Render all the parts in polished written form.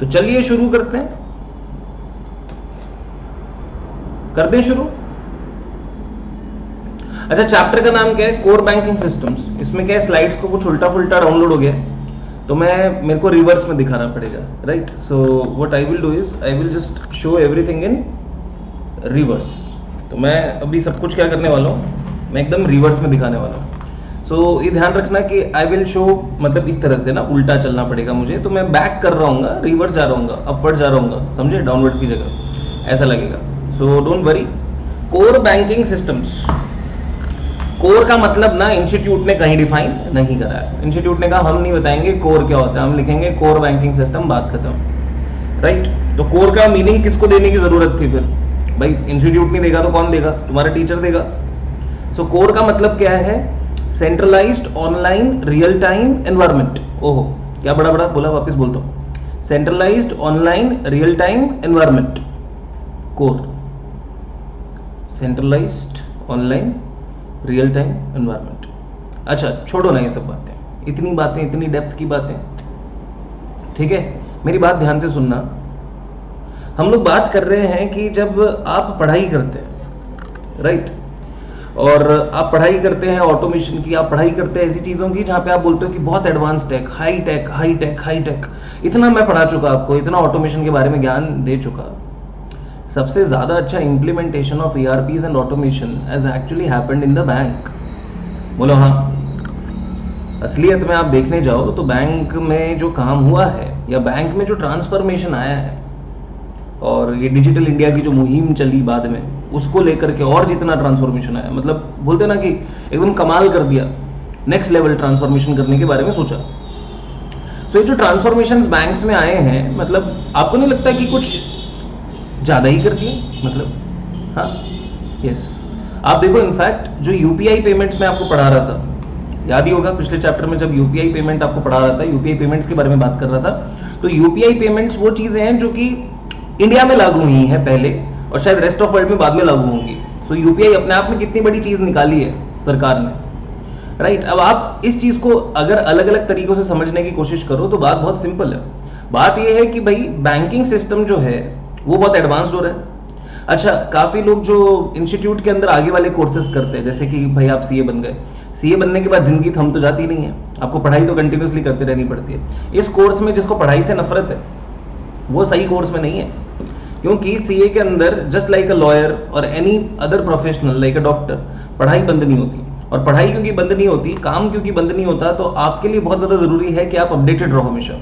तो चलिए शुरू करते हैं, करते हैं शुरू। अच्छा, चैप्टर का नाम क्या है? Core banking systems. इसमें क्या है, स्लाइड्स को कुछ उल्टा फुल्टा डाउनलोड हो गया, तो मेरे को रिवर्स में दिखाना पड़ेगा, right? So what I will do is I will just show everything in reverse. तो मैं अभी सब कुछ क्या करने वाला हूँ, मैं एकदम रिवर्स में दिखाने वाला हूँ। सो ये ध्यान रखना कि आई विल शो, मतलब इस तरह से ना उल्टा चलना पड़ेगा मुझे, तो मैं बैक कर रहा हूँ, रिवर्स जा रहा हूँ, अपवर्ड जा रहा हूँ, समझे? डाउनवर्ड्स की जगह ऐसा लगेगा। So don't worry. Core banking systems, core का मतलब ना इंस्टीट्यूट ने कहीं डिफाइन नहीं करा है। इंस्टीट्यूट ने कहा हम नहीं बताएंगे कोर क्या होता है, हम लिखेंगे कोर बैंकिंग सिस्टम, बात खत्म, राइट? तो कोर का मीनिंग किसको देने की जरूरत थी फिर? भाई इंस्टीट्यूट नहीं देगा तो कौन देगा? तुम्हारा टीचर देगा। सो कोर का मतलब क्या है? Centralised online real time environment. ओहो, क्या बड़ा बड़ा बोला, वापस बोलता हूँ। Centralised online real time environment, core. Centralised online real time environment. अच्छा, छोड़ो ना ये सब बातें, इतनी बातें, इतनी डेप्थ की बातें, ठीक है? मेरी बात ध्यान से सुनना। हम लोग बात कर रहे हैं कि जब आप पढ़ाई करते हैं, राइट, और आप पढ़ाई करते हैं ऑटोमेशन की, आप पढ़ाई करते हैं ऐसी चीज़ों की जहाँ पे आप बोलते हो कि बहुत advance tech, high tech, high tech, high tech. इतना मैं पढ़ा चुका आपको, इतना ऑटोमेशन के बारे में ज्ञान दे चुका। सबसे ज़्यादा अच्छा implementation of ERPs and automation has actually happened in the bank. बोलो हाँ। असलियत में आप देखने जाओ तो बैंक में जो काम हुआ है, या बैंक में जो ट्रांसफॉर्मेशन आया है, और ये डिजिटल इंडिया की जो मुहिम चली बाद में, उसको लेकर के और जितना ट्रांसफॉर्मेशन आया, मतलब बोलते ना कि एकदम कमाल कर दिया, नेक्स्ट लेवल ट्रांसफॉर्मेशन करने के बारे में सोचा। सो ये जो ट्रांसफॉर्मेशंस बैंक्स में आए हैं, मतलब आपको नहीं लगता कि कुछ ज़्यादा ही कर दिए? मतलब हाँ, यस। आप देखो, इनफैक्ट जो UPI पेमेंट्स में आपको पढ़ा रहा था, याद ही होगा पिछले चैप्टर में जब UPI पेमेंट आपको पढ़ा रहा था, UPI पेमेंट्स के बारे में बात कर रहा था, तो UPI पेमेंट्स वो चीज़ें हैं जो कि इंडिया में लागू हुई हैं पहले, और शायद रेस्ट ऑफ वर्ल्ड में बाद में लागू होंगी। सो UPI अपने आप में कितनी बड़ी चीज़ निकाली है सरकार ने, राइट? अब आप इस चीज़ को अगर अलग अलग तरीकों से समझने की कोशिश करो तो बात बहुत सिंपल है। बात यह है कि भाई बैंकिंग सिस्टम जो है वो बहुत एडवांस्ड हो रहा है। अच्छा, काफ़ी लोग जो इंस्टीट्यूट के अंदर आगे वाले कोर्सेज करते हैं, जैसे कि भाई आप CA बन गए, CA बनने के बाद ज़िंदगी थम तो जाती नहीं है, आपको पढ़ाई तो कंटिन्यूसली करते रहनी पड़ती है। इस कोर्स में जिसको पढ़ाई से नफरत है वो सही कोर्स में नहीं है, क्योंकि CA के अंदर जस्ट लाइक अ लॉयर और any other professional like a doctor, पढ़ाई बंद नहीं होती। और पढ़ाई क्योंकि बंद नहीं होती, काम क्योंकि बंद नहीं होता, तो आपके लिए बहुत ज़्यादा ज़रूरी है कि आप अपडेटेड रहो हमेशा।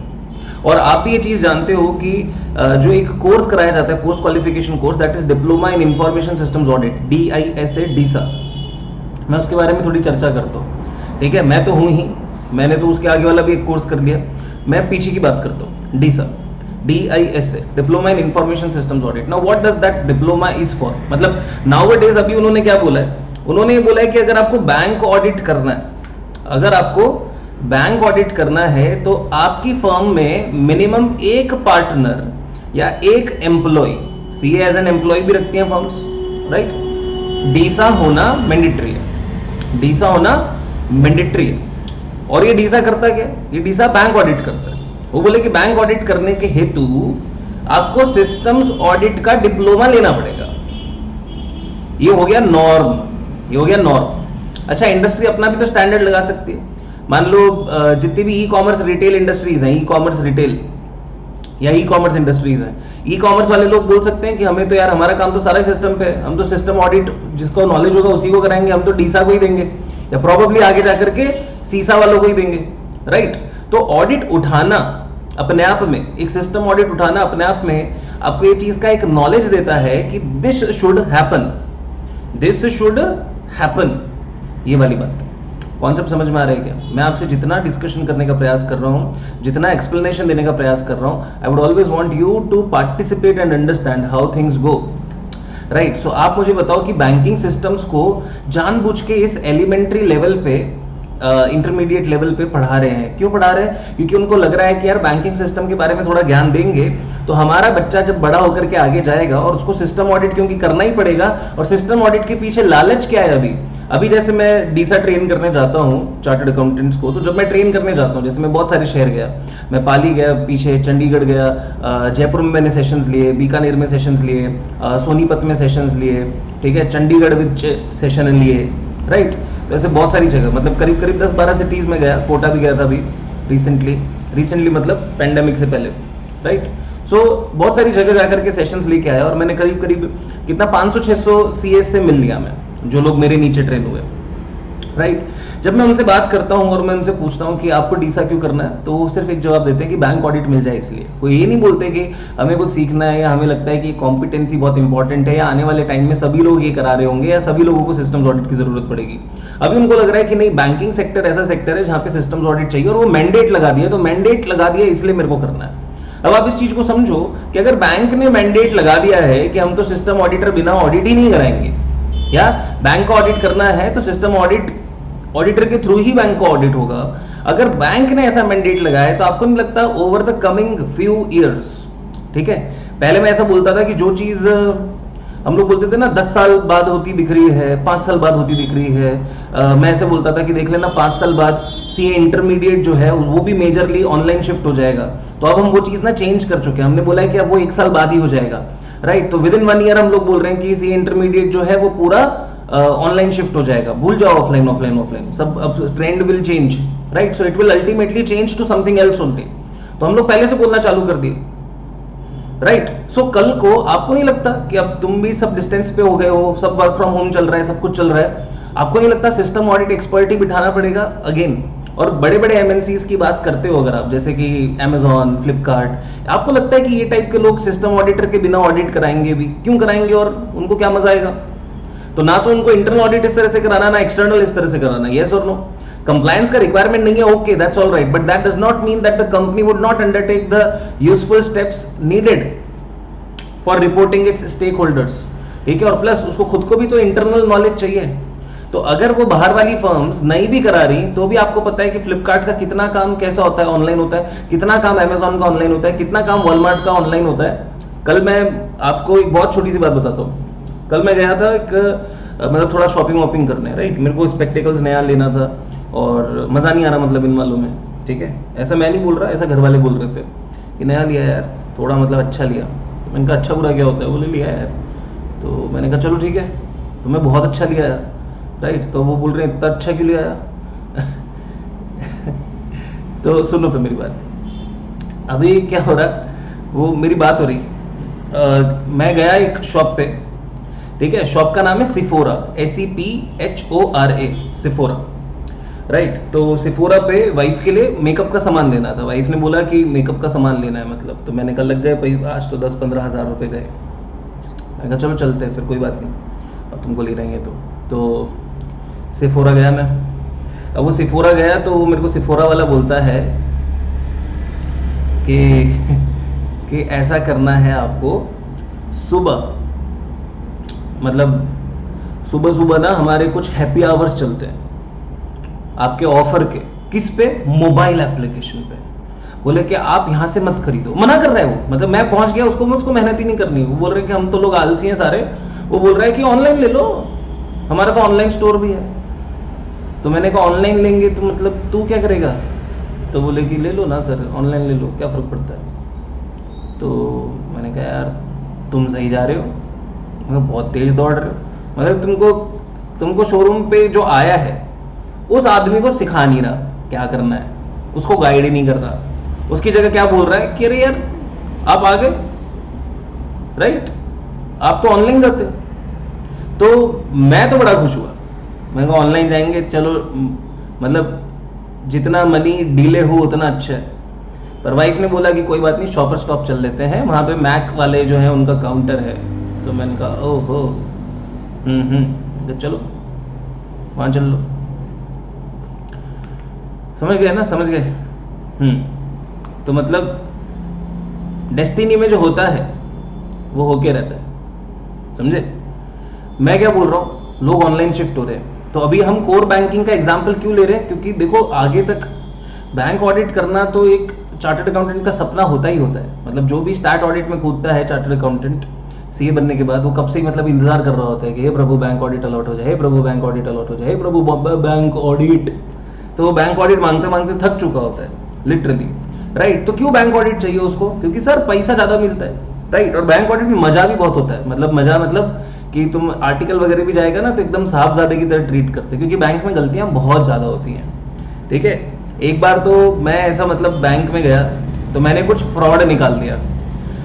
और आप भी ये चीज़ जानते हो कि जो एक कोर्स कराया जाता है, post qualification course, that is diploma in information systems audit, DISA, मैं उसके बारे में थोड़ी चर्चा करता हूँ, ठीक है? मैं तो हूँ ही, मैंने तो उसके आगे वाला भी एक कोर्स कर लिया, मैं पीछे की बात करता हूँ। DISA, diploma in information systems audit. Now what does that diploma is for? मतलब नाउअडेज अभी उन्होंने क्या बोला है? उन्होंने ये बोला है कि अगर आपको बैंक ऑडिट करना है, अगर आपको बैंक ऑडिट करना है, तो आपकी फर्म में मिनिमम एक पार्टनर या एक employ, CA as an employ भी रखती हैं फर्म्स, राइट? DISA होना मैंडेटरी है, DISA होना मैंडेटरी है। और ये DISA करता क्या? ये DISA बैंक ऑडिट करता है। वो बोले कि बैंक ऑडिट करने के हेतु आपको सिस्टम्स ऑडिट का डिप्लोमा लेना पड़ेगा। ये हो गया नॉर्म, ये हो गया नॉर्म। अच्छा, इंडस्ट्री अपना भी तो स्टैंडर्ड लगा सकती है। मान लो जितनी भी ई-कॉमर्स रिटेल इंडस्ट्रीज हैं, ई-कॉमर्स रिटेल या ई-कॉमर्स इंडस्ट्रीज हैं, ई-कॉमर्स वाले लोग बोल सकते हैं कि हमें तो यार हमारा काम तो सारा सिस्टम पे है, हम तो सिस्टम ऑडिट जिसको नॉलेज होगा उसी को कराएंगे, हम तो DISA को ही देंगे, या प्रोबेबली आगे जाकर के CISA वालों को ही देंगे, राइट? तो ऑडिट उठाना अपने आप में, एक सिस्टम ऑडिट उठाना अपने आप में आपको ये चीज का एक नॉलेज देता है कि this should happen, this should happen. ये वाली बात कॉन्सेप्ट समझ में आ रहा है क्या? मैं आपसे जितना डिस्कशन करने का प्रयास कर रहा हूँ, जितना एक्सप्लेनेशन देने का प्रयास कर रहा हूँ, I would always want you to participate and understand how things go, right? So आप मुझे बताओ कि बैंकिंग सिस्टम्स को जानबूझ के इस एलिमेंट्री लेवल पे इंटरमीडिएट लेवल पे पढ़ा रहे हैं। क्यों पढ़ा रहे हैं? क्योंकि उनको लग रहा है कि यार बैंकिंग सिस्टम के बारे में थोड़ा ज्ञान देंगे तो हमारा बच्चा जब बड़ा होकर के आगे जाएगा और उसको सिस्टम ऑडिट क्योंकि करना ही पड़ेगा। और सिस्टम ऑडिट के पीछे लालच क्या है? अभी जैसे मैं डीसा ट्रेन करने जाता हूँ चार्टर्ड अकाउंटेंट्स को, तो जब मैं ट्रेन करने जाता हूँ, जैसे मैं बहुत सारे शहर गया, मैं पाली गया, पीछे चंडीगढ़ गया, जयपुर में मैंने सेशंस लिए, बीकानेर में सेशंस लिए, सोनीपत में सेशंस लिए, ठीक है, चंडीगढ़ विच सेशन लिए, राइट। तो ऐसे बहुत सारी जगह, मतलब करीब करीब 10-12 सिटीज में गया, कोटा भी गया था अभी रिसेंटली मतलब पेंडेमिक से पहले, राइट। सो बहुत सारी जगह जाकर के सेशंस लेके आया और मैंने करीब करीब कितना 500-600 सीएस से मिल लिया मैं, जो लोग मेरे नीचे ट्रेन हुए, राइट। जब मैं उनसे बात करता हूं और मैं उनसे पूछता हूं कि आपको डीसा क्यों करना है, तो वो सिर्फ एक जवाब देते हैं कि बैंक ऑडिट मिल जाए इसलिए। वो ये नहीं बोलते कि हमें कुछ सीखना है या हमें लगता है कि कॉम्पिटेंसी बहुत इंपॉर्टेंट है या आने वाले टाइम में सभी लोग ये करा रहे होंगे या सभी लोगों को सिस्टम्स ऑडिट की जरूरत पड़ेगी। अभी उनको लग रहा है कि नहीं, बैंकिंग सेक्टर ऐसा सेक्टर है जहां पे सिस्टम्स ऑडिट चाहिए और वो मैंडेट लगा दिया, तो मैंडेट लगा दिया इसलिए मेरे को करना है। अब आप इस चीज को समझो कि अगर बैंक ने मैंडेट लगा दिया है कि हम तो सिस्टम ऑडिटर बिना ऑडिट ही नहीं कराएंगे, या बैंक का ऑडिट करना है तो सिस्टम ऑडिटर के थ्रू ही बैंक का ऑडिट होगा। अगर बैंक ने ऐसा मैंडेट लगाया तो आपको नहीं लगता over the coming few years, ठीक है, पहले मैं ऐसा बोलता था कि जो चीज हम लोग बोलते थे ना 10 साल बाद होती दिख रही है, 5 साल बाद होती दिख रही है, मैं ऐसे बोलता था कि देख लेना 5 साल बाद सीए इंटरमीडिएट जो है वो भी मेजरली ऑनलाइन शिफ्ट हो जाएगा। तो अब हम वो चीज ना चेंज कर चुके हैं, हमने बोला है कि अब वो 1 साल बाद ही हो जाएगा, राइट। तो विद इन 1 ईयर हम लोग बोल रहे हैं कि सीए इंटरमीडिएट जो है वो पूरा ऑनलाइन शिफ्ट हो जाएगा, भूल जाओ ऑफलाइन सब, अब trend will change, right. So it will ultimately change to something else only. तो हम लोग पहले से बोलना चालू कर दिए, राइट। सो कल को आपको नहीं लगता कि अब तुम भी सब डिस्टेंस पे हो गए हो, सब वर्क फ्रॉम होम चल रहा है, सब कुछ चल रहा है, आपको नहीं लगता सिस्टम ऑडिट एक्सपर्ट ही बिठाना पड़ेगा अगेन? और बड़े बड़े एमएनसीज की बात करते हो अगर आप, जैसे कि Amazon, फ्लिपकार्ट, आपको लगता है कि ये टाइप के लोग सिस्टम ऑडिटर के बिना ऑडिट कराएंगे भी? क्यों कराएंगे और उनको क्या मजा आएगा? तो ना तो उनको इंटरनल ऑडिट इस तरह से कराना, ना एक्सटर्नल इस तरह से कराना, यस और नो। कंप्लायंस का रिक्वायरमेंट नहीं है, okay, that's all right, but that does not mean that the company would not undertake the useful steps needed for reporting its stakeholders, ठीक है। और प्लस उसको खुद को भी तो इंटरनल नॉलेज चाहिए। तो अगर वो बाहर वाली फर्म्स नहीं भी करा रही तो भी आपको पता है कि फ्लिपकार्ट का कितना काम कैसा होता है, ऑनलाइन होता है, कितना काम Amazon का ऑनलाइन होता है, कितना काम वॉलमार्ट का ऑनलाइन होता है। कल मैं आपको एक बहुत छोटी सी बात बताता हूँ। कल मैं गया था एक मतलब थोड़ा शॉपिंग वॉपिंग करने, राइट। मेरे को स्पेक्टिकल्स नया लेना था और मज़ा नहीं आ रहा मतलब इन वालों में, ठीक है। ऐसा मैं नहीं बोल रहा, ऐसा घर वाले बोल रहे थे कि नया लिया यार, थोड़ा मतलब अच्छा लिया। मैंने कहा अच्छा बुरा क्या होता है? बोले लिया यार। तो मैंने कहा चलो ठीक है, तो मैं बहुत अच्छा लिया यार, राइट। तो वो बोल रहे हैं इतना अच्छा क्यों लिया यार? तो सुनो तो मेरी बात, अभी क्या हो रहा, वो मेरी बात हो रही, मैं गया एक शॉप पे, ठीक है, शॉप का नाम है सिफोरा, SEPHORA, सिफोरा, राइट। तो सिफोरा पे वाइफ के लिए मेकअप का सामान लेना था। वाइफ ने बोला कि मेकअप का सामान लेना है मतलब, तो मैंने कहा लग गए भाई आज तो 10-15 हज़ार रुपये गए। मैंने कहा चलो चलते हैं फिर, कोई बात नहीं, अब तुमको ले रहेंगे तो सिफोरा गया मैं। अब वो सिफोरा गया तो वो मेरे को सिफोरा वाला बोलता है कि ऐसा करना है आपको, सुबह मतलब सुबह सुबह ना हमारे कुछ हैप्पी आवर्स चलते हैं आपके ऑफर के, किस पे? मोबाइल एप्लीकेशन पे। बोले कि आप यहाँ से मत खरीदो, मना कर रहा है वो, मतलब मैं पहुंच गया, उसको मेहनत ही नहीं करनी। वो बोल रहे कि हम तो लोग आलसी हैं सारे। वो बोल रहा है कि ऑनलाइन ले लो, हमारा तो ऑनलाइन स्टोर भी है। तो मैंने कहा ऑनलाइन लेंगे तो मतलब तू क्या करेगा? तो बोले कि ले लो ना सर, ऑनलाइन ले लो, क्या फ़र्क पड़ता है। तो मैंने कहा यार तुम सही जा रहे हो, मतलब बहुत तेज़ दौड़ रहे हो, मतलब तुमको शोरूम पे जो आया है उस आदमी को सिखा नहीं रहा क्या करना है, उसको गाइड ही नहीं कर रहा, उसकी जगह क्या बोल रहा है कि अरे यार आप आ गए, राइट, आप तो ऑनलाइन करते। तो मैं तो बड़ा खुश हुआ, मैंने कहा ऑनलाइन जाएंगे चलो, मतलब जितना मनी डीले हो उतना अच्छा है। पर वाइफ ने बोला कि कोई बात नहीं, शॉपर स्टॉप चल लेते हैं, वहाँ पे मैक वाले जो है उनका काउंटर है। तो मैंने कहा ओहो, तो चलो वहाँ चल लो। समझ गए ना, समझ गए। तो मतलब डेस्टिनी में जो होता है वो होके रहता है, समझे? मैं क्या बोल रहा हूँ, लोग ऑनलाइन शिफ्ट हो रहे हैं, तो अभी हम कोर बैंकिंग का एग्जाम्पल क्यों ले रहे हैं, क्योंकि देखो आगे तक बैंक ऑडिट करना तो एक चार्टर्ड अकाउंटेंट का सपना होता ही होता है। मतलब जो भी स्टार्ट ऑडिट में कूदता है चार्टर्ड अकाउंटेंट सीए बनने के बाद, वो कब से ही मतलब इंतजार कर रहा होता है कि हे प्रभु बैंक ऑडिट अलॉट हो जाए, हे प्रभु बैंक ऑडिट अलॉट हो जाए, हे प्रभु बैंक ऑडिट। तो वो बैंक ऑडिट मांगते मांगते थक चुका होता है लिटरली, राइट। तो क्यों बैंक ऑडिट चाहिए उसको, क्योंकि सर पैसा ज़्यादा मिलता है, राइट। और बैंक ऑडिट में मजा भी बहुत होता है, मतलब मजा मतलब कि तुम आर्टिकल वगैरह भी जाएगा ना तो एकदम साहबजादे की तरह ट्रीट करते हैं, क्योंकि बैंक में गलतियां बहुत ज़्यादा होती हैं, ठीक है। एक बार तो मैं ऐसा मतलब बैंक में गया तो मैंने कुछ फ्रॉड निकाल दिया।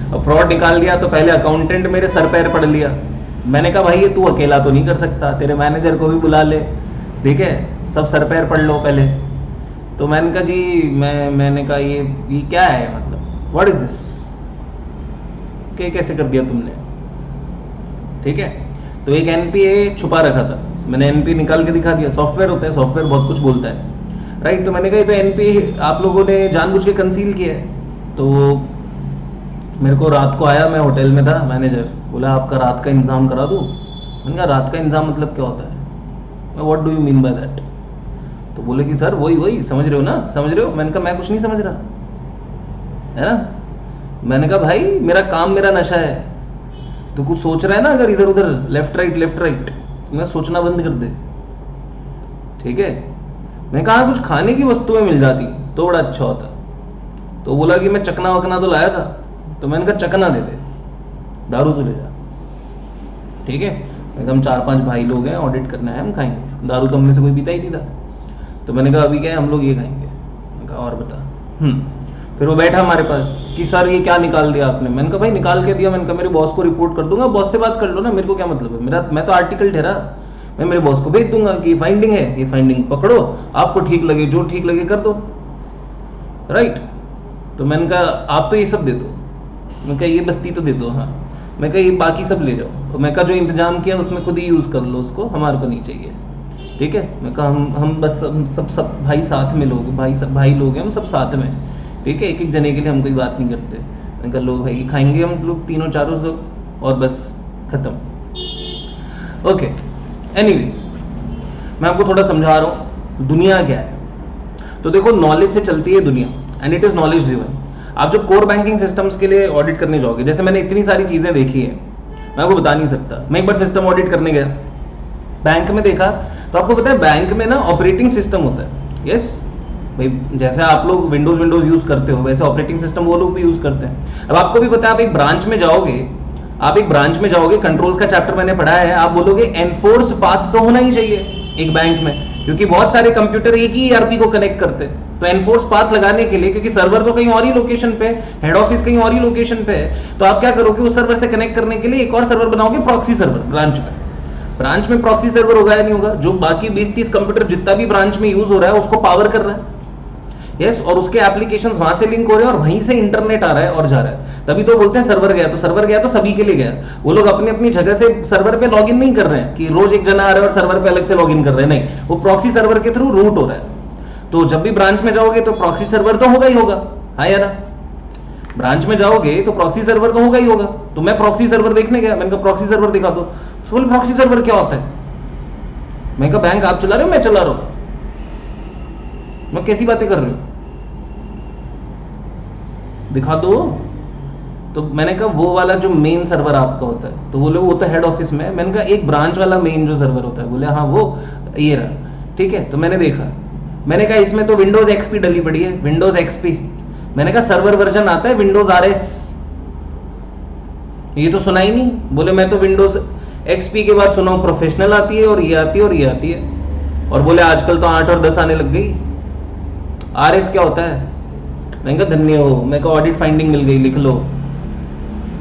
अब फ्रॉड निकाल दिया तो पहले अकाउंटेंट मेरे सर पैर पड़ लिया। मैंने कहा भाई ये तू अकेला तो नहीं कर सकता, तेरे मैनेजर को भी बुला ले, ठीक है, सब सर पैर पड़ लो पहले। तो मैंने कहा जी मैंने कहा ये क्या है, मतलब व्हाट इज दिस, क्या कैसे कर दिया तुमने, ठीक है। तो एक एनपीए छुपा रखा था, मैंने एनपीए निकाल के दिखा दिया। सॉफ्टवेयर होता है, सॉफ्टवेयर बहुत कुछ बोलता है, राइट। तो मैंने कहा ये तो एनपीए आप लोगों ने जानबूझ के कंसील किया है। तो मेरे को रात को आया, मैं होटल में था, मैनेजर बोला आपका रात का इंतजाम करा दूँ। मैंने कहा रात का इंतजाम मतलब क्या होता है, what do you mean by that. तो बोले कि सर वही समझ रहे हो ना, समझ रहे हो। मैंने कहा मैं कुछ नहीं समझ रहा, है ना। मैंने कहा भाई मेरा काम मेरा नशा है, तो कुछ सोच रहा है ना अगर इधर उधर लेफ्ट राइट मैं सोचना बंद कर दे, ठीक है। मैंने कहा कुछ खाने की वस्तुएं मिल जाती तो बड़ा अच्छा होता। तो बोला कि मैं चकना वकना तो लाया था। तो मैंने कहा चकना दे दे, दारू तो ले जा, ठीक है। मैंने कहा हम 4-5 भाई लोग हैं, ऑडिट करना है, हम खाएंगे, दारू तो हमने से कोई पीता ही नहीं था। तो मैंने कहा अभी क्या है, हम लोग ये खाएंगे। मैंने कहा और बता। फिर वो बैठा हमारे पास कि सर ये क्या निकाल दिया आपने। मैंने कहा भाई निकाल के दिया, मैंने कहा मेरे बॉस को रिपोर्ट कर दूंगा, बॉस से बात कर लो ना, मेरे को क्या मतलब है, मैं तो आर्टिकल ठहरा, मैं मेरे बॉस को भेज दूंगा कि फाइंडिंग है, ये फाइंडिंग पकड़ो, आपको ठीक लगे जो ठीक लगे कर दो, राइट। तो मैंने कहा आप तो ये सब दे दो, मैं कहा ये बस्ती तो दे दो, हाँ, मैं कहा ये बाकी सब ले जाओ, तो मैं कहा जो इंतजाम किया उसमें खुद ही यूज़ कर लो उसको, हमारे को नहीं चाहिए, ठीक है। मैं कहा हम बस हम सब भाई साथ में लोग, भाई लोग हैं हम सब साथ में, ठीक है, एक एक जने के लिए हम कोई बात नहीं करते। मैंने कहा लोग भाई खाएंगे हम लोग तीनों चारों लोग और बस खत्म, ओके। एनीवेज मैं आपको थोड़ा समझा रहा हूँ दुनिया क्या है। तो देखो नॉलेज से चलती है दुनिया, and it is knowledge driven. आप जब कोर बैंकिंग सिस्टम्स के लिए ऑडिट करने जाओगे, जैसे मैंने इतनी सारी चीजें देखी है मैं आपको बता नहीं सकता। मैं एक बार सिस्टम ऑडिट करने गया बैंक में, देखा तो आपको पता है बैंक में ना ऑपरेटिंग सिस्टम होता है, यस भाई, जैसे आप लोग विंडोज यूज करते हो वैसे ऑपरेटिंग सिस्टम वो लोग भी यूज करते हैं। अब आपको भी पता है आप एक ब्रांच में जाओगे, कंट्रोल्स का चैप्टर मैंने पढ़ा है, आप बोलोगे एनफोर्स्ड पाथ तो होना ही चाहिए एक बैंक में, क्योंकि बहुत सारे कंप्यूटर एक ही ईआरपी को कनेक्ट करते हैं। तो एनफोर्स पाथ लगाने के लिए, क्योंकि सर्वर तो कहीं और ही लोकेशन पे, हेड ऑफिस कहीं और ही लोकेशन पे है, तो आप क्या करोगे, उस सर्वर से कनेक्ट करने के लिए एक और सर्वर बनाओगे, प्रॉक्सी सर्वर। ब्रांच में प्रॉक्सी सर्वर होगा या नहीं होगा, जो बाकी 20-30 कंप्यूटर जितना भी ब्रांच में यूज हो रहा है उसको पावर कर रहा है, यस, और उसके एप्लीकेशंस वहां से लिंक हो रहे हैं और वहीं से इंटरनेट आ रहा है और जा रहा है। तभी तो बोलते हैं सर्वर गया तो सभी के लिए गया। वो लोग अपनी अपनी जगह से सर्वर पे लॉगिन नहीं कर रहे हैं कि रोज एक जना आ रहा है और सर्वर पे अलग से लॉगिन कर रहे हैं, नहीं, वो प्रॉक्सी सर्वर के थ्रू रूट हो रहा है। तो जब भी ब्रांच में जाओगे तो प्रॉक्सी सर्वर तो होगा ही होगा, हाँ या ना। ब्रांच में जाओगे तो प्रॉक्सी सर्वर तो होगा ही होगा। तो मैं प्रॉक्सी सर्वर देखने गया, मैंने कहा प्रॉक्सी सर्वर दिखा दो। तो बोले प्रॉक्सी सर्वर क्या होता है। मैं कहा बैंक आप चला रहे हो, मैं चला रहा हूं, मैं कैसी बातें कर रहे हो, दिखा दो। तो मैंने कहा वो वाला जो मेन सर्वर आपका होता है, तो बोले वो तो हेड ऑफिस में है। मैंने कहा एक ब्रांच वाला मेन जो सर्वर होता है, बोले हाँ वो ये रहा, ठीक है। तो मैंने देखा, मैंने कहा इसमें तो विंडोज एक्सपी डली पड़ी है, विंडोज एक्सपी। मैंने कहा सर्वर वर्जन आता है विंडोज आरएस, ये तो सुना ही नहीं। बोले मैं तो विंडोज एक्सपी के बाद सुना हूं प्रोफेशनल आती है और ये आती है और ये आती है, और बोले आजकल तो 8 और 10 आने लग गई। आरएस क्या होता है। मैंने कहा धन्य हो, मैं कहा ऑडिट फाइंडिंग मिल गई, लिख लो,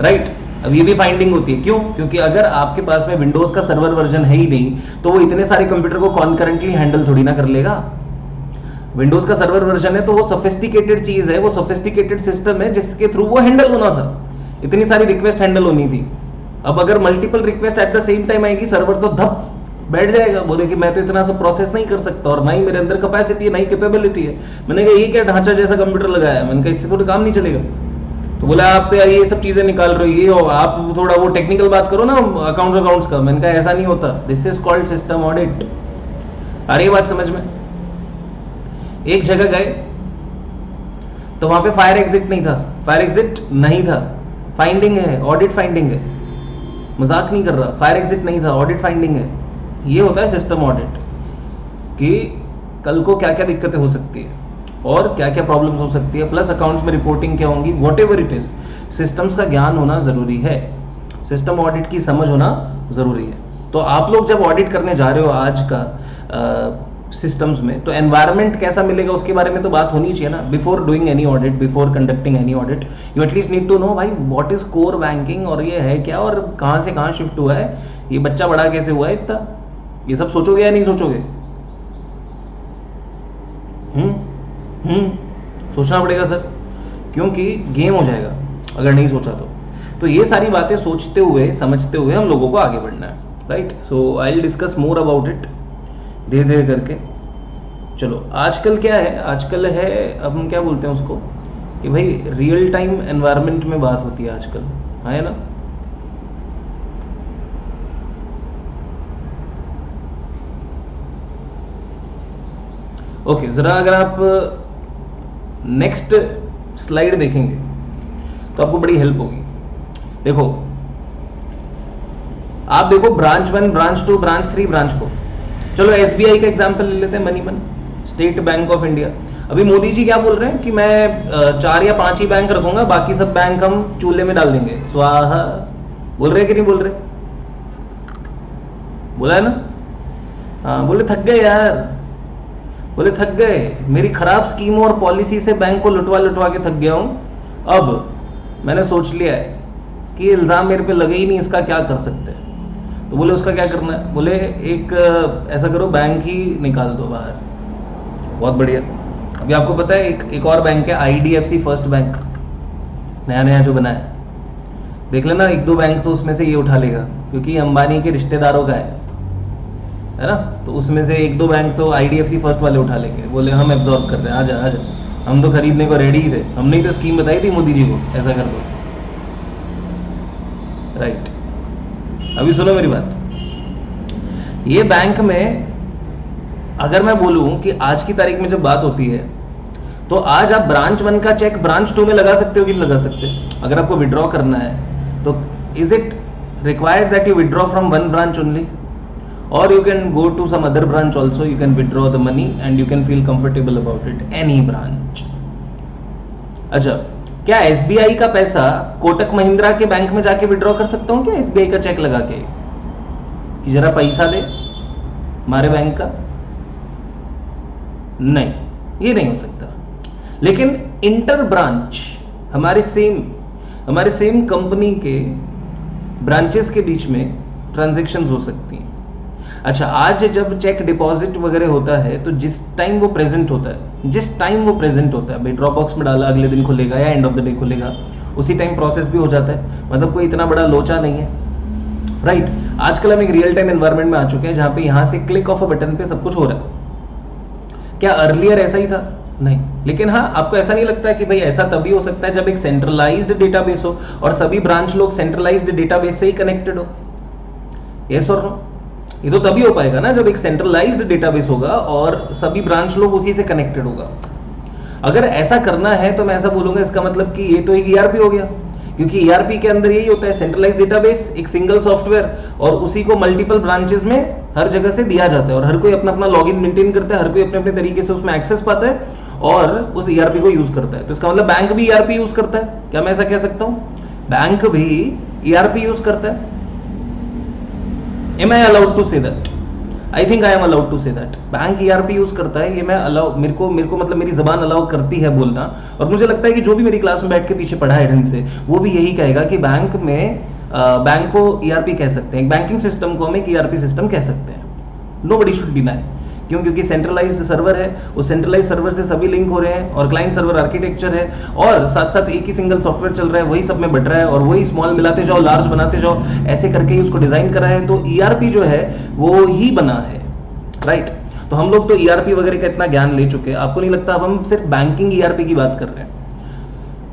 राइट। अब ये भी फाइंडिंग होती है, क्यों, क्योंकि अगर आपके पास में विंडोज का सर्वर वर्जन है ही नहीं तो वो इतने सारे कंप्यूटर को कॉन्करेंटली हैंडल थोड़ी ना कर लेगा। विंडोज का सर्वर वर्जन है तो वो सोफिस्टिकेटेड चीज है, वो सोफिस्टिकेटेड सिस्टम है जिसके थ्रू वो हैंडल होना था, इतनी सारी रिक्वेस्ट हैंडल होनी थी। अब अगर multiple request at the same time आएगी, सर्वर तो धप बैठ जाएगा, बोले कि मैं तो इतना सब प्रोसेस नहीं कर सकता और ना ही मेरे अंदर कैपेसिटी है, ना ही कैपेबिलिटी है। मैंने कहा ये क्या ढांचा जैसा कंप्यूटर लगाया है, मैंने कहा इससे थोड़ा काम नहीं चलेगा। तो बोला आप तो यार ये सब चीजें निकाल रही हो, आप थोड़ा वो टेक्निकल बात करो ना अकाउंट्स का। मैंने कहा ऐसा नहीं होता, this is called system audit, आ रही है बात समझ में? एक जगह गए तो वहां पे फायर एग्जिट नहीं था, फायर एग्जिट नहीं था, फाइंडिंग है, ऑडिट फाइंडिंग है, मजाक नहीं कर रहा, फायर एग्जिट नहीं था, ऑडिट फाइंडिंग है। ये होता है सिस्टम ऑडिट, कि कल को क्या क्या दिक्कतें हो सकती है और क्या क्या प्रॉब्लम्स हो सकती है, प्लस अकाउंट्स में रिपोर्टिंग क्या होंगी, what ever it is, systems का ज्ञान होना जरूरी है, सिस्टम ऑडिट की समझ होना जरूरी है। तो आप लोग जब ऑडिट करने जा रहे हो आज का सिस्टम्स में, तो एनवायरनमेंट कैसा मिलेगा उसके बारे में तो बात होनी चाहिए ना। Before doing any audit, before conducting any audit, you at least need to know भाई व्हाट इज कोर बैंकिंग, और ये है क्या, और कहाँ से कहाँ शिफ्ट हुआ है, ये बच्चा बड़ा कैसे हुआ है इतना, ये सब सोचोगे या नहीं सोचोगे? सोचना पड़ेगा सर, क्योंकि गेम हो जाएगा अगर नहीं सोचा तो ये सारी बातें सोचते हुए समझते हुए हम लोगों को आगे बढ़ना है, right. So I will discuss more about it धीरे धीरे करके। चलो आजकल क्या है, आजकल है, अब हम क्या बोलते हैं उसको, कि भाई रियल टाइम एनवायरनमेंट में बात होती है आजकल, है ना। ओके, जरा अगर आप नेक्स्ट स्लाइड देखेंगे तो आपको बड़ी हेल्प होगी। देखो, आप देखो ब्रांच 1, ब्रांच 2, ब्रांच 3, ब्रांच 4। चलो एसबीआई का एग्जांपल ले लेते हैं, मनी मन, स्टेट बैंक ऑफ इंडिया। अभी मोदी जी क्या बोल रहे हैं कि मैं 4 या 5 ही बैंक रखूंगा, बाकी सब बैंक हम चूल्हे में डाल देंगे, स्वाहा। बोल रहे कि नहीं बोल रहे? बोला है ना? हाँ, बोले थक गए यार, बोले थक गए, मेरी खराब स्कीमों और पॉलिसी से बैंक को लुटवा लुटवा के थक गया हूं। अब मैंने सोच लिया है कि इल्ज़ाम मेरे पे लगे ही नहीं, इसका क्या कर सकते हैं। तो बोले उसका क्या करना है? बोले एक ऐसा करो, बैंक ही निकाल दो बाहर। बहुत बढ़िया। अभी आपको पता है एक और बैंक है, आईडीएफसी फर्स्ट बैंक, नया नया जो बना है, देख लेना, 1-2 बैंक तो उसमें से ये उठा लेगा, क्योंकि अंबानी के रिश्तेदारों का है ना। तो उसमें से 1-2 बैंक तो आईडीएफसी फर्स्ट वाले उठा लेंगे, बोले हम एब्जॉर्ब कर रहे हैं, आजा आजा, हम तो खरीदने को रेडी ही थे, हमने ही तो स्कीम बताई थी मोदी जी को, ऐसा कर दो, राइट। अभी सुनो मेरी बात, ये बैंक में अगर मैं बोलूं कि आज की तारीख में जब बात होती है, तो आज आप ब्रांच 1 का चेक ब्रांच 2 में लगा सकते हो कि नहीं लगा सकते? अगर आपको विड्रॉ करना है तो is it required that you withdraw from one branch only, or you can go to some other branch also, you can withdraw the money and you can feel comfortable about it, any branch। अच्छा, क्या SBI का पैसा कोटक महिंद्रा के bank में जाके withdraw कर सकता हूं क्या, एसबीआई का चेक लगा के कि जरा पैसा दे हमारे बैंक का? नहीं, ये नहीं हो सकता। लेकिन इंटर ब्रांच, हमारे सेम कंपनी के ब्रांचेस के बीच में ट्रांजैक्शंस हो सकती हैं। अच्छा, आज जब चेक डिपॉजिट वगैरह होता है तो जिस टाइम वो प्रेजेंट होता है, भाई ड्रॉप बॉक्स में डाला, अगले दिन खुलेगा या एंड ऑफ द डे खुलेगा, उसी टाइम प्रोसेस भी हो जाता है, मतलब कोई इतना बड़ा लोचा नहीं है, राइट। आजकल हम एक रियल टाइम एनवायरनमेंट में आ चुके हैं जहां पे यहां से क्लिक ऑफ अ बटन पे सब कुछ हो रहा है। क्या अर्लियर ऐसा ही था? नहीं। लेकिन हाँ, आपको ऐसा नहीं लगता है कि भाई ऐसा तभी हो सकता है जब एक सेंट्रलाइज्ड डेटाबेस हो और सभी ब्रांच लोग सेंट्रलाइज्ड डेटाबेस से ही कनेक्टेड हो? यस और नो? ये तो तभी हो पाएगा ना जब एक सेंट्रलाइज्ड डेटाबेस होगा और सभी ब्रांच लोग उसी से कनेक्टेड होगा। अगर ऐसा करना है तो मैं ऐसा बोलूंगा, इसका मतलब कि ये तो एक ईआरपी हो गया, क्योंकि ईआरपी के अंदर यही होता है, सेंट्रलाइज्ड डेटाबेस, एक सिंगल सॉफ्टवेयर, और उसी को मल्टीपल ब्रांचेस में हर जगह से दिया जाता है और हर कोई अपना अपना लॉगिन मेंटेन करता है, हर कोई अपने अपने तरीके से उसमें एक्सेस पाता है और उस ईआरपी को यूज करता है। तो इसका मतलब बैंक भी ईआरपी यूज करता है, क्या मैं ऐसा कह सकता हूं? बैंक भी ईआरपी यूज करता है। Am I allowed to say that? I think I am allowed to say that। Bank ERP use करता है, ये मैं अलाउ, मेरे को मतलब मेरी जबान अलाउ करती है बोलना, और मुझे लगता है कि जो भी मेरी क्लास में बैठ के पीछे पढ़ा है ढंग से, वो भी यही कहेगा कि बैंक में बैंक को ERP कह सकते हैं, बैंकिंग सिस्टम को हम एक ERP सिस्टम कह सकते हैं। Nobody should deny। क्यों? क्योंकि सेंट्रलाइज्ड सर्वर है, उस सेंट्रलाइज्ड सर्वर से सभी लिंक हो रहे हैं और क्लाइंट सर्वर आर्किटेक्चर है, और साथ साथ एक ही सिंगल सॉफ्टवेयर चल रहा है, वही सब में बढ़ रहा है और वही स्मॉल मिलाते जाओ, लार्ज बनाते जाओ, ऐसे करके ही उसको डिजाइन करा है। तो ईआरपी जो है वो ही बना है, राइट। तो हम लोग तो ईआरपी वगैरह का इतना ज्ञान ले चुके हैं, आपको नहीं लगता? अब हम सिर्फ बैंकिंग ईआरपी की बात कर रहे हैं,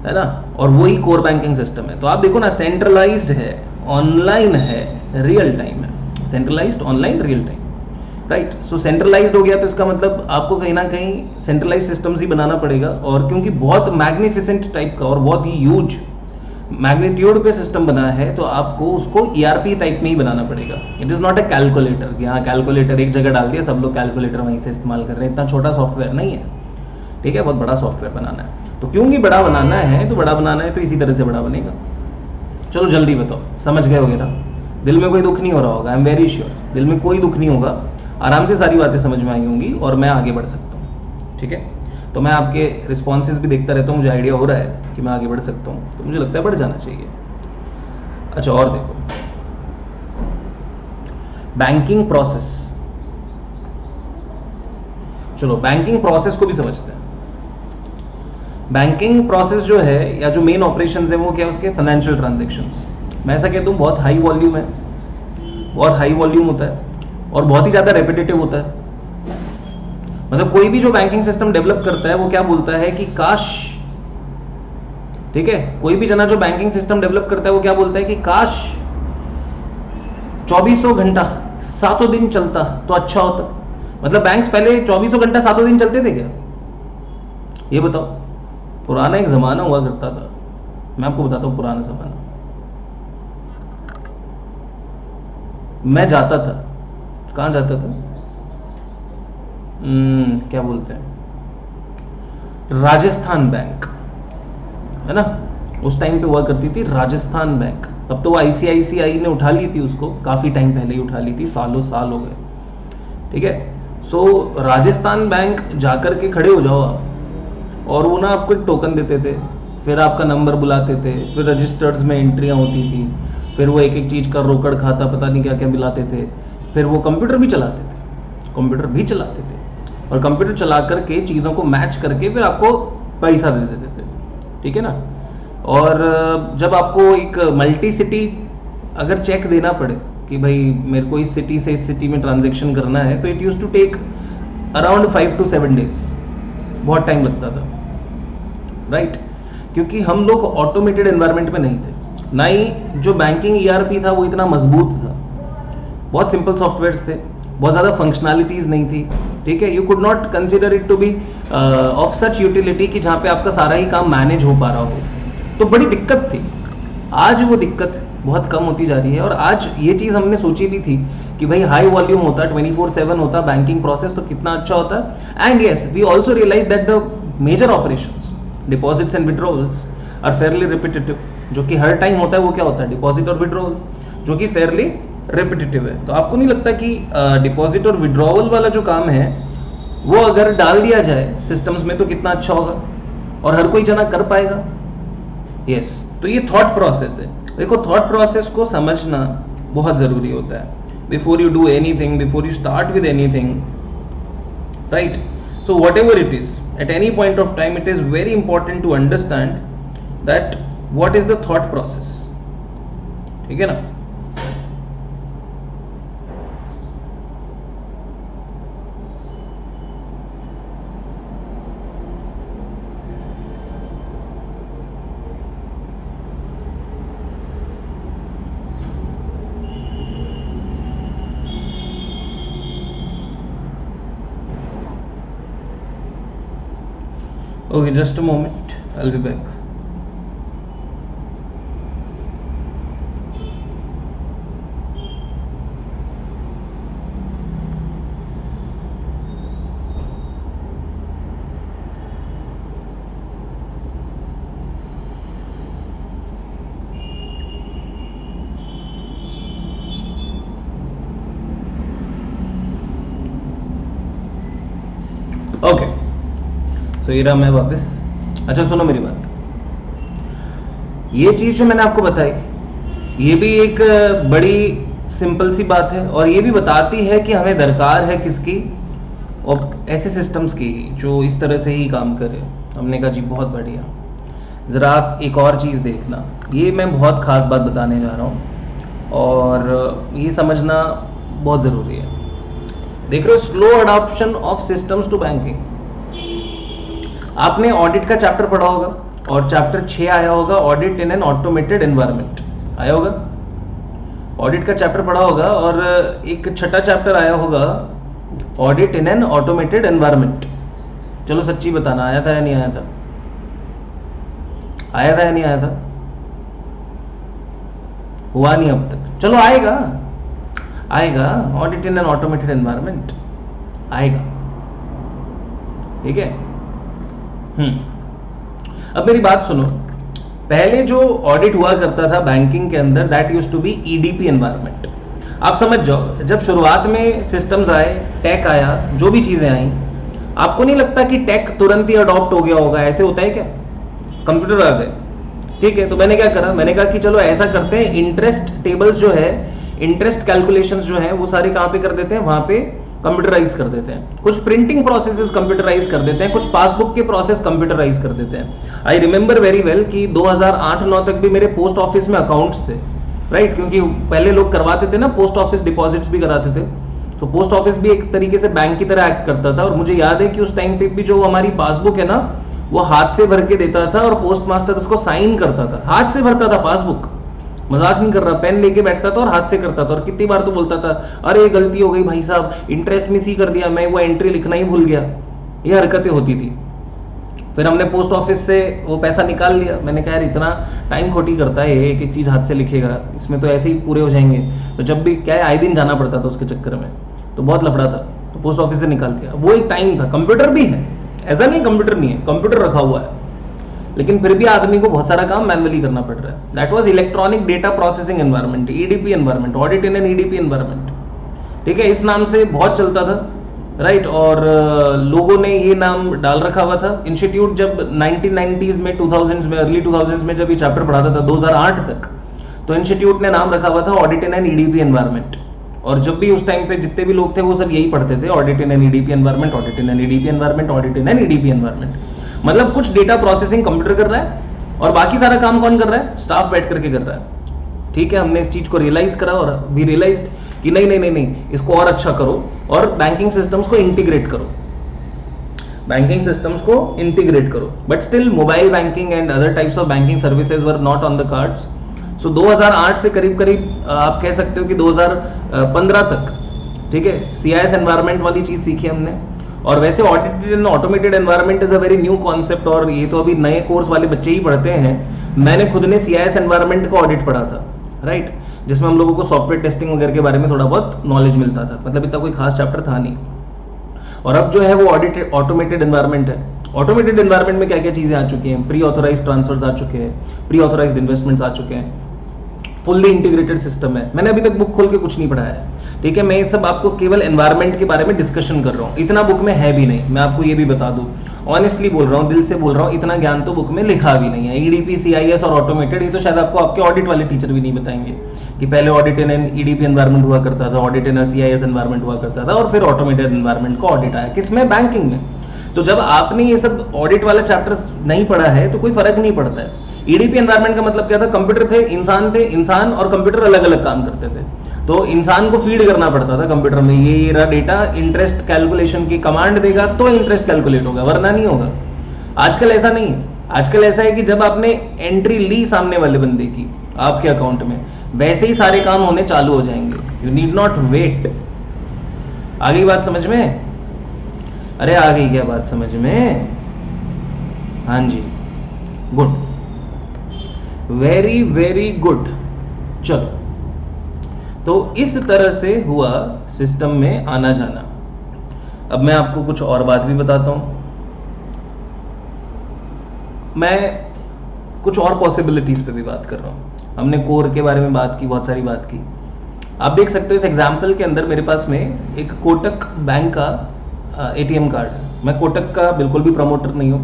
है ना, और वही कोर बैंकिंग सिस्टम है। तो आप देखो ना, सेंट्रलाइज्ड है, ऑनलाइन है, रियल टाइम है, centralised, online, real time, right. So centralised हो गया तो इसका मतलब आपको कहीं ना कहीं सेंट्रलाइज सिस्टम्स ही बनाना पड़ेगा, और क्योंकि बहुत मैग्निफिसेंट टाइप का और बहुत ही ह्यूज मैग्नीट्यूड पे सिस्टम बना है तो आपको उसको ईआरपी टाइप में ही बनाना पड़ेगा। It is not a calculator कि हाँ कैलकुलेटर एक जगह डाल दिया सब लोग कैलकुलेटर वहीं से इस्तेमाल कर रहे हैं, इतना छोटा सॉफ्टवेयर नहीं है, ठीक है, बहुत बड़ा सॉफ्टवेयर बनाना है। तो क्योंकि बड़ा बनाना है तो इसी तरह से बड़ा बनेगा। चलो जल्दी बताओ, समझ गए होगे ना? दिल में कोई दुख नहीं हो रहा होगा, आई एम वेरी श्योर दिल में कोई दुख नहीं होगा, आराम से सारी बातें समझ में आई होंगी और मैं आगे बढ़ सकता हूँ, ठीक है। तो मैं आपके रिस्पॉन्सेज भी देखता रहता हूँ, मुझे आइडिया हो रहा है कि मैं आगे बढ़ सकता हूँ, तो मुझे लगता है बढ़ जाना चाहिए। अच्छा और देखो, बैंकिंग प्रोसेस, चलो बैंकिंग प्रोसेस को भी समझते हैं। बैंकिंग प्रोसेस जो है या जो मेन ऑपरेशंस है वो क्या है उसके, फाइनेंशियल ट्रांजैक्शंस। मैं ऐसा कहता हूँ बहुत हाई वॉल्यूम है, बहुत हाई वॉल्यूम होता है और बहुत ही ज़्यादा रेपिटेटिव होता है। मतलब कोई भी जो बैंकिंग सिस्टम डेवलप करता है वो क्या बोलता है कि काश, ठीक है, कोई भी जना जो बैंकिंग सिस्टम डेवलप करता है वो क्या बोलता है कि काश 2400 घंटा 7 दिन चलता तो अच्छा होता। मतलब बैंक्स पहले 2400 घंटा 7 दिन चलते थे क्या? ये बताओ। पुराना एक जमाना हुआ करता था, मैं आपको बताता हूँ पुराना जमाना। मैं जाता था, कहाँ जाता था, क्या बोलते हैं, राजस्थान बैंक, है ना, उस टाइम पे हुआ करती थी राजस्थान बैंक। अब तो वो आईसीआईसीआई ने उठा ली थी उसको, काफ़ी टाइम पहले ही उठा ली थी, सालों साल हो गए, ठीक है। सो राजस्थान बैंक जाकर के खड़े हो जाओ आप, और वो ना आपको एक टोकन देते थे, फिर आपका नंबर बुलाते थे, फिर रजिस्टर्स में एंट्रियाँ होती थी, फिर वो एक एक चीज़ का रोकड़ खाता पता नहीं क्या क्या मिलाते थे, फिर वो कंप्यूटर भी चलाते थे और कंप्यूटर चला करके चीज़ों को मैच करके फिर आपको पैसा दे देते थे, ठीक है ना। और जब आपको एक मल्टी सिटी अगर चेक देना पड़े कि भाई मेरे को इस सिटी से इस सिटी में ट्रांजेक्शन करना है, तो it use to take around 5 to 7 days, बहुत टाइम लगता था, राइट। क्योंकि हम लोग ऑटोमेटेड एनवायरनमेंट में नहीं थे, ना ही जो बैंकिंग ईआरपी था वो इतना मजबूत था, बहुत सिंपल सॉफ्टवेयर्स थे, बहुत ज़्यादा फंक्शनैलिटीज़ नहीं थी, ठीक है। You could not consider it to be of such utility कि जहाँ पे आपका सारा ही काम मैनेज हो पा रहा हो, तो बड़ी दिक्कत थी। आज वो दिक्कत बहुत कम होती जा रही है, और आज ये चीज़ हमने सोची भी थी कि भाई हाई वॉल्यूम होता, 24/7 होता बैंकिंग प्रोसेस, तो कितना अच्छा होता। And yes, we also realise that the major operations, deposits and withdrawals are fairly repetitive. जो कि हर टाइम होता है वो क्या होता है, डिपॉजिट और विड्रॉवल, जो कि फेयरली रिपीटेटिव है। तो आपको नहीं लगता कि डिपॉजिट और विड्रॉवल वाला जो काम है वो अगर डाल दिया जाए सिस्टम्स में तो कितना अच्छा होगा और हर कोई जना कर पाएगा? यस, तो ये थॉट प्रोसेस है। देखो, थॉट प्रोसेस को समझना बहुत ज़रूरी होता है before you do anything, before you start with anything, right. So whatever it is, at any point of time it is very important to understand that what is the thought process, ठीक है ना। Okay, just a moment, I'll be back. Okay, so ये रहा मैं वापस। अच्छा सुनो मेरी बात, ये चीज़ जो मैंने आपको बताई ये भी एक बड़ी सिंपल सी बात है, और ये भी बताती है कि हमें दरकार है किसकी, और ऐसे सिस्टम्स की जो इस तरह से ही काम करे। हमने कहा जी बहुत बढ़िया। ज़रा आप एक और चीज़ देखना, ये मैं बहुत ख़ास बात बताने जा रहा हूँ और ये समझना बहुत ज़रूरी है। देख रहे हो, slow adoption of systems to banking. आपने ऑडिट का चैप्टर पढ़ा होगा और चैप्टर 6 आया होगा, audit in an automated environment आया होगा। ऑडिट का चैप्टर पढ़ा होगा और एक छठा चैप्टर आया होगा audit in an automated environment. चलो सच्ची बताना, आया था या नहीं आया था? आया था या नहीं आया था? हुआ नहीं अब तक, चलो आएगा, आएगा। Audit in an automated environment आएगा, ठीक है। अब मेरी बात सुनो, पहले जो ऑडिट हुआ करता था बैंकिंग के अंदर, that used to be EDP environment. आप समझ जाओ, जब शुरुआत में सिस्टम्स आए, टेक आया, जो भी चीजें आई, आपको नहीं लगता कि टेक तुरंत ही अडॉप्ट हो गया होगा? ऐसे होता है क्या? कंप्यूटर आ गए, ठीक है, तो मैंने क्या करा, मैंने कहा कि चलो ऐसा करते हैं, इंटरेस्ट टेबल्स जो है, इंटरेस्ट कैलकुलेशंस जो है, वो सारे कहां पे कर देते हैं? वहां पे कंप्यूटराइज कर देते हैं। कुछ प्रिंटिंग प्रोसेसेस कंप्यूटराइज कर देते हैं, कुछ पासबुक के प्रोसेस कंप्यूटराइज कर देते हैं। आई रिमेंबर वेरी वेल कि 2008-9 तक भी मेरे पोस्ट ऑफिस में अकाउंट्स थे, राइट, क्योंकि पहले लोग करवाते थे ना, पोस्ट ऑफिस डिपॉजिट्स भी कराते थे, तो पोस्ट ऑफिस भी एक तरीके से बैंक की तरह एक्ट करता था। और मुझे याद है कि उस टाइम पे भी जो हमारी पासबुक है ना, वो हाथ से भर के देता था और पोस्ट मास्टर उसको साइन करता था, हाथ से भरता था पासबुक, मजाक नहीं कर रहा, पेन लेके बैठता था और हाथ से करता था। और कितनी बार तो बोलता था, अरे गलती हो गई भाई साहब, इंटरेस्ट मिस ही कर दिया, मैं वो एंट्री लिखना ही भूल गया। ये हरकतें होती थी। फिर हमने पोस्ट ऑफिस से वो पैसा निकाल लिया। मैंने कहा यार इतना टाइम खोटी करता है, एक एक चीज़ हाथ से लिखेगा, इसमें तो ऐसे ही पूरे हो जाएंगे। तो जब भी क्या है, आए दिन जाना पड़ता था उसके चक्कर में, तो बहुत लफड़ा था, तो पोस्ट ऑफिस से निकाल दिया। वो एक टाइम था। कंप्यूटर भी है, ऐसा नहीं कंप्यूटर नहीं है, कंप्यूटर रखा हुआ है, लेकिन फिर भी आदमी को बहुत सारा काम मैनुअली करना पड़ रहा है। That was electronic data processing environment, EDP environment, audit in N EDP environment, ठीक है, इस नाम से बहुत चलता था, राइट। और लोगों ने ये नाम डाल रखा हुआ था। इंस्टीट्यूट जब 1990s में, 2000s में, अर्ली 2000s में जब ये चैप्टर पढ़ाता था 2008 तक, तो इंस्टीट्यूट ने नाम रखा हुआ था audit in N EDP environment. और जब भी उस टाइम पे जितने भी लोग थे वो सब यही पढ़ते थे, audit in N EDP environment, audit in N EDP environment, audit in N EDP environment. मतलब कुछ डेटा प्रोसेसिंग कंप्यूटर कर रहा है और बाकी सारा काम कौन कर रहा है? स्टाफ बैठ करके कर रहा है, ठीक है। हमने इस चीज को रियलाइज करा और वी रियलाइज्ड कि नहीं नहीं नहीं नहीं, इसको और अच्छा करो और बैंकिंग सिस्टम्स को इंटीग्रेट करो, बैंकिंग सिस्टम्स को इंटीग्रेट करो। But still mobile banking and other types of banking services were not on the cards. So 2008 से करीब करीब आप कह सकते हो कि 2015 तक, ठीक है, CIS एनवायरनमेंट वाली चीज सीखी हमने। और वैसे audited and automated environment is a very new concept, और ये तो अभी नए कोर्स वाले बच्चे ही पढ़ते हैं। मैंने खुद ने CIS एनवायरनमेंट का ऑडिट पढ़ा था, राइट, जिसमें हम लोगों को सॉफ्टवेयर टेस्टिंग वगैरह के बारे में थोड़ा बहुत नॉलेज मिलता था, मतलब इतना कोई खास चैप्टर था नहीं। और अब जो है वो ऑडिटेड ऑटोमेटेड एनवायरनमेंट है। ऑटोमेटेड एनवायरनमेंट में क्या क्या चीजें आ चुकी हैं? प्री ऑथोराइज ट्रांसफर्स आ चुके हैं, प्री ऑथोराइज इन्वेस्टमेंट्स आ चुके हैं, फुल्ली इंटीग्रेटेड सिस्टम है। मैंने अभी तक बुक खोल के कुछ नहीं पढ़ाया है, ठीक है, मैं ये सब आपको केवल एनवायरनमेंट के बारे में डिस्कशन कर रहा हूँ। इतना बुक में है भी नहीं, मैं आपको ये भी बता दूं, ऑनेस्टली बोल रहा हूँ, दिल से बोल रहा हूँ, इतना ज्ञान तो बुक में लिखा भी नहीं है। ईडीपी, CIS और ऑटोमेटेड, ये तो शायद आपको आपके ऑडिट वाले टीचर भी नहीं बताएंगे कि पहले audit in N EDP environment हुआ करता था, ऑडिट इन CIS एनवायरनमेंट हुआ करता था, और फिर ऑटोमेटेड एनवायरनमेंट का ऑडिट आया, किसमें? बैंकिंग में। तो जब आपने ये सब ऑडिट वाला चैप्टर नहीं पढ़ा है तो कोई फर्क नहीं पड़ता है। ईडीपी एनवायरनमेंट का मतलब क्या था? कंप्यूटर थे, इंसान और कंप्यूटर अलग अलग काम करते थे। तो इंसान को फीड करना पड़ता था कंप्यूटर में, ये रहा डेटा, इंटरेस्ट कैलकुलेशन की कमांड देगा तो इंटरेस्ट कैलकुलेट होगा, वरना नहीं होगा। आजकल ऐसा नहीं है। आजकल ऐसा है कि जब आपने एंट्री ली सामने वाले बंदे की आपके अकाउंट में, वैसे ही सारे काम होने चालू हो जाएंगे। You need not wait. आ गई बात समझ में? अरे आ गई क्या बात समझ में? हाँ जी, गुड, वेरी वेरी गुड। चलो, तो इस तरह से हुआ सिस्टम में आना जाना। अब मैं आपको कुछ और बात भी बताता हूं। मैं कुछ और पॉसिबिलिटीज पे भी बात कर रहा हूं। हमने कोर के बारे में बात की, बहुत सारी बात की। आप देख सकते हो इस एग्जाम्पल के अंदर मेरे पास में एक कोटक बैंक का ATM कार्ड है। मैं कोटक का बिल्कुल भी प्रमोटर नहीं हूँ,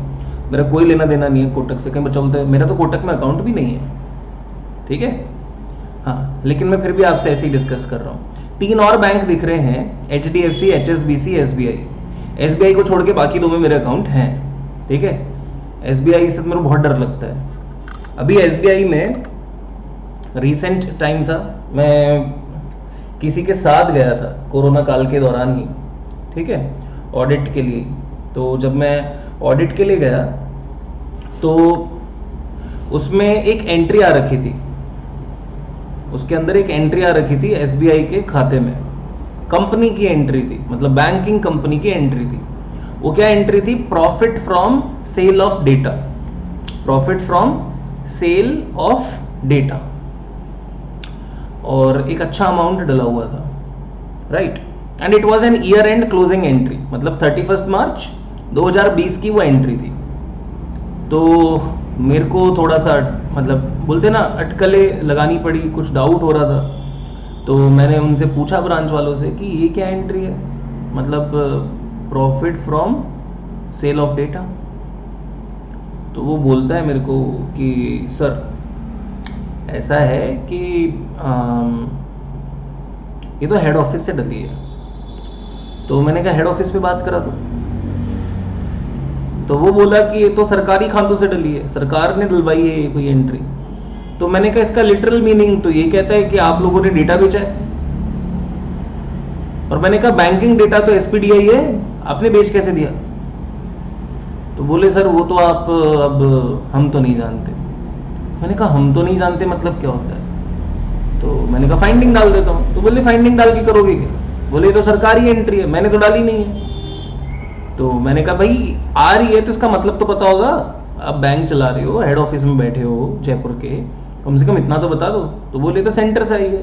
मेरा कोई लेना देना नहीं है कोटक से। कहीं बच्चा बोलते हैं मेरा तो कोटक में अकाउंट भी नहीं है, ठीक है, हाँ, लेकिन मैं फिर भी आपसे ऐसे ही डिस्कस कर रहा हूँ। 3 और बैंक दिख रहे हैं, HDFC, HSBC, SBI। SBI को छोड़ के बाकी 2 में मेरे अकाउंट हैं, ठीक है। SBI से मेरे को बहुत डर लगता है। अभी SBI में रिसेंट टाइम था, मैं किसी के साथ गया था कोरोना काल के दौरान ही, ठीक है, ऑडिट के लिए। तो जब मैं ऑडिट के लिए गया तो उसमें एक एंट्री आ रखी थी, उसके अंदर एक एंट्री आ रखी थी SBI के खाते में, कंपनी की एंट्री थी, मतलब बैंकिंग कंपनी की एंट्री थी। वो क्या एंट्री थी? Profit from sale of data, profit from sale of data, और एक अच्छा अमाउंट डला हुआ था, right. And it was an year end closing entry, मतलब 31 मार्च 2020 की वो एंट्री थी। तो मेरे को थोड़ा सा मतलब बोलते ना अटकलें लगानी पड़ी, कुछ डाउट हो रहा था। तो मैंने उनसे पूछा ब्रांच वालों से कि ये क्या एंट्री है, मतलब profit from sale of data. तो वो बोलता है मेरे को कि सर ऐसा है कि ये तो हेड ऑफिस से डली है। तो मैंने कहा हेड ऑफिस पे बात करा तो वो बोला कि ये तो सरकारी खातों से डली है, सरकार ने डलवाई है ये कोई एंट्री। तो मैंने कहा इसका लिटरल मीनिंग तो ये कहता है कि आप लोगों ने डेटा बेचा है। और मैंने कहा बैंकिंग डेटा तो एसपीडीआई है, आपने बेच कैसे दिया? तो बोले सर वो तो आप अब हम तो नहीं जानते। मैंने कहा हम तो नहीं जानते मतलब क्या होता है? तो मैंने कहा फाइंडिंग डाल देता हूँ। तो बोले फाइंडिंग डाल के करोगे क्या? बोले ये तो सरकारी एंट्री है, मैंने तो डाली नहीं है। तो मैंने कहा भाई आ रही है तो इसका मतलब तो पता होगा, आप बैंक चला रहे हो, हेड ऑफिस में बैठे हो जयपुर के, कम से कम इतना तो बता दो। तो बोले तो सेंटर से आई है।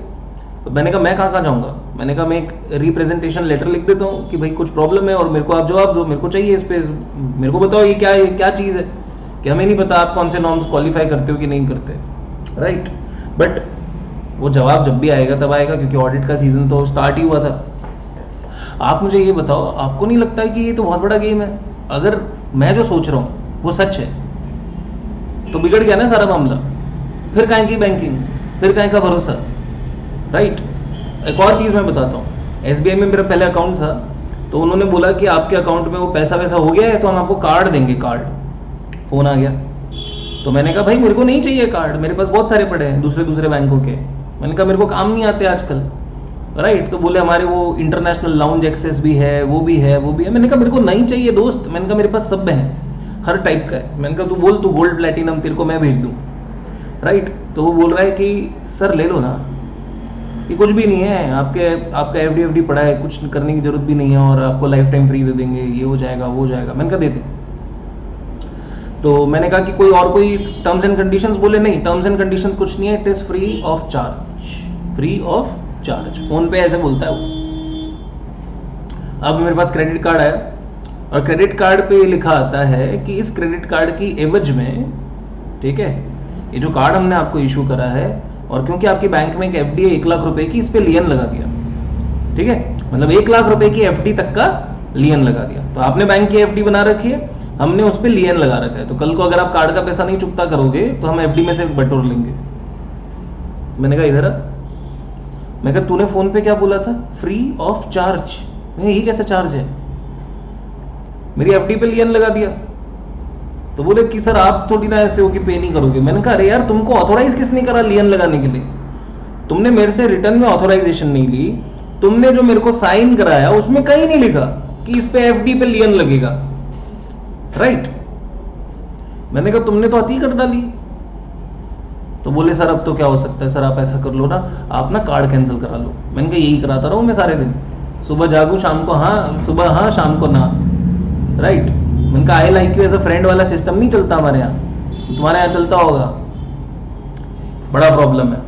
तो मैंने कहा मैं कहाँ जाऊँगा? मैंने कहा मैं एक रिप्रेजेंटेशन लेटर लिख देता हूँ कि भाई कुछ प्रॉब्लम है और मेरे को आप जवाब दो, मेरे को चाहिए इस पर, मेरे को बताओ ये क्या चीज़ है, कि हमें नहीं पता आप कौन से नॉर्म्स क्वालिफाई करते हो कि नहीं करते, राइट। बट वो जवाब जब भी आएगा तब आएगा, क्योंकि ऑडिट का सीजन तो स्टार्ट ही हुआ था। आप मुझे ये बताओ, आपको नहीं लगता है कि ये तो बहुत बड़ा गेम है? अगर मैं जो सोच रहा हूँ वो सच है तो बिगड़ गया ना सारा मामला। फिर काहे की बैंकिंग, फिर काहे का भरोसा, राइट। एक और चीज़ मैं बताता हूँ, एसबीआई में मेरा पहले अकाउंट था, तो उन्होंने बोला कि आपके अकाउंट में वो पैसा वैसा हो गया है तो हम आपको कार्ड देंगे। कार्ड फ़ोन आ गया। तो मैंने कहा भाई मेरे को नहीं चाहिए कार्ड, मेरे पास बहुत सारे पड़े हैं दूसरे बैंकों के। मैंने कहा मेरे को काम नहीं आते आजकल, राइट। तो बोले हमारे वो इंटरनेशनल लाउंज एक्सेस भी है, वो भी है, वो भी है। मैंने कहा मेरे को नहीं चाहिए दोस्त, मैंने कहा मेरे पास सब है, हर टाइप का है। मैंने कहा तू बोल, तू गोल्ड प्लेटिनम, तेरे को मैं भेज दूँ, राइट। तो वो बोल रहा है कि सर ले लो ना, ये कुछ भी नहीं है, आपका एफडी पड़ा है, कुछ करने की जरूरत भी नहीं है, और आपको लाइफ टाइम फ्री दे देंगे, ये हो जाएगा वो हो जाएगा। मैंने कहा दे दे। तो मैंने कहा कि कोई टर्म्स एंड कंडीशंस? बोले नहीं, टर्म्स एंड कंडीशंस कुछ नहीं है, it is free of charge, free of charge. Phone पे ऐसे बोलता है वो। अब मेरे पास क्रेडिट कार्ड आया और क्रेडिट कार्ड पे लिखा आता है कि इस क्रेडिट कार्ड की एवज में, ठीक है, ये जो कार्ड हमने आपको इशू करा है, और क्योंकि आपकी बैंक में एक एफडी है 1 लाख रुपए की, इस पे लियन लगा दिया, ठीक है, मतलब 1 लाख रुपए की एफडी तक का लियन लगा दिया। तो आपने बैंक की एफडी बना रखी है, हमने उस पर लियन लगा रखा है, तो कल को अगर आप कार्ड का पैसा नहीं चुकता करोगे तो हम एफडी में से बटोर लेंगे। मैंने कहा इधर, मैं कहा तूने फोन पे क्या बोला था? Free of charge. मैं ये कैसे चार्ज है? मेरी एफडी पे लियन लगा दिया। तो बोले कि सर आप थोड़ी ना ऐसे हो कि पे नहीं करोगे। मैंने कहा अरे यार तुमको ऑथोराइज किसने करा लियन लगाने के लिए? तुमने मेरे से रिटर्न में ऑथोराइजेशन नहीं ली, तुमने जो मेरे को साइन कराया उसमें कहीं नहीं लिखा कि इस पे एफडी पे लियन लगेगा, राइट। मैंने कहा तुमने तो अति कर डाली। तो बोले सर अब तो क्या हो सकता है सर, आप ऐसा कर लो ना, आप ना कार्ड कैंसिल करा लो। मैंने कहा यही कराता रहूं मैं सारे दिन, सुबह जागू शाम को हाँ, सुबह हाँ शाम को ना, राइट। मैंने कहा I like you as a friend वाला सिस्टम नहीं चलता हमारे यहाँ, तुम्हारे यहाँ चलता होगा। बड़ा प्रॉब्लम है।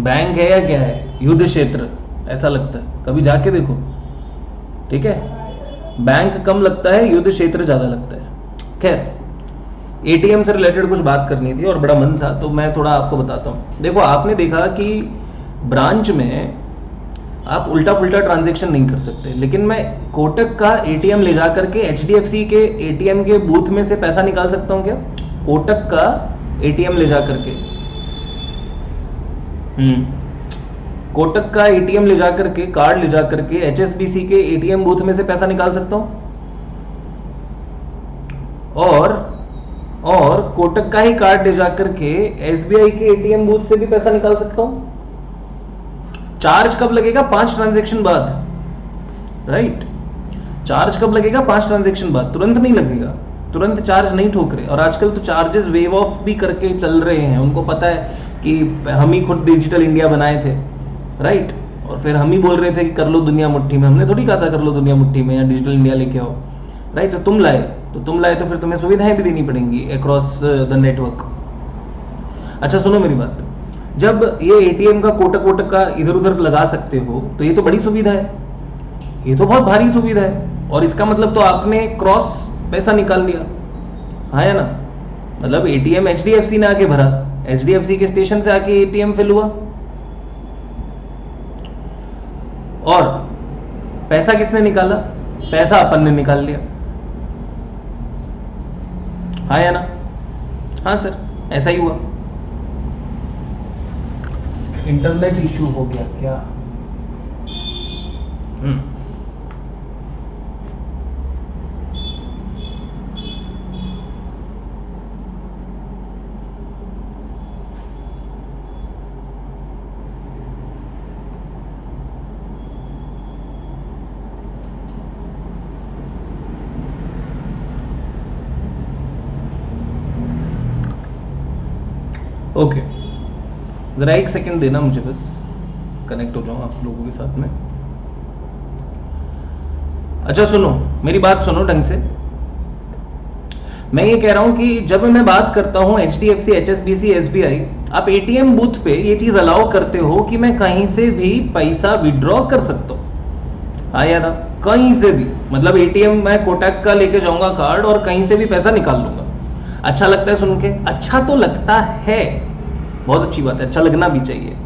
बैंक है या क्या है? युद्ध क्षेत्र ऐसा लगता है, कभी जाके देखो, ठीक है। बैंक कम लगता है, युद्ध क्षेत्र ज्यादा लगता है। खैर, एटीएम से रिलेटेड कुछ बात करनी थी और बड़ा मन था, तो मैं थोड़ा आपको बताता हूँ। देखो आपने देखा कि ब्रांच में आप उल्टा पुल्टा ट्रांजैक्शन नहीं कर सकते, लेकिन मैं कोटक का एटीएम ले जा करके एचडीएफसी के एटीएम के बूथ में से पैसा निकाल सकता हूँ क्या? कोटक का एटीएम ले जा करके, कोटक का एटीएम ले जा करके, कार्ड ले जा करके एचएसबीसी के एटीएम बूथ में से पैसा निकाल सकता हूँ, और कोटक का ही कार्ड ले जा करके एसबीआई के एटीएम बूथ से भी पैसा निकाल सकता हूं। चार्ज कब लगेगा? 5 ट्रांजैक्शन बाद, राइट। चार्ज कब लगेगा? 5 ट्रांजैक्शन बाद, तुरंत नहीं लगेगा, तुरंत चार्ज नहीं ठोक रहे। और आजकल तो चार्जेस वेव ऑफ भी करके चल रहे हैं, उनको पता है कि हम ही खुद डिजिटल इंडिया बनाए थे, राइट। और फिर हम ही बोल रहे थे कि कर लो दुनिया मुट्ठी में। हमने थोड़ी कहा था कर लो दुनिया मुट्ठी में या डिजिटल इंडिया लेके आओ, राइट। तो तुम लाए तो फिर तुम्हें सुविधाएं भी देनी पड़ेंगी अक्रॉस द नेटवर्क। अच्छा सुनो मेरी बात, जब ये एटीएम का कोटक का इधर उधर लगा सकते हो तो ये तो बड़ी सुविधा है, ये तो बहुत भारी सुविधा है। और इसका मतलब तो आपने क्रॉस पैसा निकाल लिया, हाँ या ना। मतलब एटीएम एचडीएफसी ने आके भरा, एचडीएफसी के स्टेशन से आके एटीएम फिल हुआ, और पैसा किसने निकाला? पैसा अपन ने निकाल लिया, हाँ या ना। हाँ सर ऐसा ही हुआ। इंटरनेट इश्यू हो गया क्या? ओके जरा एक सेकंड देना मुझे, बस कनेक्ट हो जाऊं आप लोगों के साथ में। अच्छा सुनो मेरी बात, सुनो ढंग से। मैं ये कह रहा हूं कि जब मैं बात करता हूं एचडीएफसी, एचएसबीसी, एसबीआई, आप एटीएम बूथ पे ये चीज अलाउ करते हो कि मैं कहीं से भी पैसा विड्रॉ कर सकता हूं, हाँ या ना। कहीं से भी, मतलब एटीएम मैं कोटक का लेके जाऊंगा कार्ड और कहीं से भी पैसा निकाल लूंगा। अच्छा लगता है सुन के? अच्छा तो लगता है, बहुत अच्छी बात है, अच्छा लगना भी चाहिए।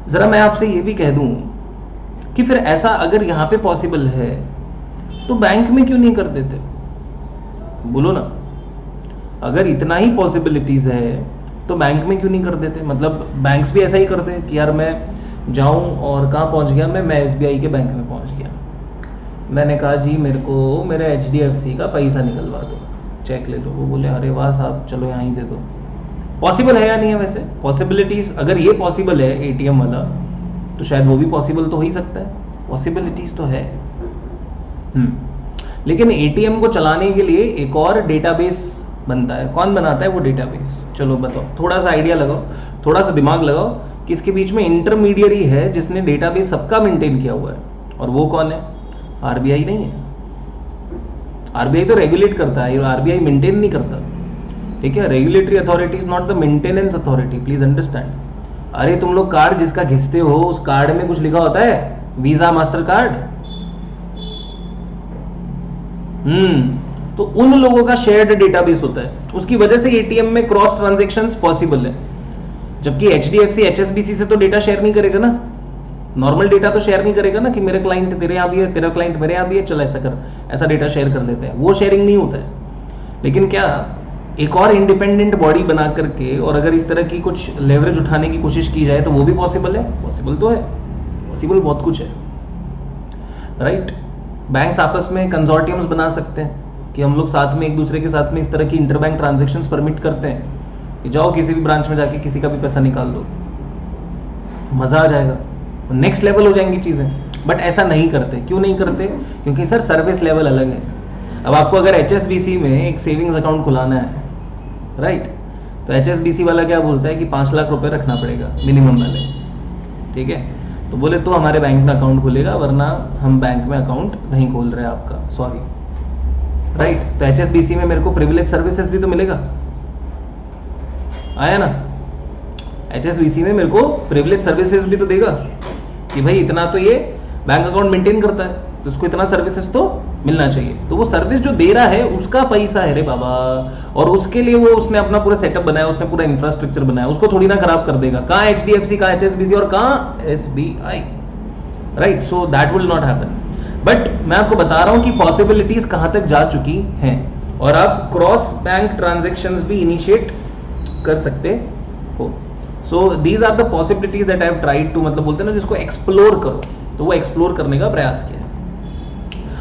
जरा मैं आपसे ये भी कह दूं कि फिर ऐसा अगर यहां पे पॉसिबल है तो बैंक में क्यों नहीं कर देते? बोलो ना, अगर इतना ही पॉसिबिलिटीज है तो बैंक में क्यों नहीं कर देते? मतलब बैंक्स भी ऐसा ही करते हैं कि यार मैं जाऊं और कहाँ पहुंच गया मैं एसबीआई के बैंक में पहुंच गया, मैंने कहा जी मेरे को मेरे एचडीएफसी का पैसा निकलवा दो, चेक ले लो। वो बोले अरे वाह साहब चलो यहाँ ही दे दो। पॉसिबल है या नहीं है? वैसे पॉसिबिलिटीज, अगर ये पॉसिबल है एटीएम वाला, तो शायद वो भी पॉसिबल तो हो ही सकता है, पॉसिबिलिटीज तो है। लेकिन एटीएम को चलाने के लिए एक और डेटाबेस बनता है। कौन बनाता है वो डेटाबेस? चलो बताओ, थोड़ा सा आइडिया लगाओ, थोड़ा सा दिमाग लगाओ कि इसके बीच में इंटरमीडियरी है जिसने डेटाबेस सबका मेंटेन किया हुआ है, और वो कौन है? आरबीआई नहीं है। आरबीआई तो रेगुलेट करता है, आरबीआई मेंटेन नहीं करता, ठीक है। Regulatory authority is not the maintenance authority, please understand. अरे तुम लोग कार्ड जिसका घिसते हो उस कार्ड में कुछ लिखा होता है? Visa, master card. तो उन लोगों का शेयर्ड डेटाबेस होता है, उसकी वजह से एटीएम में क्रॉस ट्रांजैक्शंस पॉसिबल है। जबकि एचडीएफसी, एचएसबीसी से तो डेटा शेयर नहीं करेगा ना, नॉर्मल डेटा तो शेयर नहीं करेगा ना कि मेरे क्लाइंट तेरे यहाँ भी है, तेरा क्लाइंट मेरे यहाँ भी है, चल ऐसा कर, ऐसा डेटा शेयर कर लेते हैं, वो शेयरिंग नहीं होता है। लेकिन क्या एक और इंडिपेंडेंट बॉडी बना करके और अगर इस तरह की कुछ लेवरेज उठाने की कोशिश की जाए तो वो भी पॉसिबल है? पॉसिबल तो है, पॉसिबल बहुत कुछ है, राइट। बैंक्स आपस में कंसोर्टियम्स बना सकते हैं कि हम लोग साथ में एक दूसरे के साथ में इस तरह की इंटरबैंक ट्रांजैक्शंस परमिट करते हैं कि जाओ किसी भी ब्रांच में जाके किसी का भी पैसा निकाल दो, मजा आ जाएगा, नेक्स्ट लेवल हो जाएंगी चीजें। बट ऐसा नहीं करते। क्यों नहीं करते? क्योंकि सर सर्विस लेवल अलग है। अब आपको अगर एचएसबीसी में एक सेविंग्स अकाउंट खुलाना है, राइट, तो एचएसबीसी वाला क्या बोलता है कि 5 लाख रुपए रखना पड़ेगा मिनिमम बैलेंस, ठीक है। तो बोले तो हमारे बैंक में अकाउंट खुलेगा, वरना हम बैंक में अकाउंट नहीं खोल रहे आपका, सॉरी, राइट। तो एचएसबीसी में मेरे को प्रिविलेज सर्विसेज भी तो मिलेगा, आया ना। एचएसबीसी में मेरे को प्रिविलेज सर्विसेज भी तो देगा कि भाई इतना तो ये बैंक अकाउंट मेंटेन करता है तो उसको इतना सर्विसेज तो मिलना चाहिए। तो वो सर्विस जो दे रहा है उसका पैसा है रे बाबा, और उसके लिए वो उसने अपना पूरा सेटअप बनाया, उसने पूरा इंफ्रास्ट्रक्चर बनाया, उसको थोड़ी ना खराब कर देगा। कहाँ एचडीएफसी, कहाँ एचएसबीसी और कहाँ SBI, right. So that will not happen. But मैं आपको बता रहा हूं कि पॉसिबिलिटीज कहां तक जा चुकी हैं, और आप क्रॉस बैंक ट्रांजेक्शन्स भी इनिशिएट कर सकते हो। So these are the possibilities that I have tried to, मतलब बोलते हैं ना जिसको एक्सप्लोर करो, तो वो एक्सप्लोर करने का प्रयास किया।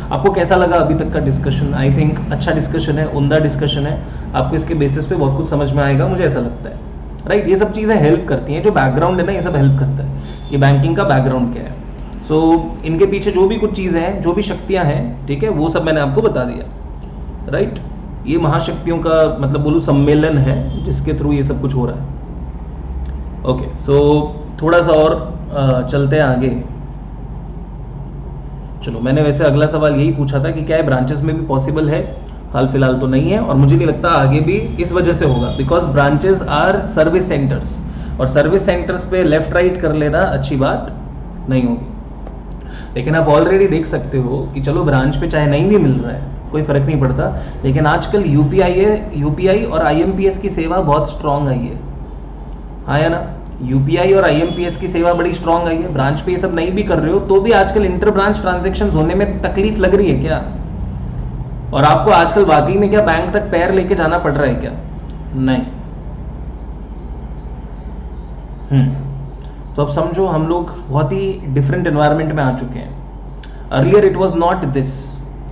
आपको कैसा लगा अभी तक का डिस्कशन? आई थिंक अच्छा डिस्कशन है, उम्दा डिस्कशन है। आपको इसके बेसिस पे बहुत कुछ समझ में आएगा, मुझे ऐसा लगता है, राइट। ये सब चीज़ें हेल्प करती हैं, जो बैकग्राउंड है ना, ये सब हेल्प करता है कि बैंकिंग का बैकग्राउंड क्या है। सो इनके पीछे जो भी कुछ चीज़ें हैं, जो भी शक्तियाँ हैं, ठीक है, वो सब मैंने आपको बता दिया, राइट। ये महाशक्तियों का मतलब बोलूँ सम्मेलन है जिसके थ्रू ये सब कुछ हो रहा है। ओके, सो थोड़ा सा और चलते हैं आगे। चलो, मैंने वैसे अगला सवाल यही पूछा था कि क्या ये ब्रांचेस में भी पॉसिबल है। हाल फिलहाल तो नहीं है, और मुझे नहीं लगता आगे भी इस वजह से होगा, because branches are service centres, और सर्विस सेंटर्स पे लेफ्ट राइट कर लेना अच्छी बात नहीं होगी। लेकिन आप ऑलरेडी देख सकते हो कि चलो ब्रांच पे चाहे नहीं भी मिल रहा है, कोई फ़र्क नहीं पड़ता, लेकिन आजकल यूपीआई और आईएमपीएस की सेवा बहुत स्ट्रांग आई है। हाँ या ना? यूपीआई और आईएमपीएस की सेवा बड़ी स्ट्रांग आई है। ब्रांच पे ये सब नहीं भी कर रहे हो तो भी आजकल इंटर ब्रांच ट्रांजेक्शन होने में तकलीफ लग रही है क्या? और आपको आजकल वाकई में क्या बैंक तक पैर लेके जाना पड़ रहा है क्या? नहीं। तो अब समझो हम लोग बहुत ही डिफरेंट एनवायरनमेंट में आ चुके हैं। Earlier it was not this.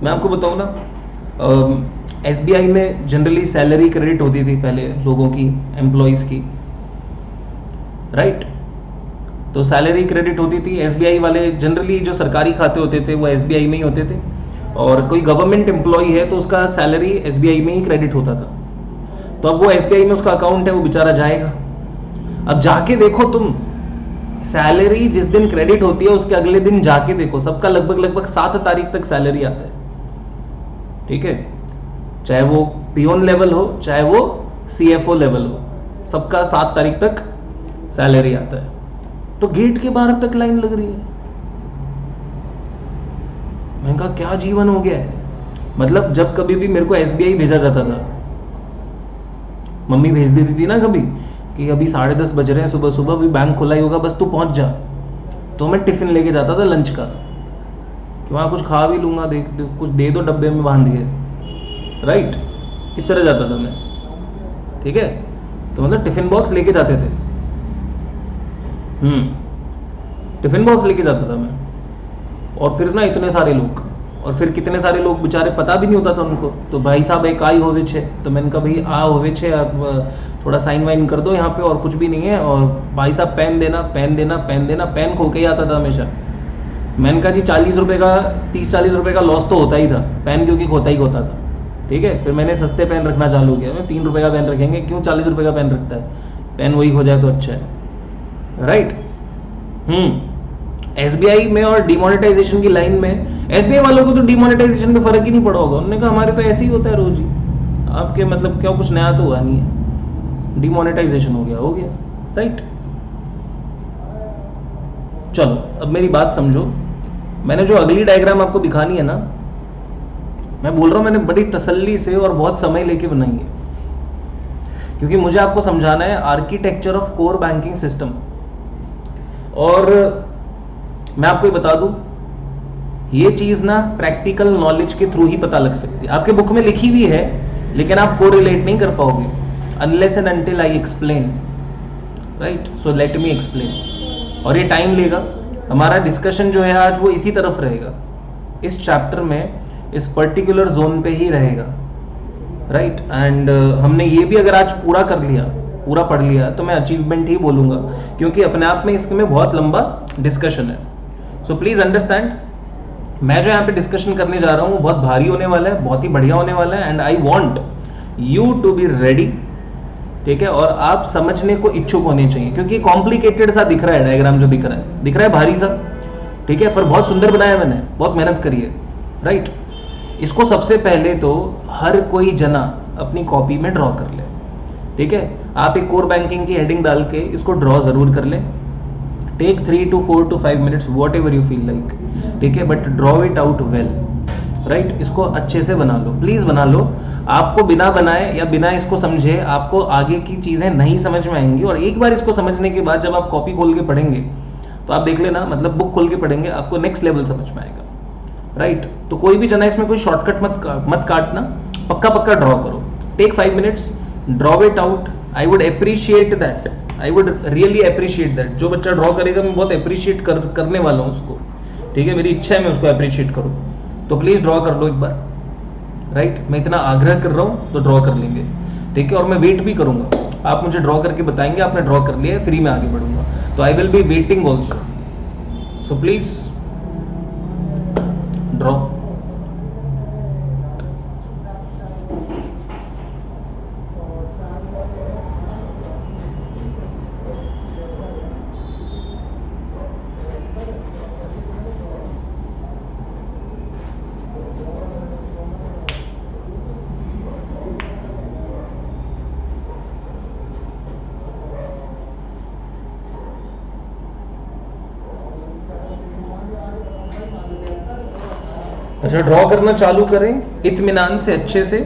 मैं आपको बताऊं ना, एसबीआई में जनरली सैलरी क्रेडिट होती थी पहले लोगों की, एम्प्लॉयज़ की, राइट? तो सैलरी क्रेडिट होती थी। एसबीआई वाले जनरली जो सरकारी खाते होते थे वो एसबीआई में ही होते थे, और कोई गवर्नमेंट एम्प्लॉय है तो उसका सैलरी एसबीआई में ही क्रेडिट होता था। तो अब वो एसबीआई में उसका अकाउंट है, वो बेचारा जाएगा। अब जाके देखो तुम, सैलरी जिस दिन क्रेडिट होती है उसके अगले दिन जाके देखो, सबका लगभग 7 तारीख तक सैलरी आता है। ठीक है, चाहे वो पियोन लेवल हो चाहे वो सीएफओ लेवल हो, सबका 7 तारीख तक सैलरी आता है। तो गेट के बाहर तक लाइन लग रही है। मैंने कहा क्या जीवन हो गया है। मतलब जब कभी भी मेरे को एसबीआई भेजा जाता था, मम्मी भेज देती थी ना कभी कि अभी 10:30 बज रहे हैं, सुबह सुबह अभी बैंक खुला ही होगा, बस तू पहुंच जा, तो मैं टिफिन लेके जाता था लंच का, कि वहाँ कुछ खा भी लूंगा, कुछ दे दो डब्बे में बांध के, राइट? इस तरह जाता था मैं। ठीक है, तो मतलब टिफिन बॉक्स लेके जाते थे। टिफिन बॉक्स लेके जाता था मैं, और फिर ना इतने सारे लोग, और फिर कितने सारे लोग बेचारे पता भी नहीं होता था उनको। तो भाई साहब एक आई होवे छे, तो मैंने कहा भाई आ होवे छे, आप थोड़ा साइन वाइन कर दो यहाँ पे, और कुछ भी नहीं है। और भाई साहब पेन देना, पेन देना, पेन देना। पेन खो के ही आता था हमेशा। मैंने कहा जी 40 रुपये का, 30-40 रुपये का लॉस तो होता ही था, पेन क्योंकि खोता ही होता था। ठीक है, फिर मैंने सस्ते पेन रखना चालू किया। मैं 3 रुपये का पेन रखेंगे, क्यों 40 रुपये का पेन रखता है, पेन वही हो जाए तो अच्छा है, राइट? एसबीआई में और डिमोनेटाइजेशन की लाइन में, एसबीआई वालों को तो डिमोनेटाइजेशन में फर्क ही नहीं पड़ा होगा। उन्होंने कहा हमारे तो ऐसे ही होता है रोज ही, आपके मतलब क्या कुछ नया तो हुआ नहीं है, डिमोनेटाइजेशन हो गया, राइट? चलो अब मेरी बात समझो। मैंने जो अगली डायग्राम आपको दिखानी है ना, मैं बोल रहा हूं मैंने बड़ी तसल्ली से और बहुत समय लेके बनाई है, क्योंकि मुझे आपको समझाना है architecture of core banking system. और मैं आपको ये बता दूं, ये चीज ना प्रैक्टिकल नॉलेज के थ्रू ही पता लग सकती है। आपके बुक में लिखी हुई है, लेकिन आप कोरिलेट नहीं कर पाओगे unless and until I explain, right? So let me explain. और ये टाइम लेगा। हमारा डिस्कशन जो है आज वो इसी तरफ रहेगा, इस चैप्टर में, इस पर्टिकुलर जोन पे ही रहेगा, राइट? एंड हमने ये भी अगर आज पूरा कर लिया, पूरा पढ़ लिया, तो मैं अचीवमेंट ही बोलूंगा, क्योंकि अपने आप में इसमें बहुत लंबा डिस्कशन है। सो प्लीज अंडरस्टैंड, मैं जो यहाँ पे डिस्कशन करने जा रहा हूँ बहुत भारी होने वाला है, बहुत ही बढ़िया होने वाला है, and I want you to be ready. ठीक है, और आप समझने को इच्छुक होने चाहिए, क्योंकि कॉम्प्लिकेटेड सा दिख रहा है डायग्राम, जो दिख रहा है भारी सा, ठीक है, पर बहुत सुंदर बनाया मैंने, बहुत मेहनत करी है, राइट? इसको सबसे पहले तो हर कोई जना अपनी कॉपी में ड्रॉ कर ले। ठीक है, आप एक कोर बैंकिंग की हेडिंग डाल के इसको ड्रॉ जरूर कर लें। Take 3 to 4 to 5 minutes, whatever you feel like. ठीक है, but draw it out well, right? इसको अच्छे से बना लो, प्लीज बना लो। आपको बिना बनाए या बिना इसको समझे आपको आगे की चीजें नहीं समझ में आएंगी, और एक बार इसको समझने के बाद जब आप कॉपी खोल के पढ़ेंगे तो आप देख लेना, मतलब बुक खोल के पढ़ेंगे, आपको नेक्स्ट लेवल समझ में आएगा, राइट? तो कोई भी जना इसमें कोई शॉर्टकट मत काटना, पक्का ड्रॉ करो। Take 5 minutes, draw it out. I would appreciate that, I would really appreciate that. जो बच्चा ड्रॉ करेगा मैं बहुत अप्रिशिएट करने वाला हूँ उसको। ठीक है, मेरी इच्छा है मैं उसको अप्रिशिएट करूँ, तो प्लीज ड्रॉ कर लो एक बार, राइट? मैं इतना आग्रह कर रहा हूँ तो ड्रॉ कर लेंगे, ठीक है? और मैं वेट भी करूंगा, आप मुझे ड्रॉ करके बताएंगे आपने ड्रॉ कर लिया है, फिर ही मैं आगे बढ़ूंगा। तो आई will be waiting also, so please draw. अच्छा, ड्रॉ करना चालू करें इत्मीनान से, अच्छे से,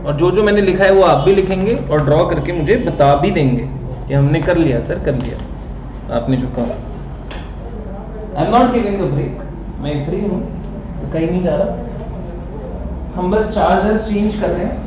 और जो जो मैंने लिखा है वो आप भी लिखेंगे और ड्रॉ करके मुझे बता भी देंगे कि हमने कर लिया सर, कर लिया आपने जो कहा। I am not giving a break, मैं फ्री हूँ, कहीं नहीं जा रहा, हम बस चार्जर्स चेंज कर रहे हैं।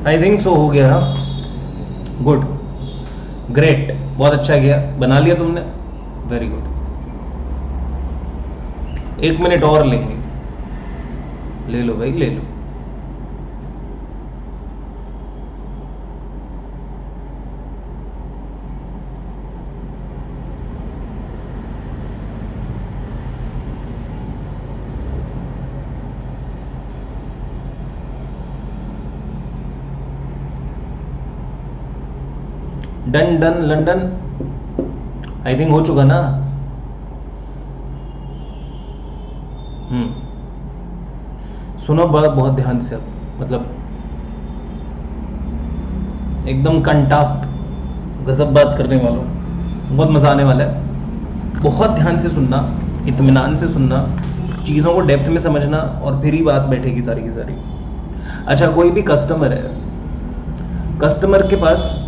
आई थिंक सो हो गया। गुड, ग्रेट, बहुत अच्छा किया, बना लिया तुमने, वेरी गुड। 1 मिनट और लेंगे, ले लो भाई ले लो। Done done London, I think हो चुका ना। सुनो बहुत ध्यान से, अब मतलब एकदम कंटाक्ट गजब बात करने वालों, बहुत मजा आने वाला है। बहुत ध्यान से सुनना, इत्मीनान से सुनना, चीज़ों को डेप्थ में समझना, और फिर ही बात बैठेगी सारी की सारी। अच्छा, कोई भी कस्टमर है, कस्टमर के पास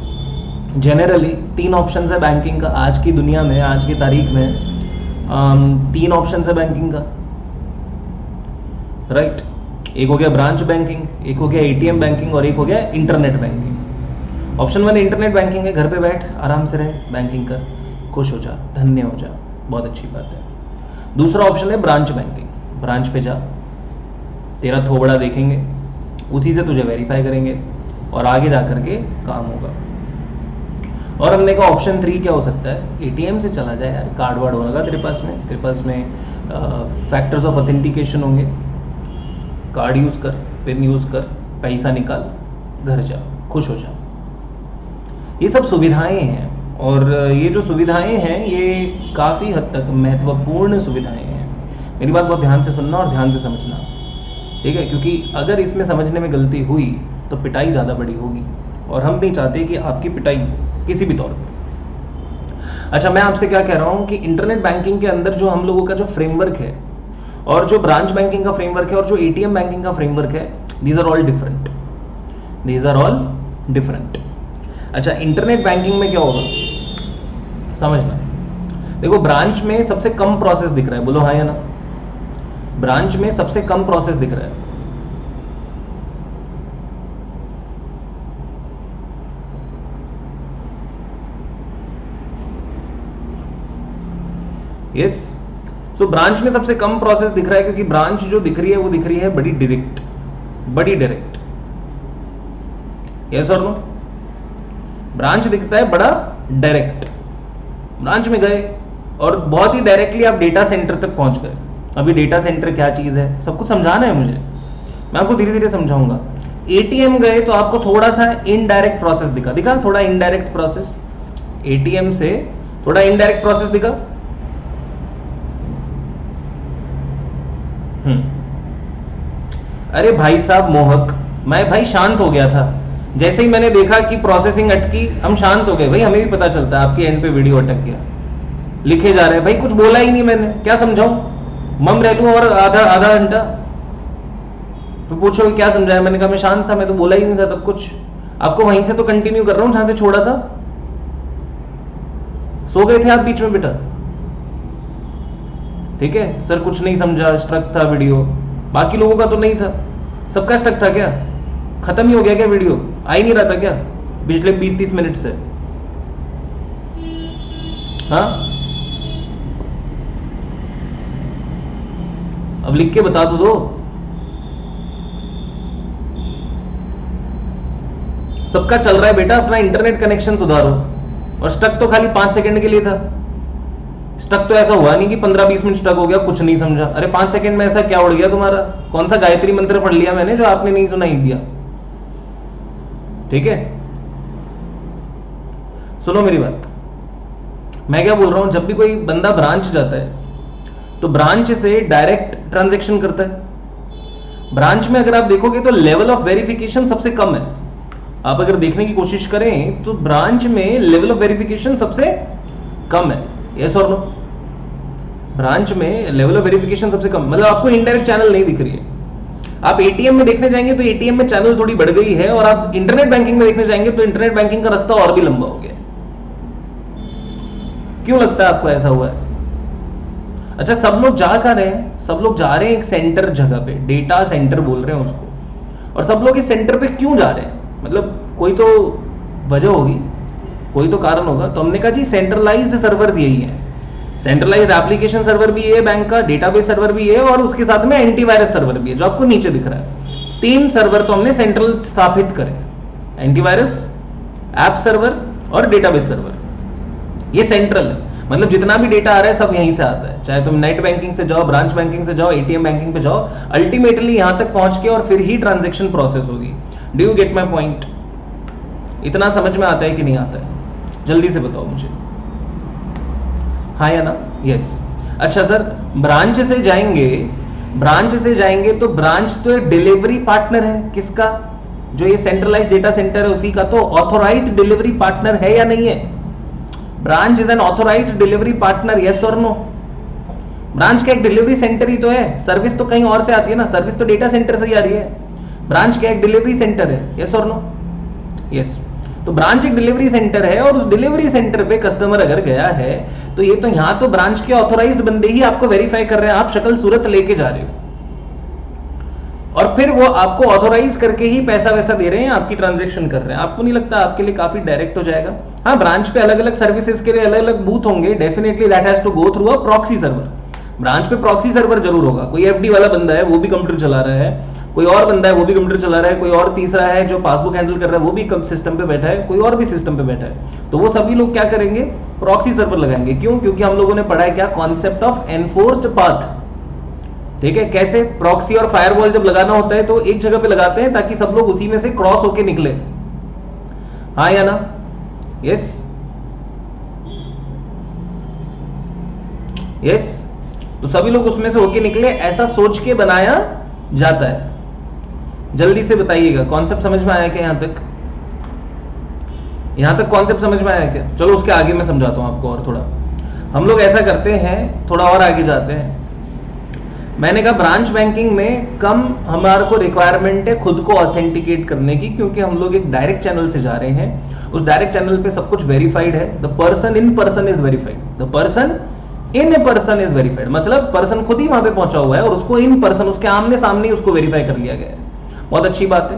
जनरली 3 ऑप्शन है बैंकिंग का। आज की दुनिया में, आज की तारीख में 3 ऑप्शन है बैंकिंग का, राइट। एक हो गया ब्रांच बैंकिंग, एक हो गया एटीएम बैंकिंग, और एक हो गया internet banking. Option 1 internet banking है, घर पे बैठ आराम से रह, बैंकिंग कर, खुश हो जा, धन्य हो जा, बहुत अच्छी बात है। दूसरा ऑप्शन है ब्रांच बैंकिंग, ब्रांच पे जा, तेरा थोबड़ा देखेंगे, उसी से तुझे वेरीफाई करेंगे और आगे जा करके काम होगा। और हमने कहा ऑप्शन 3 क्या हो सकता है, एटीएम से चला जाए यार, कार्ड वार्ड होगा तेरे पास में फैक्टर्स ऑफ ऑथेंटिकेशन होंगे, कार्ड यूज़ कर, पिन यूज़ कर, पैसा निकाल, घर जा, खुश हो जा। ये सब सुविधाएं हैं, और ये जो सुविधाएं हैं ये काफ़ी हद तक महत्वपूर्ण सुविधाएं हैं। मेरी बात बहुत ध्यान से सुनना और ध्यान से समझना, ठीक है, क्योंकि अगर इसमें समझने में गलती हुई तो पिटाई ज़्यादा बड़ी होगी, और हम नहीं चाहते कि आपकी पिटाई किसी भी तौर पे। अच्छा, मैं आपसे क्या कह रहा हूँ कि इंटरनेट बैंकिंग के अंदर जो हम लोगों का जो फ्रेमवर्क है, और जो ब्रांच बैंकिंग का फ्रेमवर्क है, और जो एटीएम बैंकिंग का फ्रेमवर्क है, these are all different, these are all different. अच्छा, इंटरनेट बैंकिंग में क्या होगा समझना। देखो, ब्रांच में सबसे कम प्रोसेस दिख रहा है, बोलो हाँ या ना। ब्रांच में सबसे कम प्रोसेस दिख रहा है, यस। सो ब्रांच में सबसे कम प्रोसेस दिख रहा है, क्योंकि ब्रांच जो दिख रही है वो दिख रही है बड़ी डायरेक्ट, बड़ी डायरेक्ट, यस और नो। ब्रांच दिखता है बड़ा डायरेक्ट, ब्रांच में गए और बहुत ही डायरेक्टली आप डेटा सेंटर तक पहुंच गए। अभी डेटा सेंटर क्या चीज है सब कुछ समझाना है मुझे, मैं आपको धीरे धीरे समझाऊंगा। एटीएम गए तो आपको थोड़ा सा इनडायरेक्ट प्रोसेस दिखा, थोड़ा इनडायरेक्ट प्रोसेस, एटीएम से थोड़ा इनडायरेक्ट प्रोसेस दिखा। अरे भाई साहब मोहक, मैं भाई शांत हो गया था, जैसे ही मैंने देखा कि प्रोसेसिंग अटकी, हम शांत हो गए। भाई हमें भी पता चलता है आपके एंड पे वीडियो अटक गया, लिखे जा रहे हैं, भाई कुछ बोला ही नहीं मैंने, क्या समझाऊं, मम रह लूं और आधा घंटा, फिर पूछो क्या समझाया। मैंने कहा मैं शांत था, मैं तो बोला ही नहीं था तब कुछ। आपको वहीं से तो कंटिन्यू कर रहा हूं जहां से छोड़ा था। सो गए थे आप बीच में बेटा, ठीक है सर, कुछ नहीं समझा, स्ट्रक था वीडियो। बाकी लोगों का तो नहीं था, सबका स्ट्रक था क्या, खत्म ही हो गया क्या वीडियो, आ ही नहीं रहा था क्या पिछले 20-30 मिनट से? हाँ, अब लिख के बता तो दो। सबका चल रहा है बेटा, अपना इंटरनेट कनेक्शन सुधारो। और स्टक तो खाली 5 सेकंड के लिए था, स्टक तो ऐसा हुआ नहीं कि 15-20 मिनट स्टक हो गया, कुछ नहीं समझा। अरे 5 सेकंड में ऐसा क्या उड़ गया तुम्हारा? कौन सा गायत्री मंत्र पढ़ लिया मैंने जो आपने नहीं सुनाई दिया? ठीक है, सुनो मेरी बात, मैं क्या बोल रहा हूं, जब भी कोई बंदा ब्रांच जाता है तो ब्रांच से डायरेक्ट ट्रांजैक्शन करता है। ब्रांच में अगर आप देखोगे तो लेवल ऑफ वेरिफिकेशन सबसे कम है। आप अगर देखने की कोशिश करें तो ब्रांच में लेवल ऑफ वेरिफिकेशन सबसे कम है, यस और नो। ब्रांच में लेवल ऑफ वेरिफिकेशन सबसे कम, मतलब आपको इनडायरेक्ट चैनल नहीं दिख रही है। आप एटीएम में देखने जाएंगे तो एटीएम में चैनल थोड़ी बढ़ गई है, और आप इंटरनेट बैंकिंग में देखने जाएंगे तो इंटरनेट बैंकिंग का रास्ता और भी लंबा हो गया। क्यों लगता है आपको ऐसा हुआ है? अच्छा, सब लोग जा कहां रहे हैं? सब लोग जा रहे हैं एक सेंटर जगह पे, डेटा सेंटर बोल रहे हैं उसको। और सब लोग इस सेंटर पे क्यों जा रहे हैं? मतलब कोई तो वजह होगी, कोई तो कारण होगा। तो हमने कहा जी सेंट्रलाइज्ड सर्वर्स यही है, सेंट्रलाइज्ड एप्लीकेशन सर्वर भी है बैंक का, डेटाबेस सर्वर भी है और उसके साथ में एंटीवायरस सर्वर भी है जो आपको नीचे दिख रहा है। 3 सर्वर तो हमने सेंट्रल स्थापित करे, एंटीवायरस, ऐप सर्वर और डेटाबेस सर्वर। ये सेंट्रल है, मतलब जितना भी डेटा आ रहा है सब यहीं से आता है, चाहे तुम नेट बैंकिंग से जाओ, ब्रांच बैंकिंग से जाओ, एटीएम बैंकिंग पे जाओ, अल्टीमेटली यहां तक पहुंच के और फिर ही ट्रांजैक्शन प्रोसेस होगी। Do you get my point? इतना समझ में आता है कि नहीं आता है? जल्दी से बताओ मुझे, हाँ या ना? यस। अच्छा सर, ब्रांच से जाएंगे, ब्रांच से जाएंगे तो ब्रांच तो एक डिलीवरी पार्टनर है, किसका? जो ये सेंट्रलाइज्ड डेटा सेंटर है उसी का। तो ऑथोराइज्ड डिलीवरी पार्टनर है या नहीं है? Branch is an authorised delivery partner, yes और नो? ब्रांच का एक डिलीवरी सेंटर ही तो है, सर्विस तो कहीं और से आती है ना, सर्विस तो डेटा सेंटर से ही आ रही है। ब्रांच का एक डिलीवरी सेंटर है, यस और नो? यस। तो ब्रांच एक डिलीवरी सेंटर है और उस डिलीवरी सेंटर पे कस्टमर अगर गया है तो ये तो यहां तो ब्रांच के ऑथोराइज्ड बंदे ही आपको वेरीफाई कर रहे हैं, आप शक्ल सूरत लेके जा रहे हो और फिर वो आपको ऑथोराइज करके ही पैसा वैसा दे रहे हैं, आपकी ट्रांजैक्शन कर रहे हैं। आपको नहीं लगता आपके लिए काफी डायरेक्ट हो जाएगा? हाँ, ब्रांच पे अलग अलग सर्विसेज के लिए अलग अलग बूथ होंगे, definitely that has to go through a proxy server. Branch पे प्रॉक्सी सर्वर जरूर होगा, कोई एफडी वाला बंदा है वो भी कंप्यूटर चला रहा है, कोई और बंदा है वो भी कंप्यूटर चला रहा है, कोई और तीसरा है जो पासबुक हैंडल कर रहा है वो भी सिस्टम पे बैठा है, कोई और भी सिस्टम पे बैठा है। तो वो सभी लोग क्या करेंगे? प्रॉक्सी सर्वर लगाएंगे। क्यों? क्योंकि हम लोगों ने पढ़ा है क्या? Concept of enforced path. ठीक है? कैसे? प्रॉक्सी और फायरवॉल जब लगाना होता है तो एक जगह पे लगाते हैं ताकि सब लोग उसी में से क्रॉस होके निकले, हाँ या ना? Yes yes. तो सभी लोग उसमें से होके निकले, ऐसा सोच के बनाया जाता है। जल्दी से बताइएगा, कॉन्सेप्ट समझ में आया क्या? यहां तक कॉन्सेप्ट समझ में आया क्या? चलो उसके आगे मैं समझाता हूं आपको और थोड़ा। हम लोग ऐसा करते हैं, थोड़ा और आगे जाते हैं। मैंने कहा ब्रांच बैंकिंग में कम हमारे को रिक्वायरमेंट है खुद को ऑथेंटिकेट करने की, क्योंकि हम लोग एक डायरेक्ट चैनल से जा रहे हैं। उस डायरेक्ट चैनल पे सब कुछ वेरीफाइड है। The person in person is verified, the person in a person is verified, मतलब पर्सन खुद ही वहां पे पहुंचा हुआ है और उसको इन पर्सन, उसके आमने सामने उसको वेरीफाई कर लिया गया है। बहुत अच्छी बात है।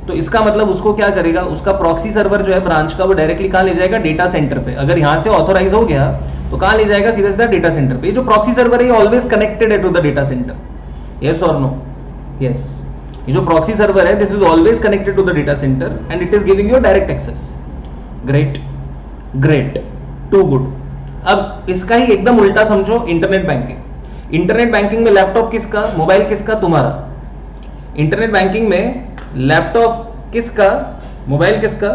तो इसका मतलब उसको क्या करेगा? उसका प्रॉक्सी सर्वर जो है ब्रांच का, वो डायरेक्टली कहां ले जाएगा? डेटा सेंटर पे। अगर यहां से ऑथोराइज हो गया तो कहां ले जाएगा? सीधा सीधा डेटा सेंटर पे। जो प्रॉक्सी सर्वर है ऑलवेज कनेक्टेड है to the data centre, yes और नो? यस। ये जो प्रॉक्सी सर्वर है this is always connected to the data centre and it is giving you direct access. Great great, too good. अब इसका ही एकदम उल्टा समझो इंटरनेट बैंकिंग। इंटरनेट बैंकिंग में लैपटॉप किसका? मोबाइल किसका? तुम्हारा। इंटरनेट बैंकिंग में लैपटॉप किसका? मोबाइल किसका?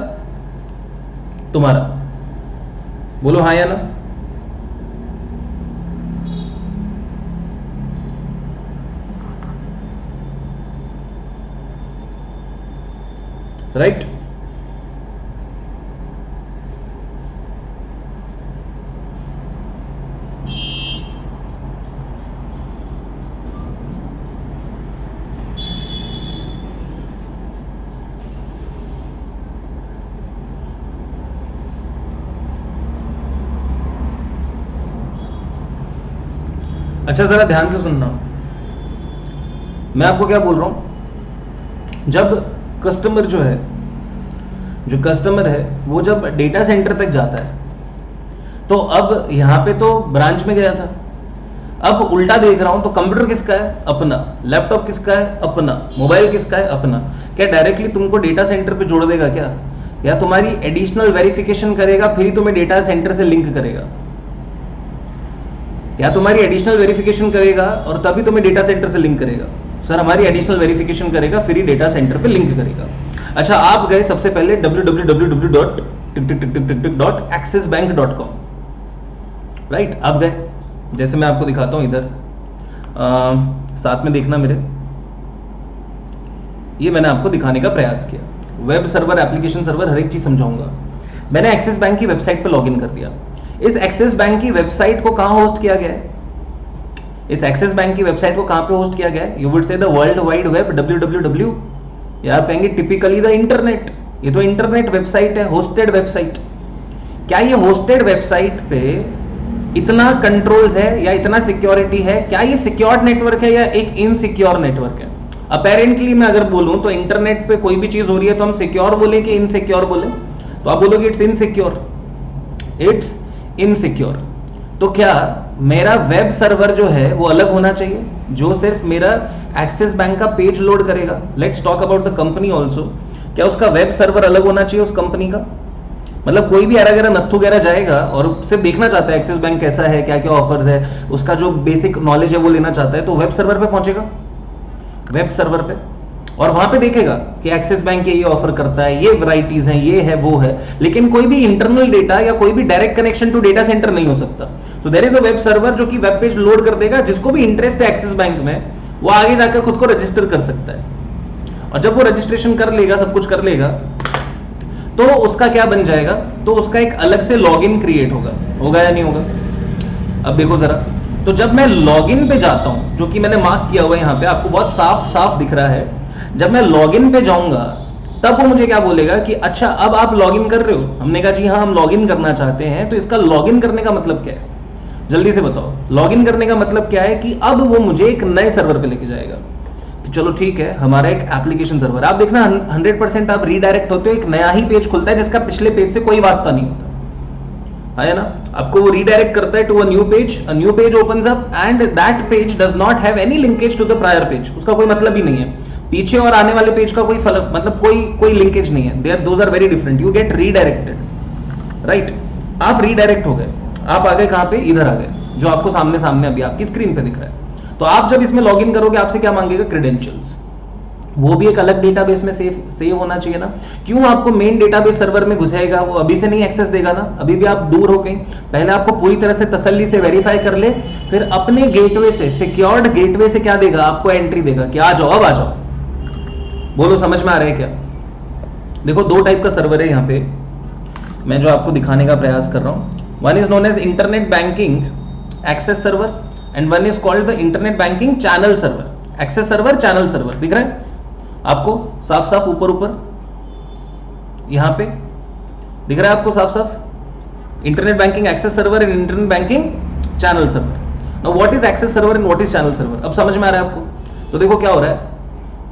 तुम्हारा। बोलो हाँ या ना? राइट? अच्छा जरा ध्यान से सुनना, मैं आपको क्या बोल रहा हूं। जब कस्टमर जो है, जो कस्टमर है वो जब डेटा सेंटर तक जाता है तो अब यहां पे तो ब्रांच में गया था, अब उल्टा देख रहा हूं तो कंप्यूटर किसका है? अपना। लैपटॉप किसका है? अपना। मोबाइल किसका है? अपना। क्या डायरेक्टली तुमको डेटा सेंटर पे जोड़ देगा क्या? या तुम्हारी एडिशनल वेरिफिकेशन करेगा फिर ही तुम्हें डेटा सेंटर से लिंक करेगा? या तुम्हारी एडिशनल वेरिफिकेशन करेगा और तभी तुम्हें डेटा सेंटर से लिंक करेगा? सर हमारी एडिशनल वेरिफिकेशन करेगा फिर ही डेटा सेंटर पे लिंक करेगा। अच्छा, आप गए सबसे पहले www.accessbank.com, राइट? आप गए, जैसे मैं आपको दिखाता हूं इधर, साथ में देखना मेरे, ये मैंने आपको दिखाने का प्रयास किया। वेब सर्वर, एप्लीकेशन सर्वर, हर एक चीज समझाऊंगा। मैंने एक्सिस बैंक की वेबसाइट पे लॉगिन कर दिया। इस एक्सिस बैंक की वेबसाइट को कहां होस्ट किया गया है? इस एक्सिस बैंक की वेबसाइट को कहां पे होस्ट किया गया है? You would say the world wide web, www, या आप कहेंगे टिपिकली द इंटरनेट। ये तो इंटरनेट वेबसाइट है, होस्टेड वेबसाइट। क्या ये होस्टेड वेबसाइट पे इतना कंट्रोल्स है या इतना सिक्योरिटी है? क्या ये सिक्योर्ड नेटवर्क है या एक इनसिक्योर नेटवर्क है? अपेरेंटली मैं अगर बोलूं तो इंटरनेट पे कोई भी चीज हो रही है तो हम सिक्योर बोले कि इनसिक्योर बोले? तो आप बोलोगे इट्स इनसिक्योर, इट्स इनसिक्योर। तो क्या मेरा वेब सर्वर जो है वो अलग होना चाहिए जो सिर्फ मेरा एक्सिस बैंक का पेज लोड करेगा? Let's talk about the company also. क्या उसका वेब सर्वर अलग होना चाहिए उस कंपनी का? मतलब कोई भी एरा नत्थु वगैरह जाएगा और सिर्फ देखना चाहता है एक्सिस बैंक कैसा है, क्या क्या ऑफर्स है, उसका जो बेसिक नॉलेज है वो लेना चाहता है, तो वेब सर्वर पे पहुंचेगा, वेब सर्वर पे, और वहां पे देखेगा कि एक्सिस बैंक ये ऑफर करता है, ये वैरायटीज हैं, ये है वो है, लेकिन कोई भी इंटरनल डेटा या कोई भी direct connection to data centre नहीं हो सकता। So there is a web server जो कि वेब पेज लोड कर देगा, जिसको भी इंटरेस्ट है एक्सिस बैंक में वो आगे जाकर खुद को रजिस्टर कर सकता है, और जब वो रजिस्ट्रेशन कर लेगा, सब कुछ कर लेगा, तो उसका क्या बन जाएगा? तो उसका एक अलग से लॉगिन क्रिएट होगा या नहीं होगा? अब देखो जरा, तो जब मैं लॉगिन पे जाता हूं, जो कि मैंने मार्क किया हुआ है यहां पे, आपको बहुत साफ साफ दिख रहा है, जब मैं लॉगिन पे जाऊंगा तब वो मुझे क्या बोलेगा कि अच्छा अब आप लॉगिन कर रहे हो। हमने कहा जी हाँ हम लॉगिन करना चाहते हैं। तो इसका लॉगिन करने का मतलब क्या है, जल्दी से बताओ। लॉगिन करने का मतलब क्या है कि अब वो मुझे एक नए सर्वर पे लेके जाएगा कि चलो ठीक है, हमारा एक एप्लीकेशन सर्वर, आप देखना 100% आप रीडायरेक्ट होते हो, एक नया ही पेज खुलता है जिसका पिछले पेज से कोई वास्ता नहीं होता है ना। आपको वो रीडायरेक्ट करता है to a new page opens up and that page does not have any linkage to the prior page. उसका कोई मतलब ही नहीं है, पीछे और आने वाले पेज का कोई फर्क, मतलब कोई लिंकेज नहीं है। There those are very different, you get redirected, right. आप रीडायरेक्ट हो गए, आप आ गए कहां पे? इधर आ गए, जो आपको सामने सामने अभी आपकी स्क्रीन पे दिख रहा है। तो आप जब इसमें लॉगिन करोगे आपसे क्या मांगेगा? क्रेडेंशियल्स। वो भी एक अलग डेटाबेस में सेव होना चाहिए ना। क्यों आपको मेन डेटाबेस सर्वर में घुसाएगा? वो अभी से नहीं एक्सेस देगा ना, अभी भी आप दूर हो गए। पहले आपको पूरी तरह से तसल्ली से वेरीफाई कर ले, फिर अपने गेटवे से, सिक्योर्ड गेटवे से क्या देगा? आपको एंट्री देगा कि आ जाओ, अब आ जाओ। बोलो समझ में आ रहा है क्या? देखो दो टाइप का सर्वर है यहाँ पे, मैं जो आपको दिखाने का प्रयास कर रहा हूं। One is known as internet banking access server and one is called the internet banking channel server. Access server, channel server दिख रहा है आपको साफ साफ ऊपर यहां पे दिख रहा है आपको साफ साफ? Internet banking access server and internet banking channel server. Now what is access server and what is channel server? अब समझ में आ रहा है आपको? तो देखो क्या हो रहा है,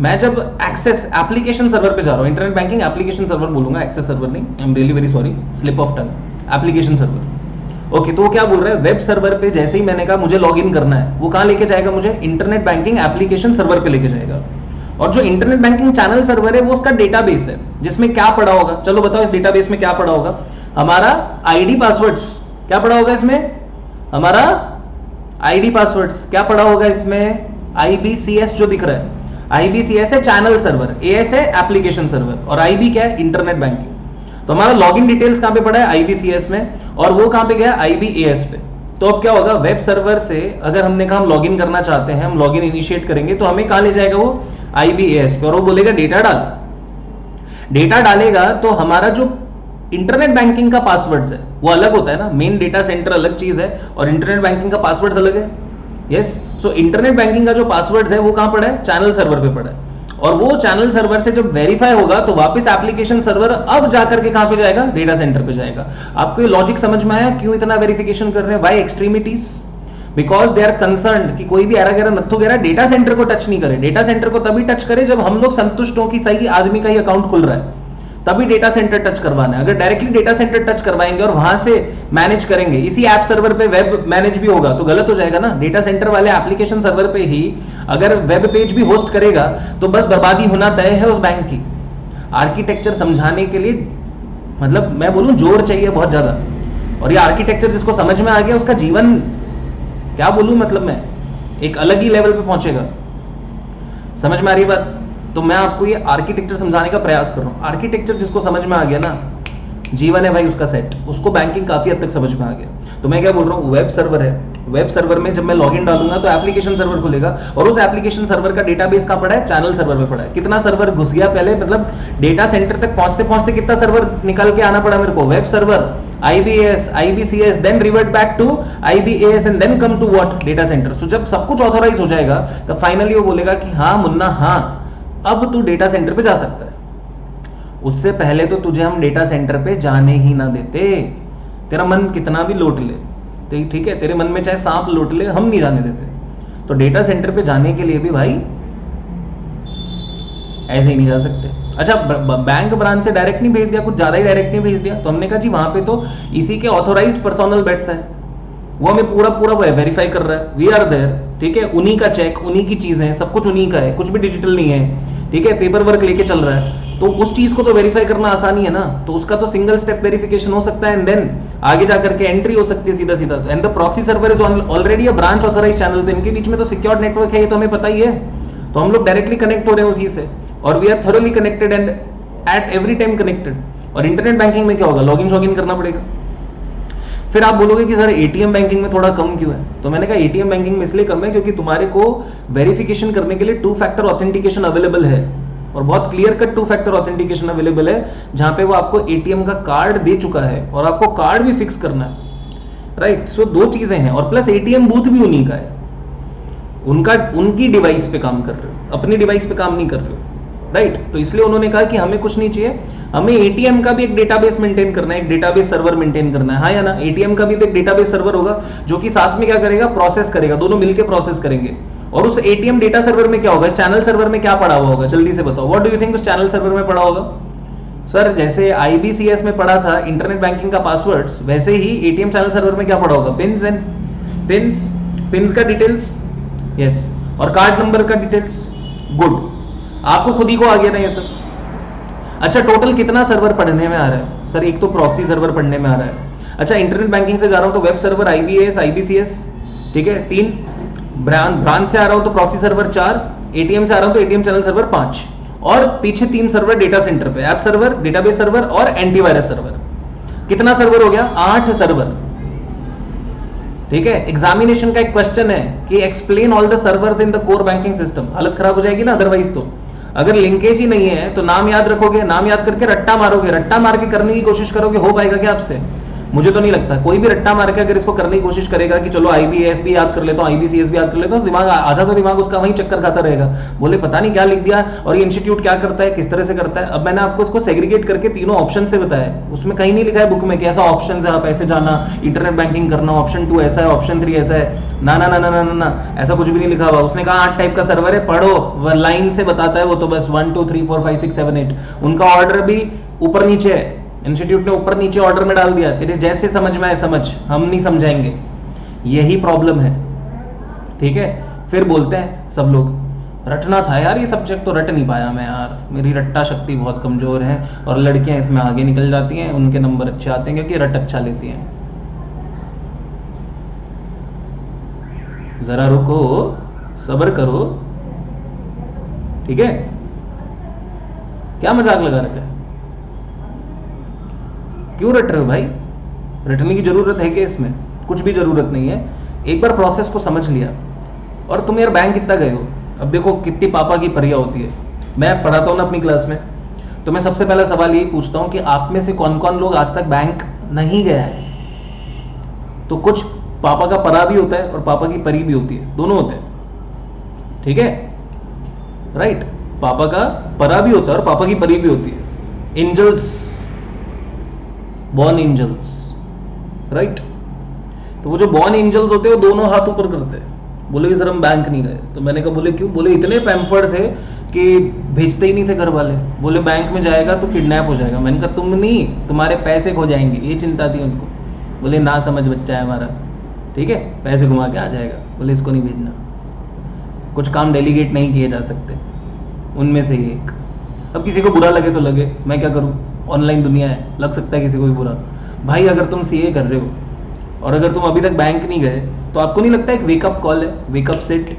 मैं जब एक्सेस एप्लीकेशन सर्वर पे जा रहा हूं, इंटरनेट बैंकिंग एप्लीकेशन सर्वर बोलूंगा, एक्सेस सर्वर नहीं, I am really very sorry, slip of tongue, application server. Okay, तो वो क्या बोल रहा है? वेब सर्वर पे जैसे ही मैंने कहा मुझे लॉगिन करना है, वो कहां लेके जाएगा मुझे? इंटरनेट बैंकिंग एप्लीकेशन सर्वर पे लेके जाएगा। और जो इंटरनेट बैंकिंग चैनल सर्वर है वो उसका डेटाबेस है, जिसमें क्या पड़ा होगा? चलो बताओ इस डेटाबेस में क्या पड़ा होगा? हमारा आईडी पासवर्ड्स। क्या पड़ा होगा इसमें? हमारा आईडी पासवर्ड्स। क्या पड़ा होगा इसमें? IBCS जो दिख रहा है, IBCS है चैनल सर्वर, AS है एप्लीकेशन सर्वर, और IB क्या है? Internet banking. तो हमारा लॉगिन डिटेल्स कहां पे पड़ा है? IBCS में, और वो कहां पे गया? IBAS पे। तो अब क्या होगा? वेब सर्वर से अगर हमने कहा हम लॉगिन करना चाहते हैं, हम लॉगिन इनिशिएट करेंगे, तो हमें कहां ले जाएगा वो? IBAS पे, और वो बोलेगा डेटा डाल। डेटा डालेगा तो हमारा जो इंटरनेट बैंकिंग का पासवर्ड्स है वो अलग होता है ना, मेन डेटा सेंटर अलग चीज है और इंटरनेट बैंकिंग का पासवर्ड्स अलग है। यस, सो इंटरनेट बैंकिंग का जो पासवर्ड्स है वो कहां पड़ा है? चैनल सर्वर पे पड़ा है, और वो चैनल सर्वर से जब वेरीफाई होगा तो वापस एप्लीकेशन सर्वर अब जाकर के कहां पे जाएगा? डेटा सेंटर पे जाएगा। आपको ये लॉजिक समझ में आया क्यों इतना वेरिफिकेशन कर रहे हैं? Why extremities? Because they are concerned कि कोई भी एरा नत्थु गैरा डेटा सेंटर को टच नहीं करे। डेटा सेंटर को तभी टच करे जब हम लोग संतुष्ट हो कि सही आदमी का ही अकाउंट खुल रहा है, तभी डेटा सेंटर टच करवाना है। अगर डायरेक्टली डेटा सेंटर टच करवाएंगे और वहां से मैनेज करेंगे, इसी ऐप सर्वर पे वेब मैनेज भी होगा, तो गलत हो जाएगा ना। डेटा सेंटर वाले एप्लीकेशन सर्वर पे ही अगर वेब पेज भी होस्ट करेगा तो बस बर्बादी होना तय है उस बैंक की। आर्किटेक्चर समझाने के लिए मतलब मैं बोलूं जोर चाहिए बहुत ज्यादा, और ये आर्किटेक्चर जिसको समझ में आ गया उसका जीवन क्या बोलूं, मतलब मैं एक अलग ही लेवल पे पहुंचेगा। समझ में आ रही बात? तो मैं आपको ये आर्किटेक्चर समझाने का प्रयास कर रहा हूं। आर्किटेक्चर जिसको समझ में आ गया ना, जीवन है भाई उसका सेट, उसको बैंकिंग काफी हद तक समझ में आ गया। तो मैं क्या बोल रहा हूँ, वेब सर्वर है, वेब सर्वर में जब मैं लॉगिन डालूंगा तो एप्लीकेशन सर्वर खुलेगा, और उस एप्लीकेशन सर्वर का डेटाबेस कहां पड़ा है? चैनल सर्वर में पड़ा है। कितना सर्वर घुस गया पहले, मतलब डेटा सेंटर तक पहुंचते पहुंचते कितना सर्वर निकल के आना पड़ा मेरे को? Web server, IBAS, IBCS, then revert back to IBAS and then come to what? Data centre. So जब सब कुछ ऑथोराइज हो जाएगा तो फाइनली वो बोलेगा कि हाँ मुन्ना, हाँ अब तू डेटा सेंटर पे जा सकता है। उससे पहले तो तुझे हम डेटा सेंटर पे जाने ही ना देते। तेरा मन कितना भी लोट ले, ठीक है, तेरे मन में चाहे सांप लोट ले, हम नहीं जाने देते। तो डेटा सेंटर पे जाने के लिए भी भाई ऐसे ही नहीं जा सकते। अच्छा, बैंक ब्रांच से डायरेक्ट नहीं भेज दिया, कुछ ज़्यादा ही डायरेक्ट नहीं भेज दिया, तो हमने कहा जी वहाँ पे तो इसी के ऑथोराइज्ड पर्सनल बैठता है, वो हमें पूरा पूरा वेरीफाई कर रहा है, वी आर देयर, ठीक है, उन्हीं का चेक, उन्हीं की चीज़ें, सब कुछ उन्हीं का है, कुछ भी डिजिटल नहीं है, ठीक है, पेपर वर्क लेके चल रहा है, तो उस चीज़ को तो वेरीफाई करना आसानी है ना, तो उसका तो सिंगल स्टेप वेरिफिकेशन हो सकता है एंड देन आगे जाकर के एंट्री हो सकती है सीधा सीधा। And the proxy server is already a branch authorise channel, तो इनके बीच में तो सिक्योर्ड नेटवर्क है, ये तो हमें पता ही है, तो हम लोग डायरेक्टली कनेक्ट हो रहे हैं उसी से, और we are thoroughly connected and at every time connected. और इंटरनेट बैंकिंग में क्या होगा, लॉगिन शॉगिन करना पड़ेगा। फिर आप बोलोगे कि सर एटीएम बैंकिंग में थोड़ा कम क्यों है, तो मैंने कहा एटीएम बैंकिंग में इसलिए कम है क्योंकि तुम्हारे को वेरिफिकेशन करने के लिए 2 फैक्टर ऑथेंटिकेशन अवेलेबल है, और बहुत clear cut 2 factor authentication available है, जहां पे वो आपको एटीएम का कार्ड दे चुका है और आपको कार्ड भी फिक्स करना है, राइट। सो 2 चीजें हैं, और प्लस एटीएम बूथ भी उन्हीं का है, उनकी डिवाइस पे काम कर रहे हो, अपनी डिवाइस पे काम नहीं कर रहे हो, राइट। तो इसलिए उन्होंने कहा कि हमें कुछ नहीं चाहिए, हमें एटीएम का भी एक डेटाबेस मेंटेन करना है, एक डेटाबेस सर्वर मेंटेन करना है, हाँ या ना। एटीएम का भी तो एक डेटाबेस सर्वर होगा जो कि साथ में क्या करेगा, प्रोसेस करेगा, दोनों मिलकर प्रोसेस करेंगे। और उस एटीएम डेटा सर्वर में क्या होगा, इस चैनल सर्वर में क्या पड़ा हुआ होगा, जल्दी से बताओ, व्हाट डू यू थिंक उस चैनल सर्वर में पड़ा होगा। सर जैसे आईबीसीएस में पड़ा था इंटरनेट बैंकिंग का पासवर्ड्स, वैसे ही एटीएम चैनल सर्वर में क्या पड़ा होगा, पिन्स का डिटेल्स, यस, और कार्ड नंबर का डिटेल्स। गुड, आपको खुद ही को आ गया ना ये सब। अच्छा, टोटल कितना सर्वर पढ़ने में आ रहा है, सर एक तो प्रॉक्सी सर्वर पढ़ने में आ रहा है। अच्छा, इंटरनेट बैंकिंग से जा रहा हूं तो वेब सर्वर आईबीएस आईबीसीएस, ठीक है, 3, ब्रांच से आ रहा हूं तो प्रॉक्सी सर्वर 4, एटीएम से आ रहा हूं तो एटीएम चैनल सर्वर 5, और पीछे 3 सर्वर डेटा सेंटर पे, ऐप सर्वर, डेटाबेस सर्वर और एंटीवायरस सर्वर। कितना सर्वर हो गया, 8 सर्वर, ठीक है। एग्जामिनेशन का एक क्वेश्चन है कि explain all the servers in the core banking system, हालत खराब हो जाएगी ना अदरवाइज। तो अगर लिंकेज ही नहीं है तो नाम याद रखोगे, नाम याद करके रट्टा मारोगे, रट्टा मार के करने की कोशिश करोगे, हो पाएगा क्या आपसे, मुझे तो नहीं लगता। कोई भी रट्टा मार के अगर इसको करने की कोशिश करेगा कि चलो आईबीएस भी याद कर लेता हूँ, आईबीसीएस भी याद कर लेता हूँ, दिमाग आधा तो दिमाग उसका वहीं चक्कर खाता रहेगा, बोले पता नहीं क्या लिख दिया, और ये इंस्टीट्यूट क्या करता है, किस तरह से करता है। अब मैंने आपको इसको सेग्रीगेट करके तीनों ऑप्शन से बताया, उसमें कहीं नहीं लिखा है बुक में कि ऐसा ऑप्शन है आप ऐसे जाना, इंटरनेट बैंकिंग करना, ऑप्शन 2 ऐसा है, ऑप्शन 3 ऐसा है, ना ना ना ना ना ना, ऐसा कुछ भी नहीं लिखा हुआ। उसने कहा 8 टाइप का सर्वर है, पढ़ो, लाइन से बताता है वो तो बस 1 2 3 4 5 6 7 8, उनका ऑर्डर भी ऊपर नीचे है, इंस्टीट्यूट ने ऊपर नीचे ऑर्डर में डाल दिया, तेरे जैसे समझ में आए समझ, हम नहीं समझाएंगे, यही प्रॉब्लम है, ठीक है। फिर बोलते हैं सब लोग रटना था यार ये सब्जेक्ट, तो रट नहीं पाया मैं यार, मेरी रट्टा शक्ति बहुत कमजोर है, और लड़कियां इसमें आगे निकल जाती हैं, उनके नंबर अच्छे आते हैं क्योंकि रट अच्छा लेती हैं। जरा रुको, सब्र करो, ठीक है, क्या मजाक लगा रखा है, क्यों रट रहे हो भाई, रटने की जरूरत है कि इसमें कुछ भी जरूरत नहीं है। एक बार प्रोसेस को समझ लिया, और तुम यार बैंक कितना गए हो, अब देखो कितनी पापा की परिया होती है। मैं पढ़ाता हूँ ना अपनी क्लास में, तो मैं सबसे पहला सवाल यही पूछता हूँ कि आप में से कौन कौन लोग आज तक बैंक नहीं गया है। तो कुछ पापा का परा भी होता है और पापा की परी भी होती है, दोनों होते हैं, ठीक है, राइट। पापा का परा भी होता है और पापा की परी भी होती है, एंजल्स, बॉर्न एंजल्स, राइट। तो वो जो बॉर्न एंजल्स होते हैं वो दोनों हाथ ऊपर करते हैं, बोले कि सर हम बैंक नहीं गए। तो मैंने कहा बोले क्यों, बोले इतने पैम्पर्ड थे कि भेजते ही नहीं थे घर वाले, बोले बैंक में जाएगा तो किडनैप हो जाएगा। मैंने कहा तुम नहीं, तुम्हारे पैसे खो जाएंगे, ये चिंता थी उनको। बोले ना समझ बच्चा है हमारा, ठीक है, पैसे घुमा के आ जाएगा, बोले इसको नहीं भेजना। कुछ काम डेलीगेट नहीं किए जा सकते, उनमें से ही एक। अब किसी को बुरा लगे तो लगे, मैं क्या करूं, ऑनलाइन दुनिया है, लग सकता है किसी को भी बुरा। भाई अगर तुम सीए कर रहे हो और अगर तुम अभी तक बैंक नहीं गए, तो आपको नहीं लगता एक वेकअप कॉल है, वेकअप सेट,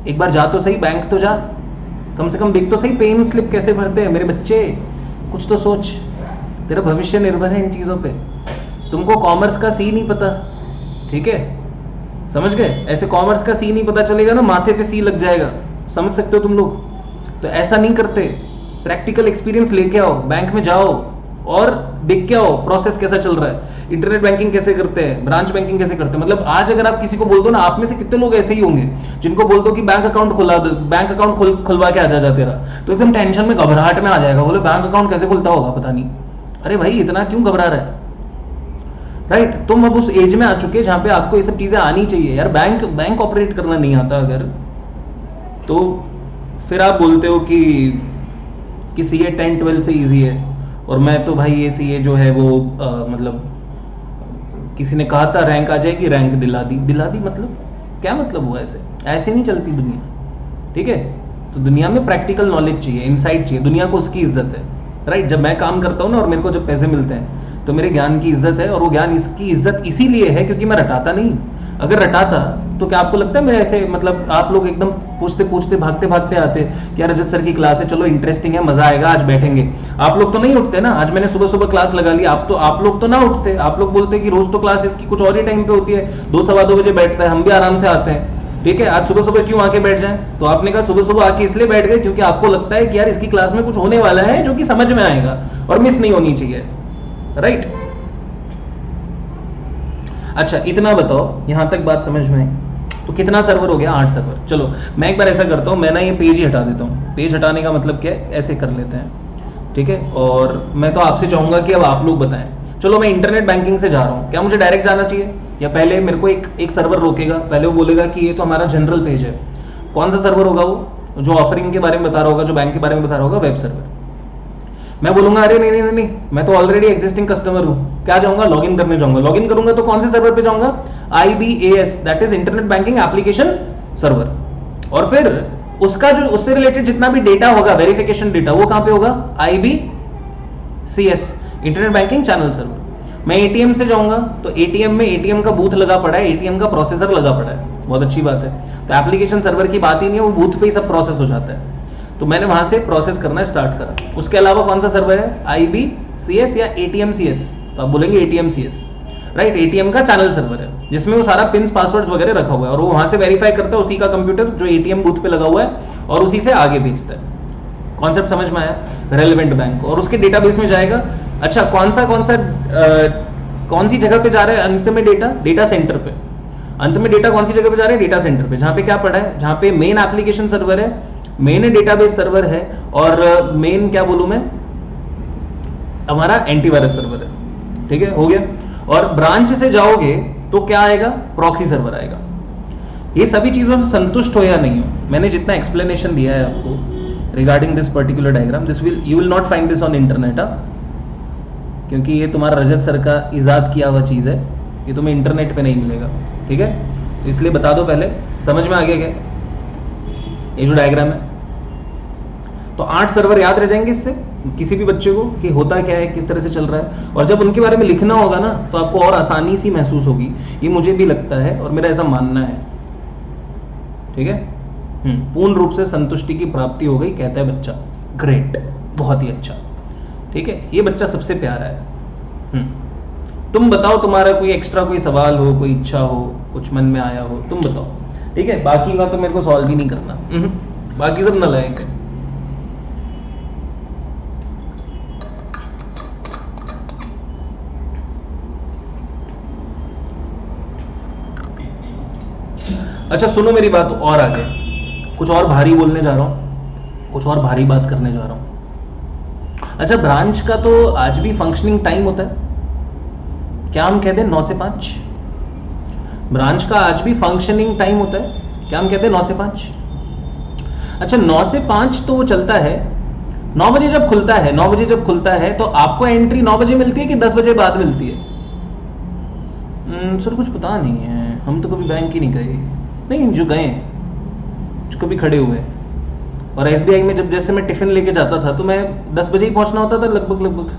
एक बार जा तो सही, बैंक तो जा, कम से कम देख तो सही पेन स्लिप कैसे भरते हैं मेरे बच्चे, कुछ तो सोच, तेरा भविष्य निर्भर है इन चीज़ों पे। तुमको कॉमर्स का सी नहीं पता, ठीक है, समझ गए, ऐसे कॉमर्स का सी नहीं पता चलेगा ना, माथे पे सी लग जाएगा, समझ सकते हो तुम लोग। तो ऐसा नहीं करते, प्रैक्टिकल एक्सपीरियंस लेके आओ, बैंक में जाओ और देख के आओ प्रोसेस कैसा चल रहा है, इंटरनेट बैंकिंग कैसे करते हैं, ब्रांच बैंकिंग कैसे करते हैं। मतलब आज अगर आप किसी को बोल दो ना, आप में से कितने लोग ऐसे ही होंगे जिनको बोल दो कि बैंक अकाउंट खुला दो, बैंक अकाउंट खुलवा के आ जा तेरा, तो एकदम टेंशन में घबराहट में आ जाएगा, बोले बैंक अकाउंट कैसे खुलता होगा पता नहीं। अरे भाई इतना क्यों घबरा रहा है, राइट। तुम अब उस एज में आ चुके हैं जहां पे आपको ये सब चीजें आनी चाहिए यार। बैंक ऑपरेट करना नहीं आता अगर, तो फिर आप बोलते हो कि सी ए 10-12 से इजी है, और मैं तो भाई ये सी ए जो है वो मतलब किसी ने कहा था रैंक आ जाएगी, रैंक दिला दी, मतलब क्या मतलब हुआ? ऐसे ऐसे नहीं चलती दुनिया, ठीक है? तो दुनिया में प्रैक्टिकल नॉलेज चाहिए, इनसाइट चाहिए, दुनिया को उसकी इज्जत है, राइट? जब मैं काम करता हूँ ना और मेरे को जब पैसे मिलते हैं तो मेरे ज्ञान की इज्जत है, और वो ज्ञान इसकी इज्जत इसीलिए है क्योंकि मैं रटाता नहीं। अगर रटाता तो क्या आपको लगता है मैं ऐसे, मतलब आप लोग एकदम पूछते पूछते भागते भागते आते कि यार रजत सर की क्लास है, चलो इंटरेस्टिंग है, मजा आएगा, आज बैठेंगे। आप लोग तो नहीं उठते ना। आज मैंने सुबह सुबह क्लास लगा ली, आप लोग तो ना उठते। आप लोग बोलते कि रोज तो क्लास इसकी कुछ और ही टाइम पे होती है, 2-2:15 बजे बैठता है, हम भी आराम से आते हैं, ठीक है? आज सुबह सुबह क्यों आके बैठ जाएं? तो आपने कहा सुबह सुबह आके इसलिए बैठ गए क्योंकि आपको लगता है कि यार इसकी क्लास में कुछ होने वाला है जो कि समझ में आएगा और मिस नहीं होनी चाहिए, राइट? अच्छा, इतना बताओ, यहां तक बात समझ में आई? तो कितना सर्वर हो गया? 8 सर्वर। चलो मैं एक बार ऐसा करता हूं, मैं ना ये पेज ही हटा देता हूं। पेज हटाने का मतलब क्या है, ऐसे कर लेते हैं, ठीक है? और मैं तो आपसे चाहूंगा कि अब आप लोग बताएं। चलो मैं इंटरनेट बैंकिंग से जा रहा हूं, क्या मुझे डायरेक्ट जाना चाहिए या पहले मेरे को एक सर्वर रोकेगा? पहले वो बोलेगा कि ये तो हमारा जनरल पेज है। कौन सा सर्वर होगा वो? जो ऑफरिंग के बारे में बता रहा होगा, जो बैंक के बारे में बता रहा होगा, वेब सर्वर। मैं बोलूंगा अरे नहीं नहीं नहीं नहीं, मैं तो ऑलरेडी एग्जिस्टिंग कस्टमर हूं, क्या जाऊंगा? लॉगिन करने जाऊंगा। लॉगिन करूंगा तो कौन से सर्वर पे जाऊंगा? IBAS, that is internet banking application server. और फिर उसका जो उससे रिलेटेड जितना भी डेटा होगा, वेरिफिकेशन डेटा, वो कहां पे होगा? IBCS, internet banking channel server. मैं एटीएम से जाऊंगा तो एटीएम में एटीएम का बूथ लगा पड़ा है, एटीएम का प्रोसेसर लगा पड़ा है, बहुत अच्छी बात है। तो एप्लीकेशन सर्वर की बात ही नहीं है, वो बूथ पे ही सब प्रोसेस हो जाता है। तो मैंने वहां से प्रोसेस करना स्टार्ट करा। उसके अलावा कौन सा सर्वर है? IBCS या ATMCS? तो आप बोलेंगे ATMCS, राइट? एटीएम का चैनल सर्वर है जिसमें वो सारा पिन्स पासवर्ड्स वगैरह रखा हुआ है, और वो वहां से वेरीफाई करता है उसी का कंप्यूटर जो एटीएम बूथ पे लगा हुआ है, और उसी से आगे भेजता है। कॉन्सेप्ट समझ में आया? रेलेवेंट बैंक, और उसके डेटाबेस में जाएगा। अच्छा, कौन सी जगह पे जा रहा है अंत में डेटा? डेटा सेंटर पे। अंत में डेटा कौन सी जगह पे जा रहा है? डेटा सेंटर पे, जहां पे क्या पड़ा है? जहां पे मेन एप्लीकेशन सर्वर है, मेन डेटाबेस सर्वर है, और मेन क्या बोलूं मैं, हमारा एंटीवायरस सर्वर है, ठीक है? हो गया। और ब्रांच से जाओगे तो क्या आएगा? प्रॉक्सी सर्वर आएगा। ये सभी चीजों से संतुष्ट हो या नहीं हो? मैंने जितना एक्सप्लेनेशन दिया है आपको regarding this particular diagram, you will not find this on internet, क्योंकि ये तुम्हारा रजत सर का इजाद किया हुआ चीज है, ये तुम्हें इंटरनेट पे नहीं मिलेगा, ठीक है? तो इसलिए बता दो पहले, समझ में आ गया क्या ये जो डायग्राम है? तो 8 सर्वर याद रह जाएंगे इससे किसी भी बच्चे को कि होता क्या है, किस तरह से चल रहा है। और जब उनके बारे में लिखना होगा ना तो आपको और आसानी सी महसूस होगी, ये मुझे भी लगता है और मेरा ऐसा मानना है, ठीक है? पूर्ण रूप से संतुष्टि की प्राप्ति हो गई, कहता है बच्चा। ग्रेट, बहुत ही अच्छा, ठीक है? ये बच्चा सबसे प्यारा है। तुम बताओ, तुम्हारा कोई एक्स्ट्रा कोई सवाल हो, कोई इच्छा हो, कुछ मन में आया हो, तुम बताओ, ठीक है? बाकी का तो मेरे को सॉल्व ही नहीं करना, बाकी सब नालायक है। अच्छा सुनो मेरी बात और आगे, कुछ और भारी बोलने जा रहा हूं, कुछ और भारी बात करने जा रहा हूं। अच्छा, ब्रांच का तो आज भी फंक्शनिंग टाइम होता है, क्या हम कहते हैं 9 से 5? ब्रांच का आज भी फंक्शनिंग टाइम होता है, क्या हम कहते हैं 9 से 5? अच्छा, 9 से 5 तो वो चलता है। 9 बजे जब खुलता है, 9 बजे जब खुलता है तो आपको एंट्री 9 बजे मिलती है कि 10 बजे बाद मिलती है? सर कुछ पता नहीं है, हम तो कभी बैंक ही नहीं गए। नहीं, जो गए, जो कभी खड़े हुए। और SBI में जब जैसे मैं टिफिन लेके जाता था तो मैं 10 बजे ही पहुंचना होता था लगभग।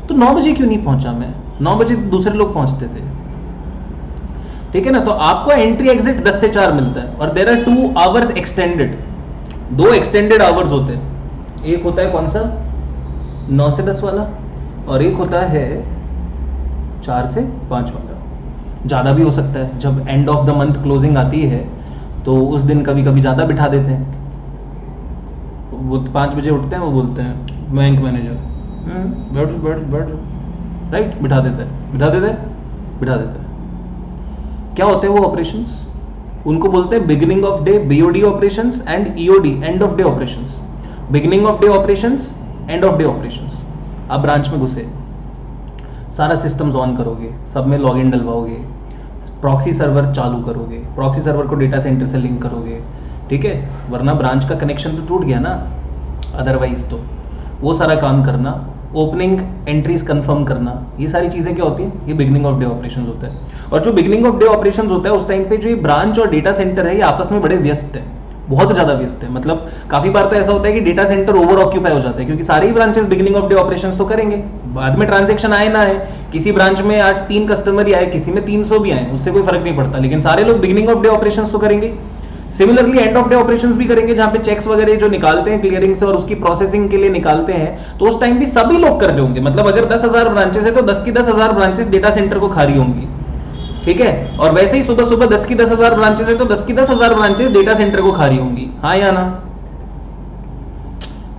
तो 9 बजे क्यों नहीं पहुंचा मैं? 9 बजे दूसरे लोग पहुंचते थे, ठीक है ना? तो आपको एंट्री एग्जिट 10 से 4 मिलता है, और there are 2 hours extended, 2 extended hours होते हैं। एक होता है कौन सा? 9 से 10 वाला, और एक होता है 4 से 5 वाला। ज़्यादा भी हो सकता है, जब end of the month closing आती है तो उस दिन कभी कभी ज़्यादा बिठा देते हैं। वो 5 बजे उठते हैं, वो बोलते हैं बैंक मैनेजर बैठ, राइट? बिठा देते हैं। क्या होते हैं वो ऑपरेशंस? उनको बोलते हैं beginning of day BOD operations and EOD, and of day operations. Beginning of day operations, and of day operations. आप ब्रांच में घुसे, सारा सिस्टम्स ऑन करोगे, सब में लॉगिन डलवाओगे, प्रॉक्सी सर्वर चालू करोगे, प्रॉक्सी सर्वर को डेटा सेंटर से लिंक करोगे, ठीक है, वरना ब्रांच का कनेक्शन तो टूट गया ना, अदरवाइज तो वो सारा काम करना, ओपनिंग एंट्रीज कंफर्म करना, ये सारी चीज़ें क्या होती हैं, ये बिगनिंग ऑफ डे ऑपरेशंस होता है। और जो बिगनिंग ऑफ डे ऑपरेशंस होता है उस टाइम पे जो ये ब्रांच और डेटा सेंटर है ये आपस में बड़े व्यस्त है, बहुत ज़्यादा व्यस्त है। मतलब काफ़ी बार तो ऐसा होता है कि डेटा सेंटर ओवर ऑक्यूपाई हो जाते हैं, क्योंकि सारे ही branches beginning of day operations तो करेंगे, बाद में ट्रांजेक्शन आए ना आए, किसी ब्रांच में आज 3 कस्टमर ही आए, किसी में 300 भी आए, उससे कोई फर्क नहीं पड़ता, लेकिन सारे लोग बिगनिंग ऑफ डे ऑपरेशंस तो करेंगे। Similarly and of day operations भी करेंगे, जहां पे चेक्स वगैरह जो निकालते हैं क्लियरिंग से और उसकी प्रोसेसिंग के लिए निकालते हैं, तो उस टाइम भी सभी लोग कर रहे होंगे। मतलब अगर 10,000 ब्रांचेस है तो 10 की 10,000 ब्रांचेस डेटा सेंटर को खा रही होंगी, ठीक है। और वैसे ही सुबह सुबह 10 की 10,000 ब्रांचेस है तो 10 की 10,000 ब्रांचेस डेटा सेंटर को खा रही होंगी, हाँ या ना।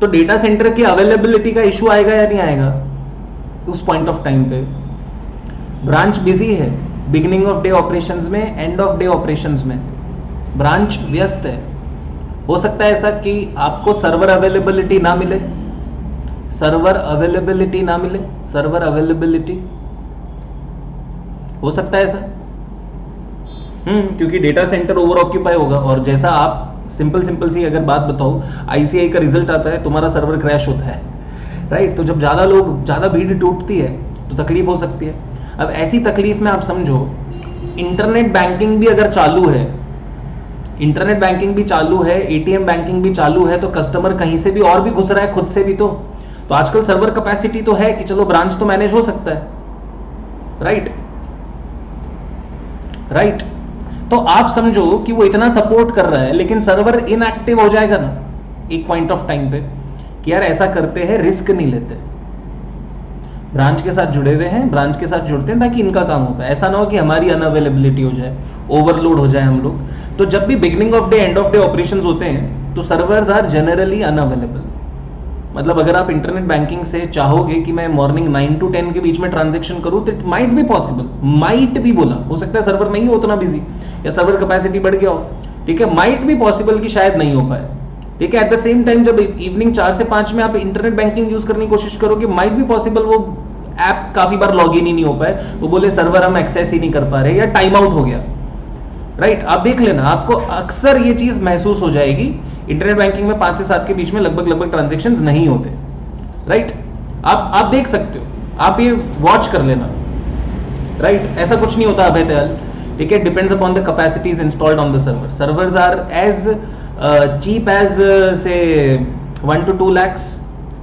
तो डेटा सेंटर की अवेलेबिलिटी का इशू आएगा या नहीं आएगा उस पॉइंट ऑफ टाइम पे। ब्रांच बिजी है बिगिनिंग ऑफ डे ऑपरेशंस में, एंड ऑफ डे ऑपरेशंस में ब्रांच व्यस्त है। हो सकता है ऐसा कि आपको सर्वर अवेलेबिलिटी ना मिले, सर्वर अवेलेबिलिटी ना मिले, सर्वर अवेलेबिलिटी हो सकता है ऐसा, क्योंकि डेटा सेंटर ओवर ऑक्यूपाई होगा। और जैसा आप सिंपल सी अगर बात बताओ, आईसीआई का रिजल्ट आता है, तुम्हारा सर्वर क्रैश होता है, राइट। तो जब ज़्यादा लोग, ज़्यादा भीड़ टूटती है तो तकलीफ हो सकती है। अब ऐसी तकलीफ में आप समझो, इंटरनेट बैंकिंग भी अगर चालू है, इंटरनेट बैंकिंग भी चालू है, एटीएम बैंकिंग भी चालू है, तो कस्टमर कहीं से भी और भी घुस रहा है, खुद से भी। तो आजकल सर्वर कैपेसिटी तो है कि चलो ब्रांच तो मैनेज हो सकता है, राइट। तो आप समझो कि वो इतना सपोर्ट कर रहा है, लेकिन सर्वर इनएक्टिव हो जाएगा ना एक पॉइंट ऑफ टाइम पे, कि यार ऐसा करते हैं, रिस्क नहीं लेते, ब्रांच के साथ जुड़े हुए हैं, ब्रांच के साथ जुड़ते हैं ताकि इनका काम हो पाए, ऐसा ना हो कि हमारी अनअवेलेबिलिटी हो जाए, ओवरलोड हो जाए हम लोग। तो जब भी beginning of day and of day operations होते हैं तो सर्वर्स आर जनरली अनअवेलेबल। मतलब अगर आप इंटरनेट बैंकिंग से चाहोगे कि मैं मॉर्निंग 9 to 10 के बीच में ट्रांजेक्शन करूं, तो it might be possible, might भी बोला, हो सकता है सर्वर नहीं हो उतना बिजी, या सर्वर कैपेसिटी बढ़ गया हो, ठीक है, माइट बी पॉसिबल कि शायद नहीं हो पाए, ठीक है। एट द सेम टाइम जब इवनिंग 4 से 5 में आप इंटरनेट बैंकिंग यूज करने की कोशिश करोगे, माइट बी पॉसिबल वो ऐप काफी बार लॉग इन ही नहीं हो पाए, वो बोले सर्वर हम एक्सेस ही नहीं कर पा रहे, या टाइम आउट हो गया, राइट। आप देख लेना, आपको अक्सर ये चीज महसूस हो जाएगी। इंटरनेट बैंकिंग में 5 से 7 के बीच में लगभग ट्रांजेक्शन्स नहीं होते, राइट। आप देख सकते हो, आप ये वॉच कर लेना, राइट। ऐसा कुछ नहीं होता अभय दयाल, ठीक है। Depends upon the capacities installed on the server. Servers are as cheap as say 1 to 2 lakhs,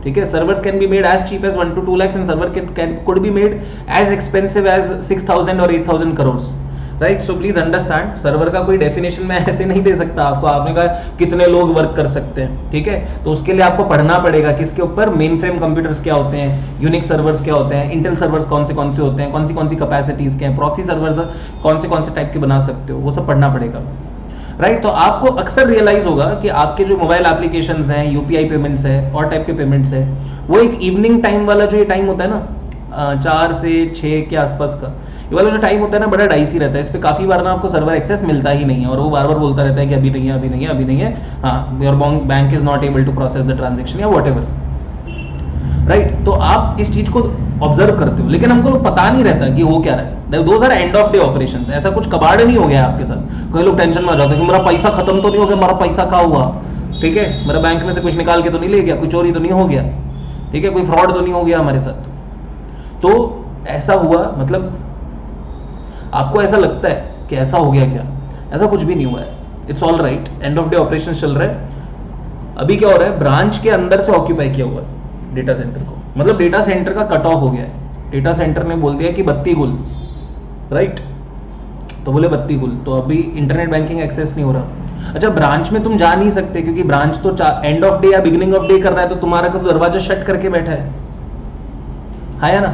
ठीक है। Servers can be made as cheap as 1 to 2 lakhs, and server could be made as expensive as 6,000 और 8,000 crores, right. So please understand, server का कोई definition मैं ऐसे नहीं दे सकता आपको। आपने कहा कितने लोग वर्क कर सकते हैं, ठीक है, तो उसके लिए आपको पढ़ना पड़ेगा किसके ऊपर, मेन फ्रेम कंप्यूटर्स क्या होते हैं, यूनिक सर्वर्स क्या होते हैं, इंटेल सर्वर्स कौन से होते हैं, कौन सी कैपेसिटीज के हैं, प्रॉक्सी सर्वर्स कौन से टाइप के बना सकते हो, वो सब पढ़ना पड़ेगा, राइट। तो आपको अक्सर रियलाइज होगा कि आपके जो मोबाइल एप्लीकेशंस हैं, यूपीआई पेमेंट्स है और टाइप के पेमेंट्स है, वो एक इवनिंग टाइम वाला जो ये टाइम होता है ना, 4 से 6 के आसपास का ये वाला जो टाइम होता है ना, बड़ा डाइसी रहता है। इस पे काफी बार ना आपको सर्वर एक्सेस मिलता ही नहीं है, और वो बार बार बोलता रहता है कि अभी नहीं है, अभी नहीं है, अभी नहीं है, हाँ, your bank is not able to process the transaction या वॉट एवर, राइट। तो आप इस चीज को ऑब्जर्व करते हो, लेकिन हमको पता नहीं रहता कि हो क्या रहा है। Those are end of day operations. ऐसा कुछ कबाड़ नहीं हो गया आपके साथ, कई लोग टेंशन में आ जाते हैं कि मेरा पैसा खत्म तो नहीं हो गया, मेरा पैसा कहाँ हुआ, ठीक है, मेरा बैंक में से कुछ निकाल के तो नहीं ले गया, कोई चोरी तो नहीं हो गया, ठीक है, कोई फ्रॉड तो नहीं हो गया हमारे साथ। तो ऐसा हुआ, मतलब आपको ऐसा लगता है कि ऐसा हो गया क्या, ऐसा कुछ भी नहीं हुआ है, it's all right. And of day operation चल रहा है। अभी क्या हो रहा है, ब्रांच के अंदर से ऑक्यूपाई किया हुआ है डेटा सेंटर को, मतलब डेटा सेंटर का कट ऑफ हो गया है। डेटा सेंटर ने बोल दिया कि बत्ती गुल, राइट, तो बोले बत्ती गुल, तो अभी इंटरनेट बैंकिंग एक्सेस नहीं हो रहा। अच्छा, ब्रांच में तुम जा नहीं सकते क्योंकि ब्रांच तो एंड ऑफ डे या बिगिनिंग ऑफ डे कर रहा है, तो तुम्हारा तो दरवाजा शट करके बैठा है, हाँ या ना।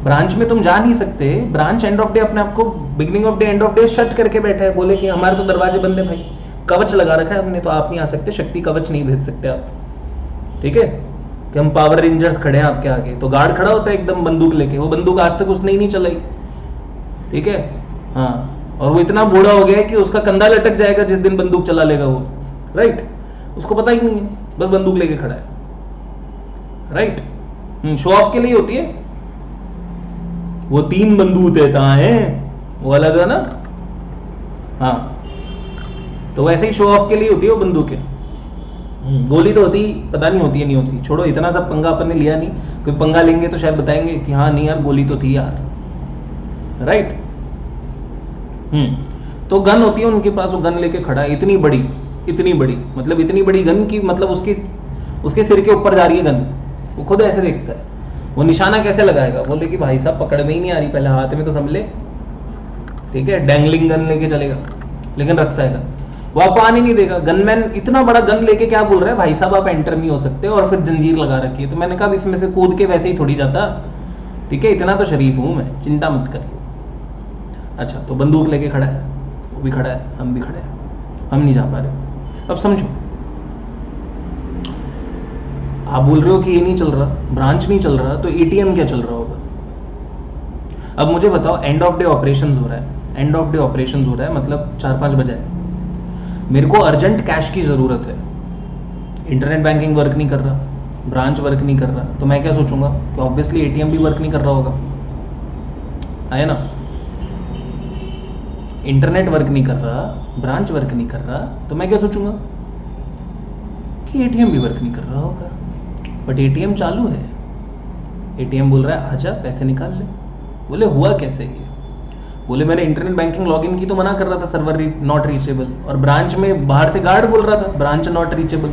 ब्रांच में तुम जा नहीं सकते, ब्रांच एंड ऑफ डे अपने आपको beginning of day and of day shut करके बैठा है, बोले कि हमारे तो दरवाजे बंद है भाई, कवच लगा रखा है हमने, तो आप नहीं आ सकते, शक्ति कवच नहीं भेज सकते आप, ठीक है, कि हम पावर रेंजर्स खड़े हैं आपके आगे। तो गार्ड खड़ा होता है एकदम बंदूक लेके, वो बंदूक आज तक उसने ही नहीं चलाई, ठीक है, हाँ, और वो इतना बूढ़ा हो गया है कि उसका कंधा लटक जाएगा जिस दिन बंदूक चला लेगा वो, राइट, उसको पता ही नहीं है, बस बंदूक लेके खड़ा है, राइट। शो ऑफ के लिए होती है वो, 3 बंदूक देता है वो वाला जो है ना, हाँ। तो वैसे ही शो ऑफ के लिए होती है वो बंदूकें। गोली तो होती, पता नहीं होती है नहीं होती, छोड़ो इतना सब पंगा अपन ने लिया नहीं, कोई पंगा लेंगे तो शायद बताएंगे कि हाँ नहीं यार गोली तो थी यार, राइट। तो गन होती है उनके पास, वो गन लेके खड़ा है, इतनी बड़ी मतलब इतनी बड़ी गन की मतलब उसके सिर के ऊपर जा रही है गन, वो खुद ऐसे देखता है, वो निशाना कैसे लगाएगा, बोले कि भाई साहब पकड़ में ही नहीं आ रही, पहले हाथ में तो संभले, ठीक है, डैंगलिंग गन लेके चलेगा, लेकिन रखता है गन, वो आपको आने नहीं देगा। गनमैन इतना बड़ा गन लेके क्या बोल रहा है, भाई साहब आप एंटर नहीं हो सकते, और फिर जंजीर लगा रखी है। तो मैंने कहा इसमें से कूद के वैसे ही थोड़ी जाता, ठीक है, इतना तो शरीफ हूं मैं, चिंता मत करिए। अच्छा, तो बंदूक लेके खड़ा है, वो भी खड़ा है, हम भी खड़े हैं, हम नहीं जा पा रहे। अब समझो, आप बोल रहे हो कि ये नहीं चल रहा, ब्रांच नहीं चल रहा, तो एटीएम क्या चल रहा होगा? अब मुझे बताओ, एंड ऑफ डे ऑपरेशंस हो रहा है, मतलब 4-5 बजे है, मेरे को अर्जेंट कैश की ज़रूरत है, इंटरनेट बैंकिंग वर्क नहीं कर रहा, ब्रांच वर्क नहीं कर रहा, तो मैं क्या सोचूंगा कि ऑब्वियसली एटीएम भी वर्क नहीं कर रहा होगा, है ना। इंटरनेट वर्क नहीं कर रहा, ब्रांच वर्क नहीं कर रहा, तो मैं क्या सोचूंगा कि एटीएम भी वर्क नहीं कर रहा होगा, बट एटीएम चालू है, एटीएम बोल रहा है आजा पैसे निकाल ले। बोले हुआ कैसे ये? बोले मैंने इंटरनेट बैंकिंग लॉगिन की तो मना कर रहा था, सर्वर नॉट रीचेबल, और ब्रांच में बाहर से गार्ड बोल रहा था ब्रांच नॉट रीचेबल,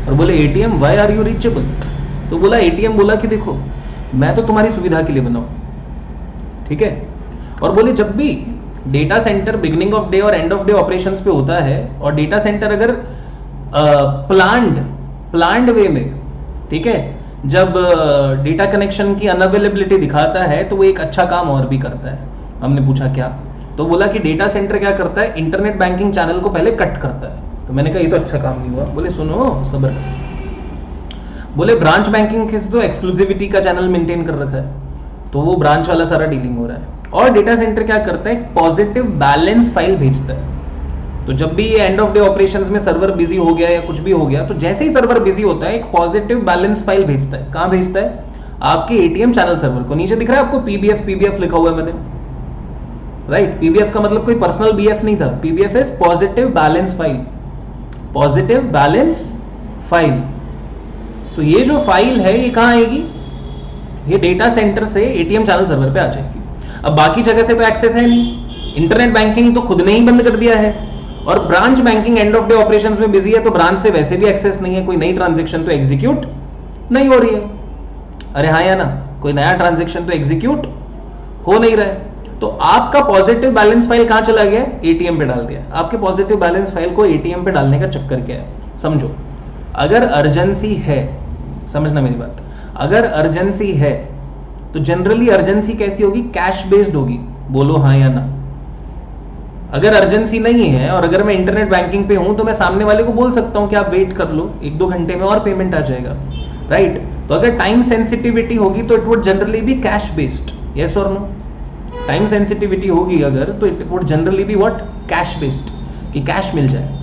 और बोले ATM why are you reachable? तो बोला एटीएम बोला कि देखो मैं तो तुम्हारी सुविधा के लिए बना हूं, ठीक है, और बोले जब भी data centre beginning of day और एंड ऑफ डे ऑपरेशंस पे होता है, और डेटा सेंटर अगर प्लान्ड वे में, ठीक है, जब डेटा कनेक्शन की अनअवेलेबिलिटी दिखाता है तो वो एक अच्छा काम और भी करता है। हमने पूछा क्या, तो बोला कि डेटा सेंटर क्या करता है, इंटरनेट बैंकिंग चैनल को पहले कट करता है। तो मैंने कहा ये तो अच्छा काम नहीं हुआ। बोले सुनो सब्र करो, बोले ब्रांच बैंकिंग के तो एक्सक्लूसिविटी का चैनल मेंटेन कर रखा है, तो वो ब्रांच वाला सारा डीलिंग हो रहा है, और डेटा सेंटर क्या करता है, पॉजिटिव बैलेंस फाइल भेजता है। तो जब भी ये एंड ऑफ डे ऑपरेशंस में सर्वर बिजी हो गया या कुछ भी हो गया, तो जैसे ही सर्वर बिजी होता है एक पॉजिटिव बैलेंस फाइल भेजता है। कहां भेजता है? आपके एटीएम चैनल सर्वर को। नीचे दिख रहा है आपको पीबीएफ लिखा हुआ है मैंने, राइट। पीबीएफ का मतलब कोई पर्सनल बीएफ नहीं था, PBF is positive balance file, positive balance file. तो ये जो फाइल है ये कहां आएगी, ये डेटा सेंटर से एटीएम चैनल सर्वर पे आ जाएगी। अब बाकी जगह से तो एक्सेस है नहीं, इंटरनेट बैंकिंग तो खुद ने ही बंद कर दिया है, और branch banking and of day operations में बिजी है, तो ब्रांच से वैसे भी एक्सेस नहीं है, कोई नई ट्रांजैक्शन तो एग्जीक्यूट नहीं हो रही है। अरे हाँ या ना, कोई नया ट्रांजैक्शन तो एग्जीक्यूट हो नहीं रहा है। तो आपका पॉजिटिव बैलेंस फाइल कहां चला गया? एटीएम पे डाल दिया। आपके पॉजिटिव बैलेंस फाइल को एटीएम पे डालने का चक्कर क्या है? समझो, अगर अर्जेंसी है, समझना मेरी बात, अगर अर्जेंसी है तो जनरली अर्जेंसी कैसी होगी? कैश बेस्ड होगी। बोलो हाँ या ना। अगर अर्जेंसी नहीं है और अगर मैं इंटरनेट बैंकिंग पे हूं तो मैं सामने वाले को बोल सकता हूं कि आप वेट कर लो, 1-2 घंटे में और पेमेंट आ जाएगा, राइट। तो अगर टाइम सेंसिटिविटी होगी तो it would generally be cash based, yes और नो। टाइम सेंसिटिविटी होगी अगर, तो it would generally be what? Cash based, कि कैश मिल जाए।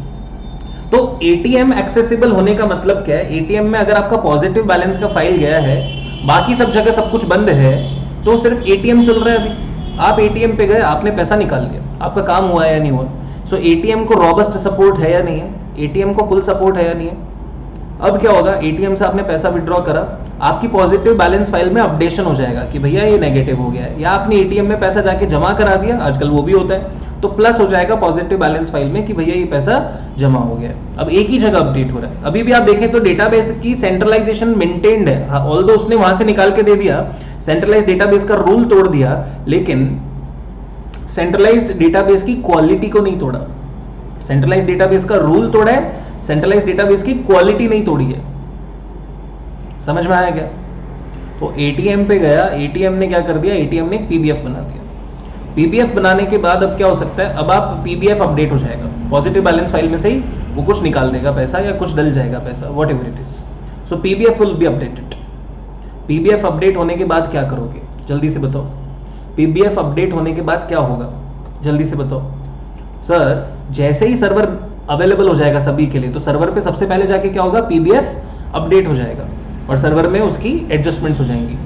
तो एटीएम एक्सेसिबल होने का मतलब क्या है? एटीएम में अगर आपका पॉजिटिव बैलेंस का फाइल गया है, बाकी सब जगह सब कुछ बंद है, तो सिर्फ एटीएम चल रहा है। अभी आप एटीएम पे गए, आपने पैसा निकाल लिया, आपका काम हुआ है या नहीं हुआ? सो एटीएम को रॉबस्ट सपोर्ट है या नहीं है? एटीएम को फुल सपोर्ट है या नहीं है? अब क्या होगा, एटीएम से आपने पैसा विड्रॉ करा, आपकी पॉजिटिव बैलेंस फाइल में अपडेशन हो जाएगा कि भैया ये नेगेटिव हो गया है, या आपने एटीएम में पैसा जाके जमा करा दिया, आजकल वो भी होता है, तो प्लस हो जाएगा पॉजिटिव बैलेंस फाइल में कि भैया ये पैसा जमा हो गया है। अब एक ही जगह अपडेट हो रहा है। अभी भी आप देखें तो डेटाबेस की सेंट्रलाइजेशन मेंटेन्ड है, ऑल्दो उसने वहां से निकाल के दे दिया, सेंट्रलाइज्ड डेटाबेस का रूल तोड़ दिया, लेकिन सेंट्रलाइज्ड डेटाबेस की क्वालिटी को नहीं तोड़ा। सेंट्रलाइज्ड डेटाबेस का रूल तोड़ा है, सेंट्रलाइज्ड डेटाबेस की क्वालिटी नहीं तोड़ी है। समझ में आया क्या? तो एटीएम पे गया, एटीएम ने क्या कर दिया? एटीएम ने पीबीएफ बना दिया। पीबीएफ बनाने के बाद अब क्या हो सकता है? अब आप पीबीएफ अपडेट हो जाएगा, पॉजिटिव बैलेंस फाइल में से ही वो कुछ निकाल देगा पैसा, या कुछ डल जाएगा पैसा, what ever it is. So PBF will be updated. PBF update होने के बाद क्या करोगे? जल्दी से बताओ। पीबीएफ अपडेट होने के बाद क्या होगा? जल्दी से बताओ। सर, जैसे ही सर्वर अवेलेबल हो जाएगा सभी के लिए, तो सर्वर पे सबसे पहले जाके क्या होगा? पीबीएफ अपडेट हो जाएगा, और सर्वर में उसकी एडजस्टमेंट्स हो जाएंगी,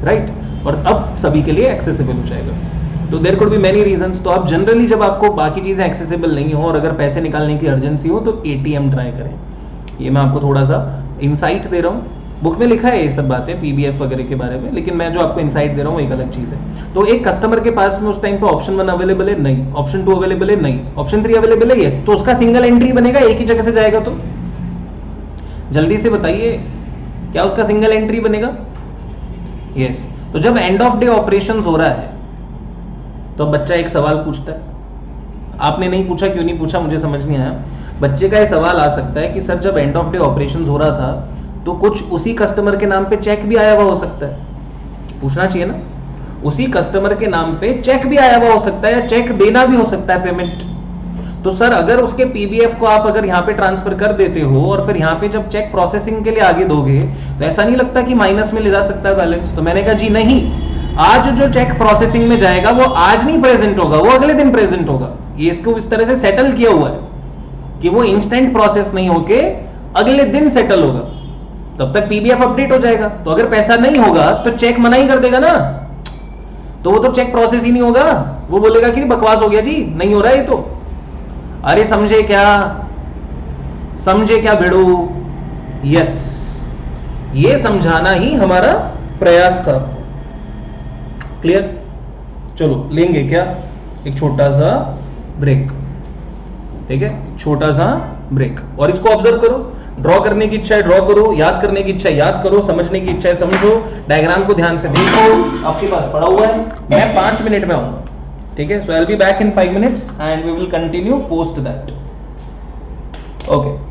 राइट, और अब सभी के लिए एक्सेसिबल हो जाएगा। तो there could be many reasons. तो आप जनरली जब आपको बाकी चीज़ें एक्सेसिबल नहीं हो और अगर पैसे निकालने की अर्जेंसी हो तो एटीएम ट्राई करें। ये मैं आपको थोड़ा सा इंसाइट दे रहा हूँ, बुक में लिखा है ये सब बातें पीबीएफ वगैरह के बारे में, लेकिन मैं जो आपको इंसाइट दे रहा हूँ एक अलग चीज़ है। तो एक कस्टमर के पास में उस टाइम पे ऑप्शन 1 अवेलेबल है, नहीं। ऑप्शन 2 अवेलेबल है, नहीं। ऑप्शन 3 अवेलेबल है, यस। तो उसका सिंगल एंट्री बनेगा, एक ही जगह से जाएगा। तो जल्दी से बताइए, क्या उसका सिंगल एंट्री बनेगा? यस। तो जब एंड ऑफ डे ऑपरेशन हो रहा है तो बच्चा एक सवाल पूछता है, आपने नहीं पूछा, क्यों नहीं पूछा मुझे समझ नहीं आया। बच्चे का ये सवाल आ सकता है कि सर जब एंड ऑफ डे ऑपरेशन हो रहा था तो कुछ उसी कस्टमर के नाम पे चेक भी आया हुआ हो सकता है। पूछना चाहिए ना, उसी कस्टमर के नाम पे चेक भी आया हुआ हो सकता है या चेक देना भी हो सकता है पेमेंट। तो सर अगर उसके पीबीएफ को आप अगर यहाँ पे ट्रांसफर कर देते हो और फिर यहाँ पे जब चेक प्रोसेसिंग के लिए आगे दोगे तो ऐसा नहीं लगता कि माइनस में ले जा सकता है बैलेंस? तो मैंने कहा जी नहीं, आज जो चेक प्रोसेसिंग में जाएगा वो आज नहीं प्रेजेंट होगा, वो अगले दिन प्रेजेंट होगा। ये इसको इस तरह से सेटल किया हुआ है कि वो इंस्टेंट प्रोसेस नहीं होके अगले दिन सेटल होगा, तब तक पीबीएफ अपडेट हो जाएगा। तो अगर पैसा नहीं होगा तो चेक मना ही कर देगा ना, तो वो तो चेक प्रोसेस ही नहीं होगा, वो बोलेगा कि बकवास हो गया जी, नहीं हो रहा है ये तो। अरे समझे क्या, समझे क्या भिड़ू? यस, ये समझाना ही हमारा प्रयास था। क्लियर? चलो लेंगे क्या एक छोटा सा ब्रेक, ठीक है? छोटा सा ब्रेक, और इसको ऑब्जर्व करो। ड्रॉ करने की इच्छा है ड्रॉ करो, याद करने की इच्छा है याद करो, समझने की इच्छा है समझो, डायग्राम को ध्यान से देखो, आपके पास पड़ा हुआ है। मैं 5 मिनट में आऊंगा, ठीक है? So I will be back in 5 minutes and we will continue post that. Okay.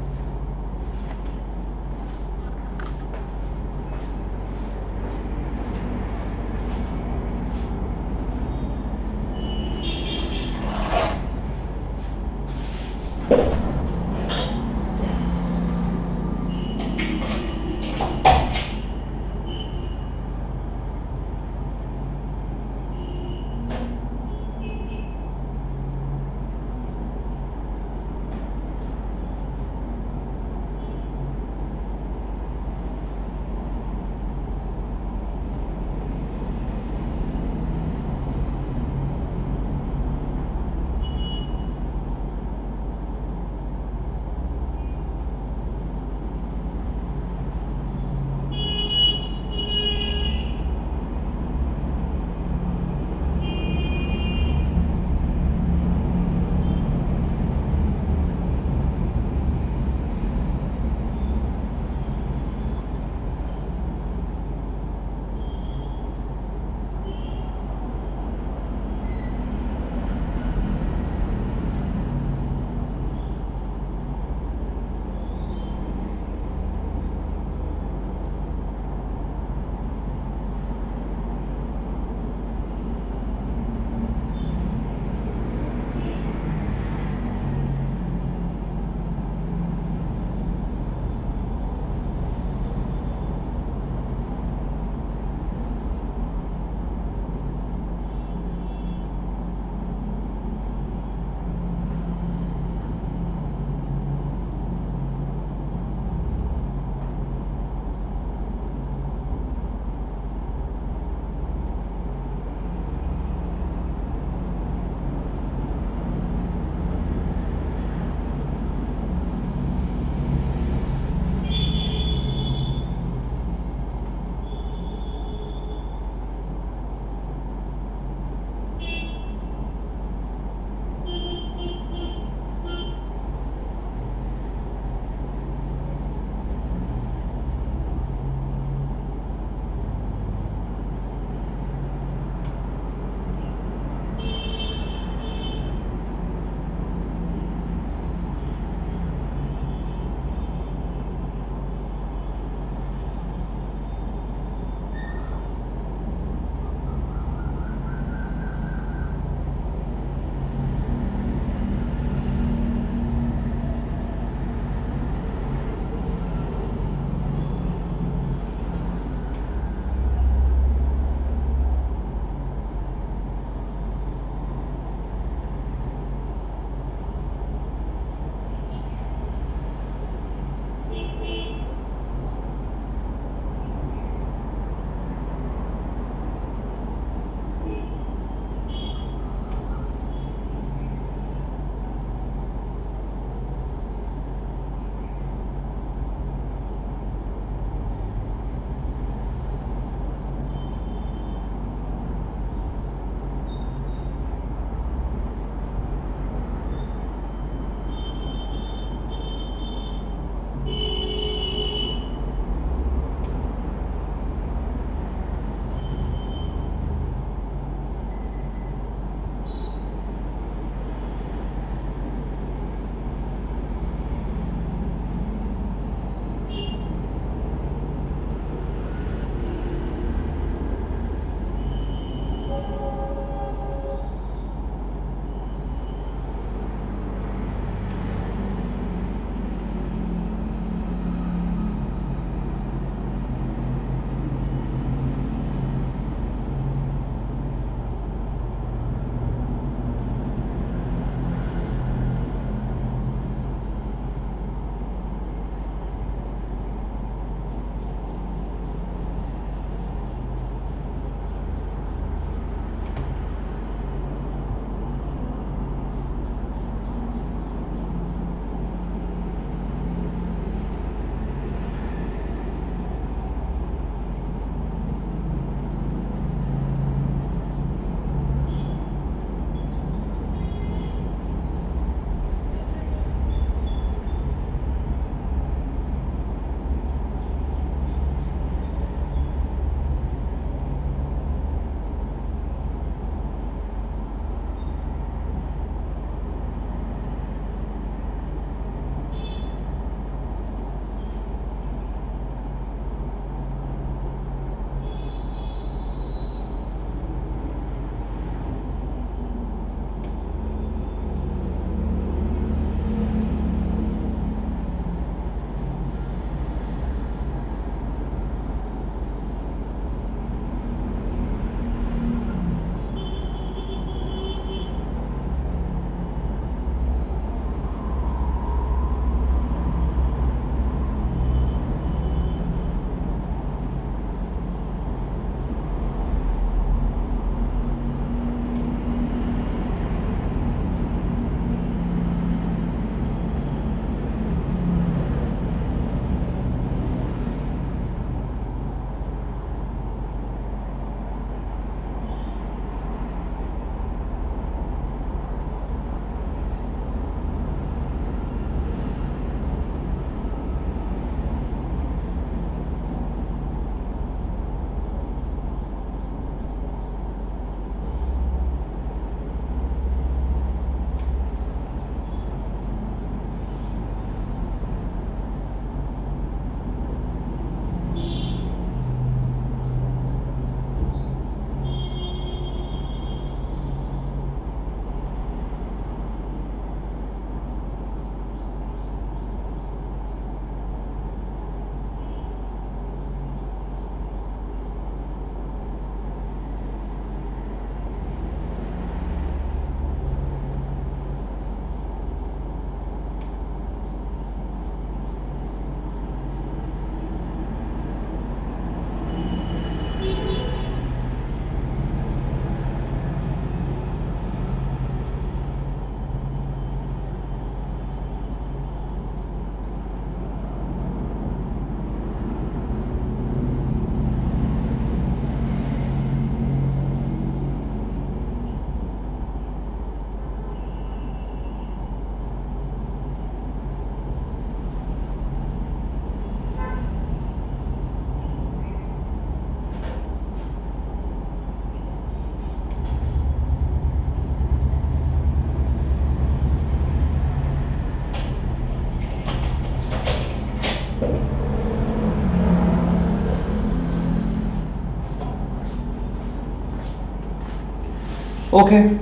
Okay,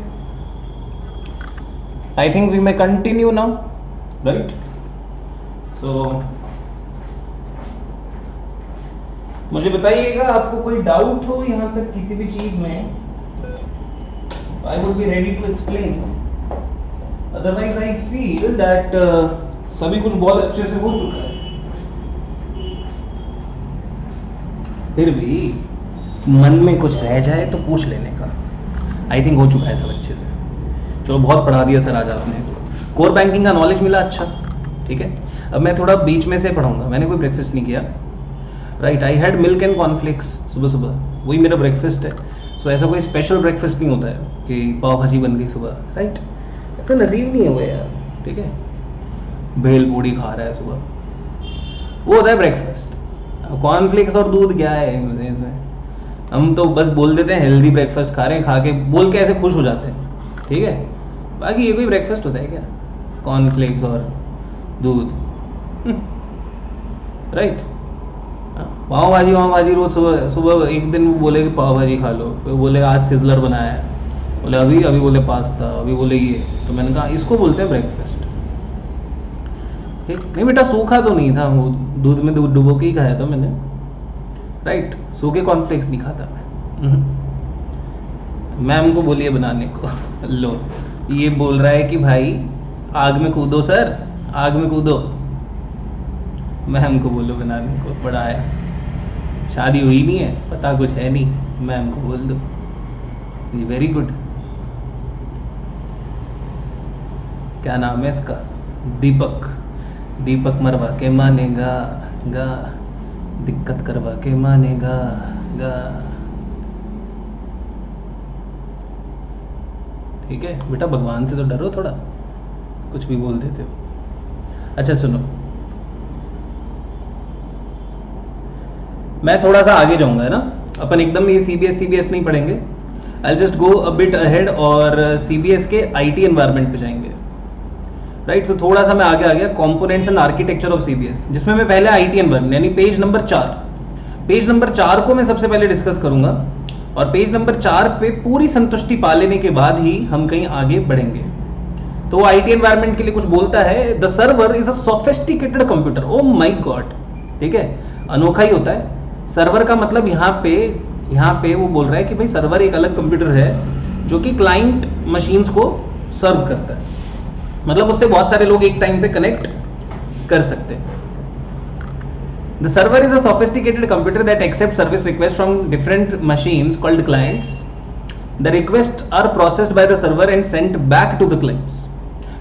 I think we may continue now, right? So मुझे बताइएगा आपको कोई डाउट हो यहाँ तक किसी भी चीज में, I would be ready to explain. Otherwise I feel that सभी कुछ बहुत अच्छे से हो चुका है. फिर भी मन में कुछ रह जाए तो पूछ लेने का. आई थिंक हो चुका है सब अच्छे से. चलो बहुत पढ़ा दिया सर आज आपने. कोर बैंकिंग का नॉलेज मिला, अच्छा ठीक है. अब मैं थोड़ा बीच में से पढ़ाऊंगा. मैंने कोई ब्रेकफास्ट नहीं किया, right. I had milk and cornflakes सुबह सुबह, वही मेरा ब्रेकफास्ट है. सो ऐसा कोई स्पेशल ब्रेकफास्ट नहीं होता है कि पाव भाजी बन गई सुबह, राइट. ऐसा नसीब नहीं है वो यार, ठीक है. भेल पूड़ी खा रहा है सुबह, वो होता है ब्रेकफास्ट. कॉर्नफ्लेक्स और दूध क्या है इसमें. हम तो बस बोल देते हैं हेल्दी ब्रेकफास्ट खा रहे हैं, खा के बोल के ऐसे खुश हो जाते हैं, ठीक है. बाकी ये कोई ब्रेकफास्ट होता है क्या, कॉर्नफ्लेक्स और दूध, राइट. पाव भाजी रोज सुबह सुबह. एक दिन बोले कि पाव भाजी खा लो, फिर बोले आज सिजलर बनाया है, बोले अभी बोले पास्ता, अभी बोले ये. तो मैंने कहा इसको बोलते हैं ब्रेकफास्ट, ठीक. नहीं बेटा सूखा तो नहीं था, वो दूध में डुबो के ही खाया था मैंने, राइट. सूखे कॉर्नफ्लेक्स नहीं खाता मैं. मैम को बोलिए बनाने को. लो ये बोल रहा है कि भाई आग में कूदो सर, आग में कूदो. मैम को बोलो बनाने को. बड़ा आया, शादी हुई नहीं है, पता कुछ है नहीं, मैम को बोल दो. ये वेरी गुड. क्या नाम है इसका, दीपक. दीपक मरवा के मानेगा गा, दिक्कत करवा के मानेगा गा. ठीक है बेटा, भगवान से तो डरो थोड़ा, कुछ भी बोल देते हो. अच्छा सुनो, मैं थोड़ा सा आगे जाऊंगा, है ना. अपन एकदम ये सीबीएस नहीं पढ़ेंगे. I just go a bit ahead और सीबीएस के आईटी एनवायरनमेंट पे जाएंगे, राइट. सो थोड़ा सा मैं आगे आ गया. Components and architecture of CBS, जिसमें मैं पहले आईटी एनवायरनमेंट यानी पेज नंबर 4. पेज नंबर 4 को मैं सबसे पहले डिस्कस करूंगा, और पेज नंबर 4 पे पूरी संतुष्टि पा लेने के बाद ही हम कहीं आगे बढ़ेंगे. तो आईटी एनवायरनमेंट के लिए कुछ बोलता है, the server is a sophisticated computer. Oh my God, ठीक है, अनोखा ही होता है. सर्वर का मतलब यहाँ पे वो बोल रहा है कि भाई सर्वर एक अलग कंप्यूटर है जो कि क्लाइंट मशीन्स को सर्व करता है. मतलब उससे बहुत सारे लोग एक टाइम पे कनेक्ट कर सकते हैं. The server is a sophisticated computer that accept service request from different machines called clients. The request are processed by the server and sent back to the clients.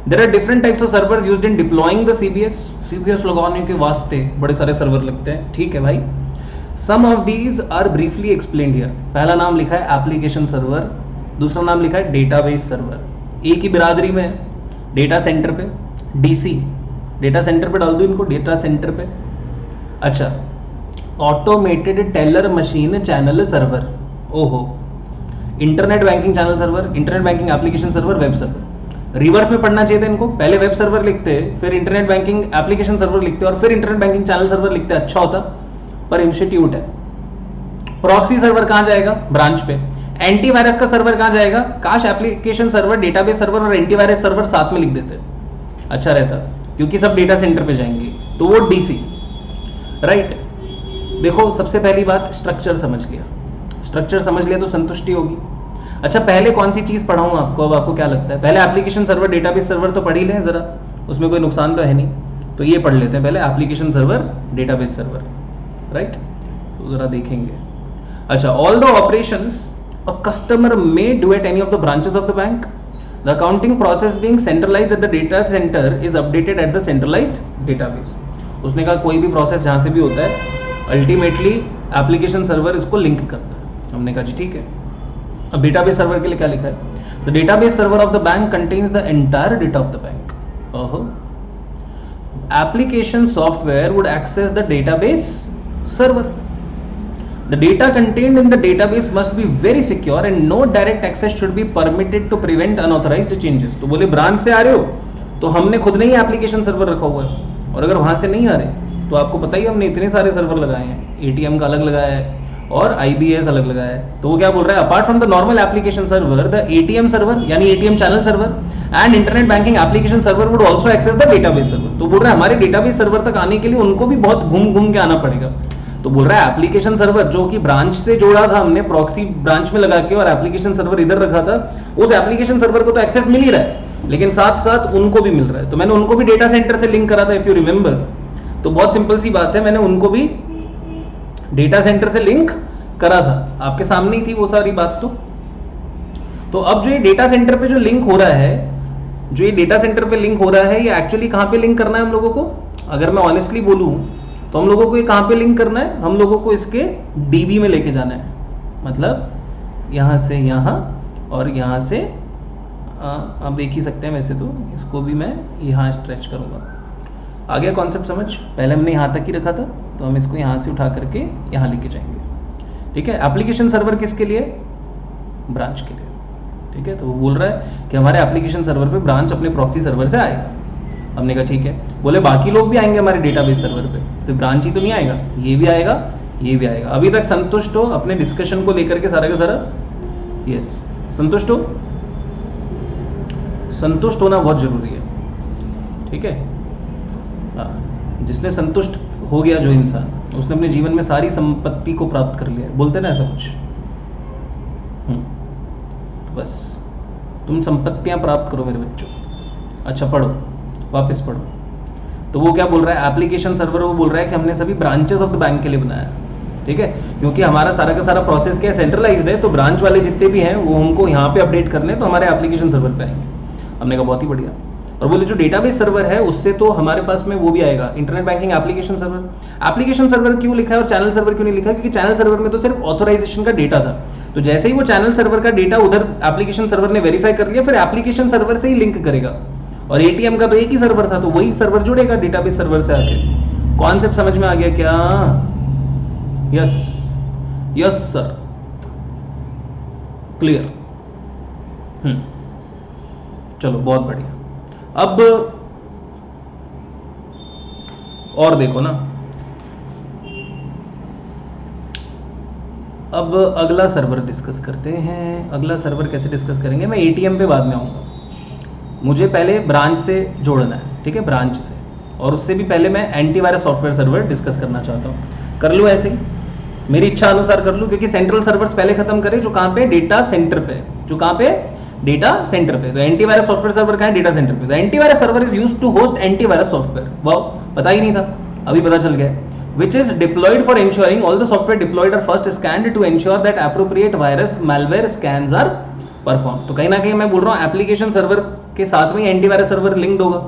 There are different types of servers used in deploying the CBS लगाने के वास्ते बड़े सारे server लगते हैं, ठीक है भाई. Some of these are briefly explained here. पहला नाम लिखा है एप्लीकेशन सर्वर, दूसरा नाम लिखा है डेटाबेस सर्वर. एक ही बिरादरी में डेटा सेंटर पे, डीसी डेटा सेंटर पे डाल दो इनको, डेटा सेंटर पे. अच्छा, automated teller machine channel server. ओहो, internet banking channel server, internet banking application server, web server. Reverse में पढ़ना चाहिए था इनको, पहले वेब सर्वर लिखते, फिर इंटरनेट बैंकिंग एप्लीकेशन सर्वर लिखते और फिर इंटरनेट बैंकिंग चैनल सर्वर लिखते, अच्छा होता. पर इंस्टीट्यूट है. प्रॉक्सी सर्वर कहां जाएगा, ब्रांच पे. एंटीवायरस का सर्वर कहां जाएगा, काश एप्लीकेशन सर्वर, डेटाबेस सर्वर और एंटीवायरस सर्वर साथ में लिख देते, अच्छा रहता, क्योंकि सब डेटा सेंटर पे जाएंगे. तो वो डीसी, राइट. देखो सबसे पहली बात, स्ट्रक्चर समझ लिया. स्ट्रक्चर समझ लिया तो संतुष्टि होगी. अच्छा पहले कौन सी चीज पढ़ाऊं आपको, अब आपको क्या लगता है. पहले एप्लीकेशन सर्वर डेटाबेस सर्वर तो पढ़ ही लें जरा, उसमें कोई नुकसान तो है नहीं. तो ये पढ़ लेते हैं पहले, application server database server, right. तो जरा देखेंगे. अच्छा, all the operations a customer may do at any of the branches of the bank, the accounting process being centralised at the data centre is updated at the centralised database. उसने कहा कोई भी process जहां से भी होता है ultimately application server इसको लिंक करता है. हमने कहा जी ठीक है. अब डेटाबेस सर्वर के लिए क्या लिखा है, the database server of the bank contains the entire data of the bank. ओहो, application software would access the database server. The data contained in the database must be very secure and no direct access should be permitted to prevent unauthorized changes. तो बोले branch से आ रहे हो तो हमने खुद ने ही एप्लीकेशन सर्वर रखा हुआ है, और अगर वहां से नहीं आ रहे तो आपको पता ही हमने इतने सारे सर्वर लगाए हैं. एटीएम का अलग लगाया है, और IBS अलग लगाया है। तो वो क्या बोल रहा है, apart from the normal application server, the ATM server यानी ATM channel server and internet banking application server would also access the database server. तो बोल रहा है हमारे डेटाबेस सर्वर तक आने के लिए उनको भी बहुत घूम घूम के आना पड़ेगा। तो बोल रहा है एप्लीकेशन सर्वर जो कि ब्रांच से जोड़ा था हमने, प्रॉक्सी ब्रांच में लगा के, और एप्लीकेशन सर्वर इधर रखा था, उस एप्लीकेशन सर्वर को तो एक्सेस मिल ही रहा है, लेकिन साथ साथ उनको भी मिल रहा है। तो मैंने उनको भी डेटा सेंटर से लिंक करा था, इफ यू रिमेंबर। तो बहुत सिंपल सी बात है, मैंने उनको भी डेटा सेंटर से लिंक करा था, आपके सामने ही थी वो सारी बात। तो अब जो ये डेटा सेंटर पे जो लिंक हो रहा है, जो ये डेटा सेंटर पे लिंक हो रहा है, ये एक्चुअली कहाँ पे लिंक करना है हम लोगों को? अगर मैं ऑनेस्टली बोलूँ तो हम लोगों को ये कहाँ पे लिंक करना है? हम लोगों को इसके DB में लेके जाना है। मतलब यहाँ से यहाँ और यहाँ से आप देख ही सकते हैं, वैसे तो इसको भी मैं यहाँ स्ट्रेच करूँगा। आ गया कॉन्सेप्ट समझ? पहले हमने यहाँ तक ही रखा था, तो हम इसको यहाँ से उठा करके यहाँ लेके जाएंगे। ठीक है, एप्लीकेशन सर्वर किसके लिए? ब्रांच के लिए। ठीक है, तो वो बोल रहा है कि हमारे एप्लीकेशन सर्वर पे ब्रांच अपने प्रॉक्सी सर्वर से आएगा। हमने कहा ठीक है। बोले बाकी लोग भी आएंगे हमारे डेटाबेस सर्वर पे, सिर्फ ब्रांच ही तो नहीं आएगा, ये भी आएगा, ये भी आएगा। अभी तक संतुष्ट हो अपने डिस्कशन को लेकर के सारा का सारा? यस, संतुष्ट हो? संतुष्ट होना बहुत जरूरी है। ठीक है, जिसने संतुष्ट हो गया जो इंसान, उसने अपने जीवन में सारी संपत्ति को प्राप्त कर लिया। बोलते ना ऐसा कुछ। तो बस तुम संपत्तियां प्राप्त करो मेरे बच्चों। अच्छा पढ़ो, वापस पढ़ो। तो वो क्या बोल रहा है, एप्लीकेशन सर्वर वो बोल रहा है कि हमने सभी ब्रांचेस ऑफ द बैंक के लिए बनाया। ठीक है, क्योंकि हमारा सारा का सारा प्रोसेस क्या है, सेंट्रलाइज्ड है, तो ब्रांच वाले जितने भी हैं वो हमको यहाँ पे अपडेट करने, तो हमारे एप्लीकेशन सर्वर पे आएंगे। हमने कहा बहुत ही बढ़िया। और बोले जो डेटाबेस सर्वर है उससे तो हमारे पास में वो भी आएगा, internet banking application server. Application server क्यों लिखा है और चैनल सर्वर क्यों नहीं लिखा? क्योंकि चैनल सर्वर में तो सिर्फ ऑथराइजेशन का डेटा था, तो जैसे ही वो चैनल सर्वर का डेटा उधर एप्लीकेशन सर्वर ने वेरीफाई कर लिया, फिर एप्लीकेशन सर्वर से ही लिंक करेगा। और ATM का तो एक ही सर्वर था, तो वही सर्वर जुड़ेगा डेटाबेस सर्वर से आके। कॉन्सेप्ट समझ में आ गया क्या? Yes, yes sir, clear. चलो बहुत बढ़िया। अब और देखो ना, अब अगला सर्वर डिस्कस करते हैं। अगला सर्वर कैसे डिस्कस करेंगे? मैं ATM पे बाद में आऊंगा। मुझे पहले ब्रांच से जोड़ना है। ठीक है, ब्रांच से, और उससे भी पहले मैं एंटीवायरस सॉफ्टवेयर सर्वर डिस्कस करना चाहता हूँ। कर लूँ ऐसे ही, मेरी इच्छा अनुसार कर लूँ, क्योंकि सेंट्रल सर्वर्स पहले खत्म करें जो कहाँ पे? डेटा सेंटर पे। जो कहाँ पे? डेटा सेंटर पे। तो एंटीवायरस सॉफ्टवेयर सर्वर कहाँ है? डेटा सेंटर पे। The antivirus server is used to host antivirus software. Wow, पता ही नहीं था, अभी पता चल गया। Which is deployed for ensuring all the software deployed are first scanned to ensure that appropriate virus malware scans are performed। तो कहीं ना कहीं मैं बोल रहा हूँ एप्लीकेशन सर्वर के साथ में एंटीवायरस सर्वर लिंक्ड होगा,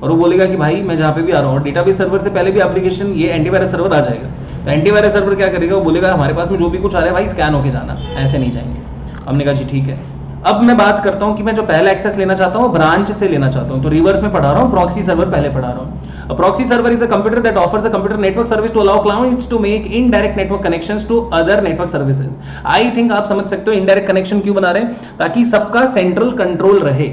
और वो बोलेगा कि भाई मैं जहाँ पे भी आ रहा हूँ, डेटाबेस सर्वर से पहले भी एप्लीकेशन ये एंटीवायरस सर्वर आ जाएगा। तो एंटीवायरस सर्वर क्या करेगा? वो बोलेगा हमारे पास में जो भी कुछ आ रहा है भाई स्कैन होके जाना, ऐसे नहीं जाएंगे। हमने कहा जी ठीक है। अब मैं बात करता हूं कि मैं जो पहला एक्सेस लेना चाहता हूं ब्रांच से लेना चाहता हूं, तो रिवर्स में पढ़ा रहा हूं, प्रॉक्सी सर्वर पहले पढ़ा रहा हूं। Proxy server is a computer that offers a computer network service to allow clients to make indirect network connections to other network services. I think आप समझ सकते हो इनडायरेक्ट कनेक्शन क्यों बना रहे हैं, ताकि सबका सेंट्रल कंट्रोल रहे।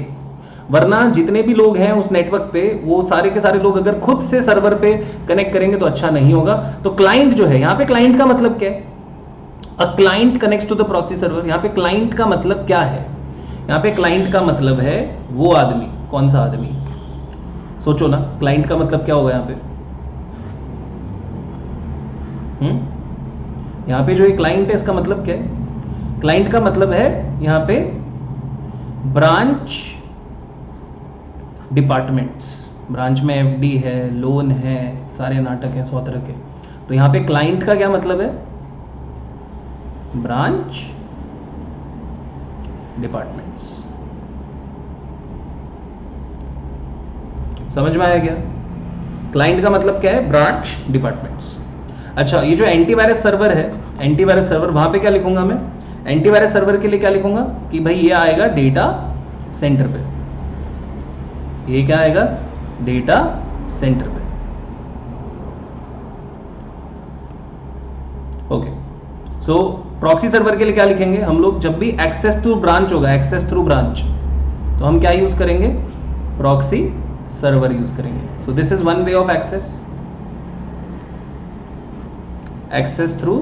वरना जितने भी लोग हैं उस नेटवर्क पे, वो सारे के सारे लोग अगर खुद से सर्वर पे कनेक्ट करेंगे तो अच्छा नहीं होगा। तो क्लाइंट जो है, यहाँ पे क्लाइंट का मतलब क्या है? A client connects to the proxy server. यहाँ पे क्लाइंट का मतलब क्या है? यहाँ पे क्लाइंट का मतलब है वो आदमी। कौन सा आदमी? सोचो ना, क्लाइंट का मतलब क्या होगा यहाँ पे? यहाँ पे जो ये क्लाइंट है इसका मतलब क्या है? क्लाइंट का मतलब है यहाँ पे ब्रांच डिपार्टमेंट्स। ब्रांच में FD है, लोन है, सारे नाटक हैं 100 तरह के। तो यहाँ पे क्लाइंट का क्या मतलब है? Branch departments. समझ में आया क्या? क्लाइंट का मतलब क्या है? Branch departments. अच्छा, ये जो एंटीवायरस सर्वर है, एंटीवायरस सर्वर, वहां पे क्या लिखूंगा मैं? एंटीवायरस सर्वर के लिए क्या लिखूंगा कि भाई ये आएगा डेटा सेंटर पे। ये क्या आएगा? डेटा सेंटर पे। ओके, सो प्रॉक्सी सर्वर के लिए क्या लिखेंगे हम लोग? जब भी एक्सेस टू ब्रांच होगा, एक्सेस थ्रू ब्रांच, तो हम क्या यूज करेंगे? प्रॉक्सी सर्वर यूज करेंगे। So this is one way of access, access through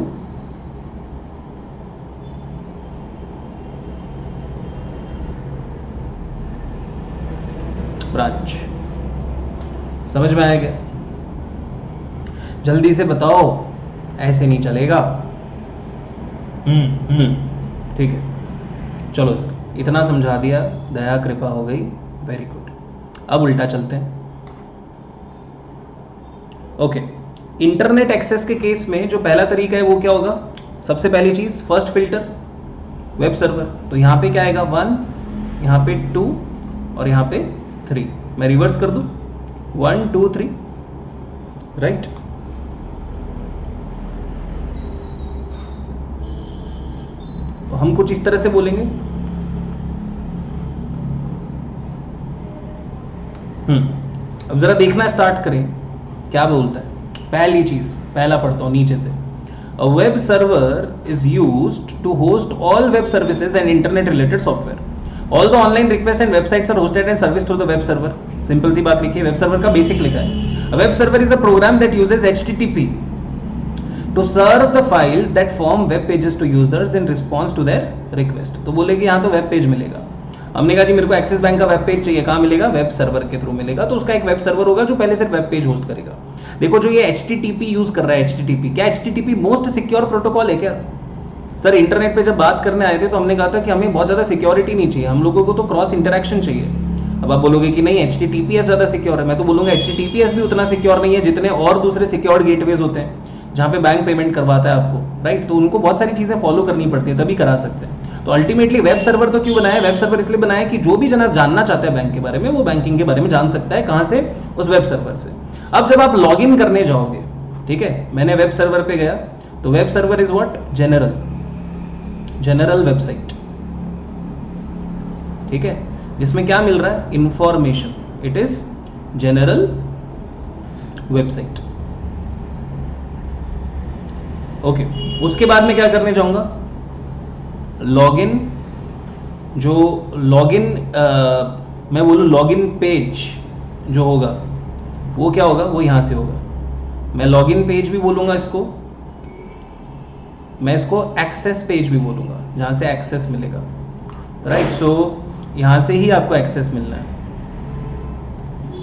branch. समझ में आया क्या? जल्दी से बताओ, ऐसे नहीं चलेगा। ठीक है, चलो सर, इतना समझा दिया, दया कृपा हो गई, वेरी गुड। अब उल्टा चलते हैं। ओके, इंटरनेट एक्सेस के केस में जो पहला तरीका है वो क्या होगा? सबसे पहली चीज, फर्स्ट फिल्टर वेब सर्वर। तो यहां पे क्या आएगा? 1, यहां पे 2 और यहां पे 3। मैं रिवर्स कर दूं, 1 2 3, राइट। तो हम कुछ इस तरह से बोलेंगे, अब जरा देखना स्टार्ट करें क्या बोलता है। पहली चीज, पहला पढ़ता हूं नीचे से। A web server is used to host all web services and internet related software. All the online requests and websites are hosted and serviced through the web server. Simple सी बात लिखी है, वेब सर्वर का basic लिखा है। A web server is a program that uses HTTP to serve the files that form web pages to users in response to their request. तो बोले कि यहाँ तो वेब पेज मिलेगा। हमने कहा जी मेरे को एक्सिस बैंक का वेब पेज चाहिए, कहाँ मिलेगा? वेब सर्वर के थ्रू मिलेगा। तो उसका एक वेब सर्वर होगा जो पहले सिर्फ वेब पेज होस्ट करेगा। देखो जो ये HTTP यूज कर रहा है, HTTP क्या HTTP मोस्ट सिक्योर प्रोटोकॉल है क्या? सर इंटरनेट पे जब बात करने आए थे तो हमने कहा था कि हमें बहुत ज्यादा सिक्योरिटी नहीं चाहिए, हम लोगों को तो क्रॉस इंटरेक्शन चाहिए। अब आप बोलोगे कि नहीं HTTPS ज्यादा सिक्योर है, मैं तो बोलूंगा HTTPS भी उतना सिक्योर नहीं है जितने और दूसरे सिक्योर गेटवेज होते हैं जहाँ पे बैंक पेमेंट करवाता है आपको, राइट। तो उनको बहुत सारी चीजें फॉलो करनी पड़ती है तभी करा सकते हैं। तो अल्टीमेटली वेब सर्वर तो क्यों बनाया? वेब सर्वर इसलिए बनाया कि जो भी जना जानना चाहता है बैंक के बारे में वो बैंकिंग के बारे में जान सकता है। कहां से? उस वेब सर्वर से। अब जब आप लॉग इन करने जाओगे, ठीक है, मैंने वेब सर्वर पे गया, तो web server is what? General website, ठीक है, जिसमें क्या मिल रहा है? Information. It is general website. Okay, उसके बाद में क्या करने जाऊंगा? लॉगिन, जो लॉगिन मैं बोलूँ लॉगिन पेज जो होगा वो क्या होगा? वो यहाँ से होगा। मैं लॉगिन पेज भी बोलूँगा इसको, मैं इसको एक्सेस पेज भी बोलूँगा, जहाँ से एक्सेस मिलेगा, राइट। सो यहाँ से ही आपको एक्सेस मिलना है,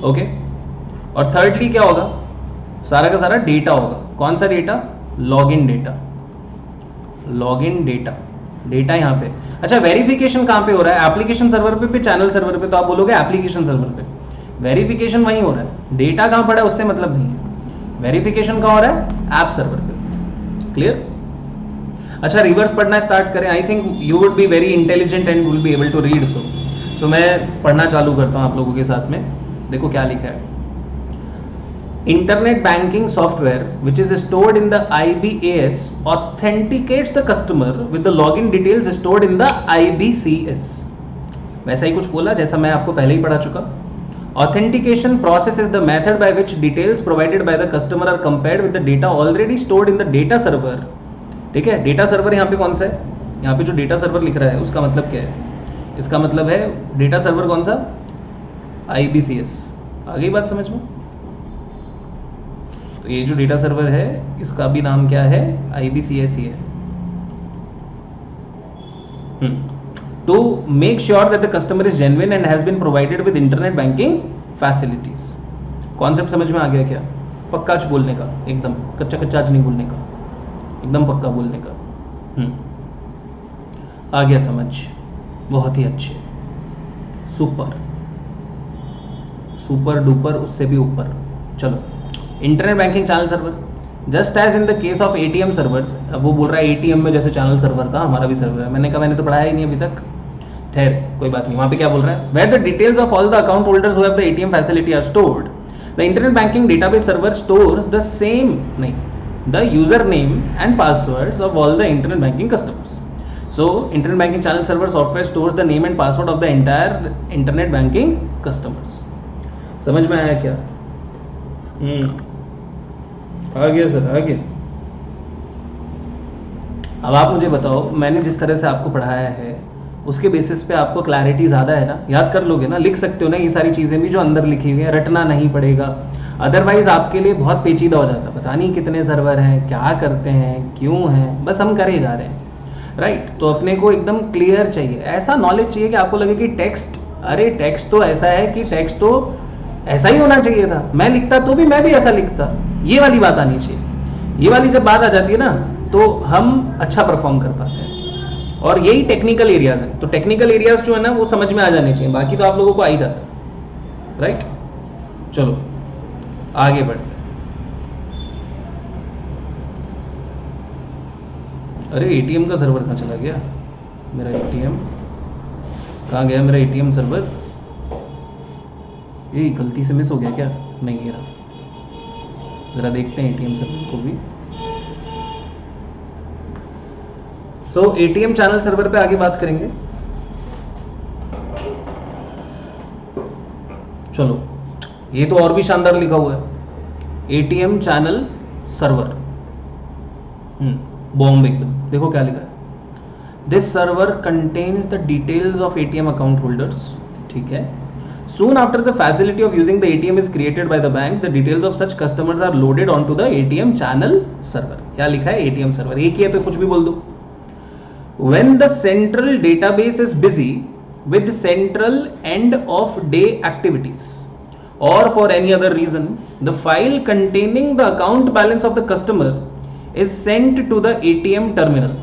ओके। और थर्डली क्या होगा? सारा का सारा डेटा होगा। कौन सा data? Login data. Login data, data यहाँ पे। अच्छा, वेरिफिकेशन कहाँ पे हो रहा है? एप्लीकेशन सर्वर पे चैनल सर्वर पे? तो आप बोलोगे एप्लीकेशन सर्वर पे, वेरिफिकेशन वहीं हो रहा है। डेटा कहाँ पड़ा है उससे मतलब नहीं है, वेरिफिकेशन कहाँ हो रहा है? ऐप सर्वर पे। क्लियर? अच्छा, रिवर्स पढ़ना स्टार्ट करें। I think you would be very intelligent and will be able to read. So मैं पढ़ना चालू करता हूँ आप लोगों के साथ में। देखो क्या लिखा है। Internet banking software which is stored in the IBAS authenticates the customer with the login details stored in the IBCS. वैसा ही कुछ बोला जैसा मैं आपको पहले ही पढ़ा चुका। Authentication process is the method by which details provided by the customer are compared with the data already stored in the data server. ठीक है, डेटा सर्वर यहाँ पे कौन सा है? यहाँ पे जो डेटा सर्वर लिख रहा है उसका मतलब क्या है? इसका मतलब है डेटा सर्वर कौन सा? IBCS। आ गई बात समझ में? तो ये जो डेटा सर्वर है इसका भी नाम क्या है? IBCS ही है। To make sure that the customer is genuine and has been provided with internet banking facilities. Concept समझ में आ गया क्या? पक्का बोलने का, एकदम कच्चा कच्चा नहीं बोलने का, एकदम पक्का बोलने का। आ गया समझ? बहुत ही अच्छे, सुपर सुपर डुपर, उससे भी ऊपर। चलो, internet banking channel server, just as in the case of ATM servers. अब वो बोल रहा है ATM में जैसे चैनल सर्वर था हमारा भी सर्वर है। मैंने कहा मैंने तो पढ़ाया ही नहीं अभी तक। ठहर, कोई बात नहीं। वहां पे क्या बोल रहा है? Where the details of all the account holders who have the ATM facility are stored, the internet banking database server stores the same नहीं the user name and passwords of all the internet banking customers. So internet banking channel server software stores the name and password of the entire internet banking customers. समझ में आया क्या? आ गया sir, आ गया। अब आप मुझे बताओ, मैंने जिस तरह से आपको पढ़ाया है उसके बेसिस पे आपको क्लैरिटी ज़्यादा है ना? याद कर लोगे ना? लिख सकते हो ना ये सारी चीज़ें भी जो अंदर लिखी हुई है? रटना नहीं पड़ेगा, अदरवाइज आपके लिए बहुत पेचीदा हो जाता है। पता नहीं कितने सर्वर हैं, क्या करते हैं, क्यों हैं, बस हम करे जा रहे हैं, राइट। तो अपने को एकदम क्लियर चाहिए, ऐसा नॉलेज चाहिए कि आपको लगे कि टेक्स्ट अरे टेक्स्ट तो ऐसा है कि टेक्स्ट तो ऐसा ही होना चाहिए था, मैं लिखता तो भी मैं भी ऐसा लिखता, ये वाली बात आनी चाहिए। ये वाली जब बात आ जाती है ना तो हम अच्छा परफॉर्म कर पाते हैं, और यही टेक्निकल एरियाज हैं। तो टेक्निकल एरियाज जो है ना वो समझ में आ जाने चाहिए, बाकी तो आप लोगों को आ ही जाता है, राइट। चलो आगे बढ़ते हैं। अरे एटीएम का सर्वर कहाँ चला गया मेरा? एटीएम कहाँ गया मेरा एटीएम सर्वर? ये गलती से मिस हो गया क्या? नहीं, ये रहा। ज़रा देखते हैं एटीएम सर्वर को भी। सो एटीएम चैनल सर्वर पे आगे बात करेंगे। चलो ये तो और भी शानदार लिखा हुआ है, एटीएम चैनल सर्वर। बॉम्ब एकदम। देखो क्या लिखा है, this server contains the details of ATM account holders. ठीक है। Soon after the facility of using the ATM is created by the bank, the details of such customers are loaded onto the ATM channel server. क्या लिखा है? ATM server। एक ही है तो कुछ भी बोल दो। When the central database is busy with central end of day activities or for any other reason, the file containing the account balance of the customer is sent to the ATM terminal.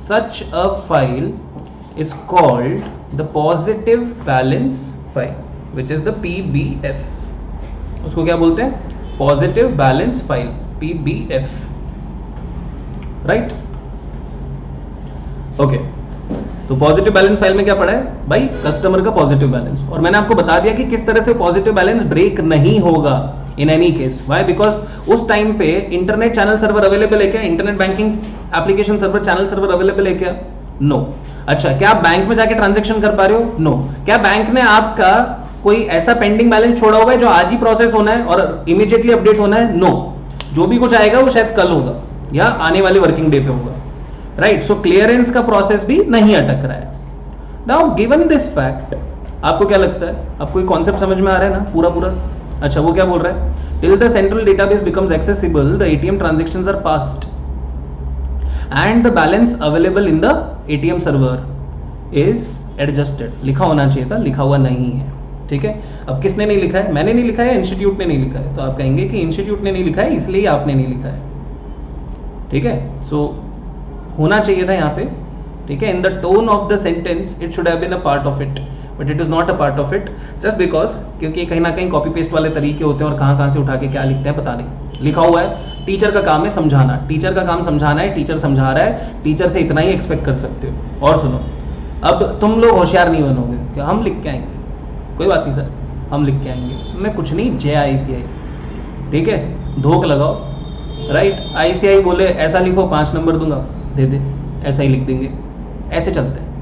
Such a file is called the positive balance file, which is the PBF. उसको क्या बोलते हैं? Positive balance file, PBF, right. Okay, तो positive balance file में क्या पड़ा है भाई? कस्टमर का पॉजिटिव बैलेंस। और मैंने आपको बता दिया कि किस तरह से पॉजिटिव बैलेंस ब्रेक नहीं होगा in any case. Why? Because उस टाइम पे इंटरनेट चैनल सर्वर अवेलेबल है क्या? Internet banking application server channel server available है क्या? नो। अच्छा, क्या आप बैंक में जाके ट्रांजेक्शन कर पा रहे हो? नो। क्या बैंक ने आपका कोई ऐसा पेंडिंग बैलेंस छोड़ा हुआ है जो आज ही प्रोसेस होना है और इमीडिएटली अपडेट होना है? नो। जो भी कुछ आएगा वो शायद कल होगा या आने वाले वर्किंग डे पे होगा, राइट। सो क्लियरेंस का प्रोसेस भी नहीं अटक रहा है। नाउ गिवन दिस फैक्ट, आपको क्या लगता है? आपको ये कॉन्सेप्ट समझ में आ रहा है ना पूरा पूरा? अच्छा, वो क्या बोल रहा है? Till the central database becomes accessible, the ATM transactions are passed and the balance available in the ATM server is adjusted। लिखा होना चाहिए था, लिखा हुआ नहीं है। ठीक है। अब किसने नहीं लिखा है? मैंने नहीं लिखा है, इंस्टीट्यूट ने नहीं लिखा है। तो आप कहेंगे कि इंस्टीट्यूट ने नहीं लिखा है इसलिए आपने नहीं लिखा है। ठीक है। सो होना चाहिए था यहाँ पे। ठीक है। In the tone of the sentence it should have been a part of it, but it is not a part of it, just because क्योंकि कहीं ना कहीं कॉपी पेस्ट वाले तरीके होते हैं और कहाँ से उठा के क्या लिखते हैं पता नहीं। लिखा हुआ है, टीचर का काम है समझाना, टीचर का काम समझाना है, टीचर समझा रहा है, टीचर से इतना ही एक्सपेक्ट कर सकते हो। और सुनो, अब तुम लोग होशियार नहीं बनोगे कि हम लिख के आएंगे। कोई बात नहीं सर, हम लिख के आएंगे। मैं कुछ नहीं, JICI। ठीक है, धोख लगाओ, राइट। ICI बोले ऐसा लिखो 5 नंबर दूंगा, दे दे, ऐसा ही लिख देंगे। ऐसे चलते हैं।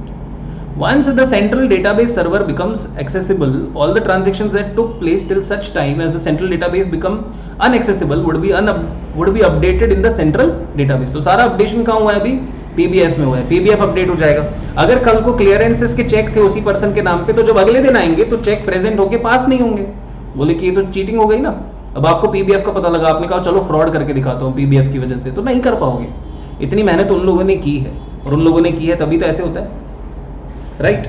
Once the central database server becomes accessible, all the transactions that took place till such time as the central database become unaccessible would be updated in the central database। तो सारा अपडेशन कहाँ हुआ है अभी? PBF में हुआ है। PBF update हो जाएगा। अगर कल को क्लियरेंसेस के चेक थे उसी पर्सन के नाम पे, तो जब अगले दिन आएंगे तो चेक प्रेजेंट होके पास नहीं होंगे। बोले कि ये तो चीटिंग हो गई ना। अब आपको PBF का पता लगा, आपने कहा चलो फ्रॉड करके दिखाता हूँ PBF की वजह से, तो नहीं कर पाओगे। इतनी मेहनत उन लोगों ने की है, और उन लोगों ने की है तभी तो ऐसे होता है, राइट।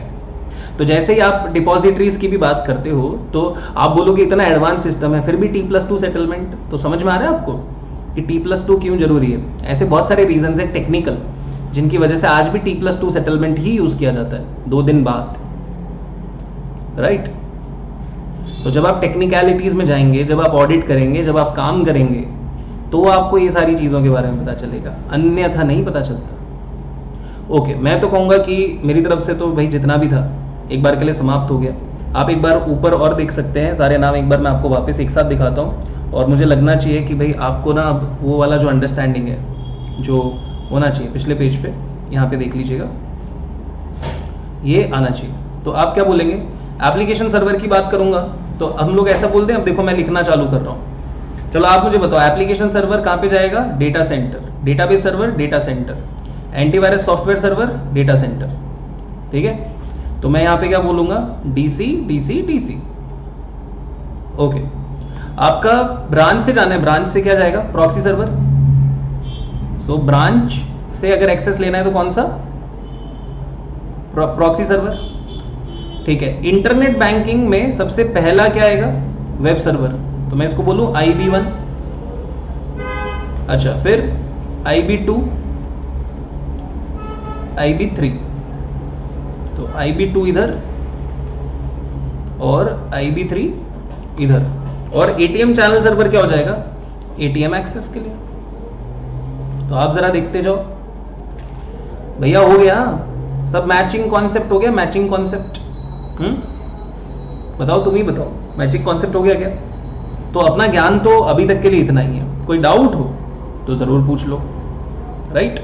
तो जैसे ही आप डिपॉजिटरीज की भी बात करते हो तो आप बोलोगे इतना एडवांस सिस्टम है, फिर भी T+2 सेटलमेंट। तो समझ में आ रहा है आपको कि T+2 क्यों जरूरी है? ऐसे बहुत सारे रीजंस हैं टेक्निकल, जिनकी वजह से आज भी T+2 सेटलमेंट ही यूज किया जाता है 2 दिन बाद, राइट। तो जब आप टेक्निकलिटीज में जाएंगे, जब आप ऑडिट करेंगे, जब आप काम करेंगे, तो आपको ये सारी चीज़ों के बारे में पता चलेगा, अन्यथा नहीं पता चलता। ओके, मैं तो कहूँगा कि मेरी तरफ से तो भाई जितना भी था एक बार के लिए समाप्त हो गया। आप एक बार ऊपर और देख सकते हैं, सारे नाम एक बार मैं आपको वापस एक साथ दिखाता हूँ, और मुझे लगना चाहिए कि भाई आपको ना अब वो वाला जो अंडरस्टैंडिंग है जो होना चाहिए, पिछले पेज पे यहाँ पे देख लीजिएगा, ये आना चाहिए। तो आप क्या बोलेंगे? एप्लीकेशन सर्वर की बात करूँगा तो हम लोग ऐसा बोलते हैं। अब देखो मैं लिखना चालू कर रहा हूँ। चलो आप मुझे बताओ, एप्लीकेशन सर्वर कहाँ पे जाएगा? Data centre. Database server data centre. Antivirus software server data centre. ठीक है। तो मैं यहां पे क्या बोलूंगा? DC DC DC। ओके, आपका ब्रांच से जाना है, ब्रांच से क्या जाएगा? Proxy server. सो ब्रांच से अगर एक्सेस लेना है तो कौन सा? Proxy server. ठीक है, इंटरनेट बैंकिंग में सबसे पहला क्या आएगा? Web server. तो मैं इसको बोलूं IB1। अच्छा, फिर IB2, IB3। तो IB2 इधर और IB3 इधर। और ATM चैनल सर्वर क्या हो जाएगा? ATM एक्सेस के लिए। तो आप जरा देखते जाओ भैया, हो गया सब, मैचिंग कॉन्सेप्ट हो गया, मैचिंग कॉन्सेप्ट। बताओ, तुम ही बताओ, मैचिंग कॉन्सेप्ट हो गया क्या? तो अपना ज्ञान तो अभी तक के लिए इतना ही है। कोई डाउट हो तो जरूर पूछ लो, राइट?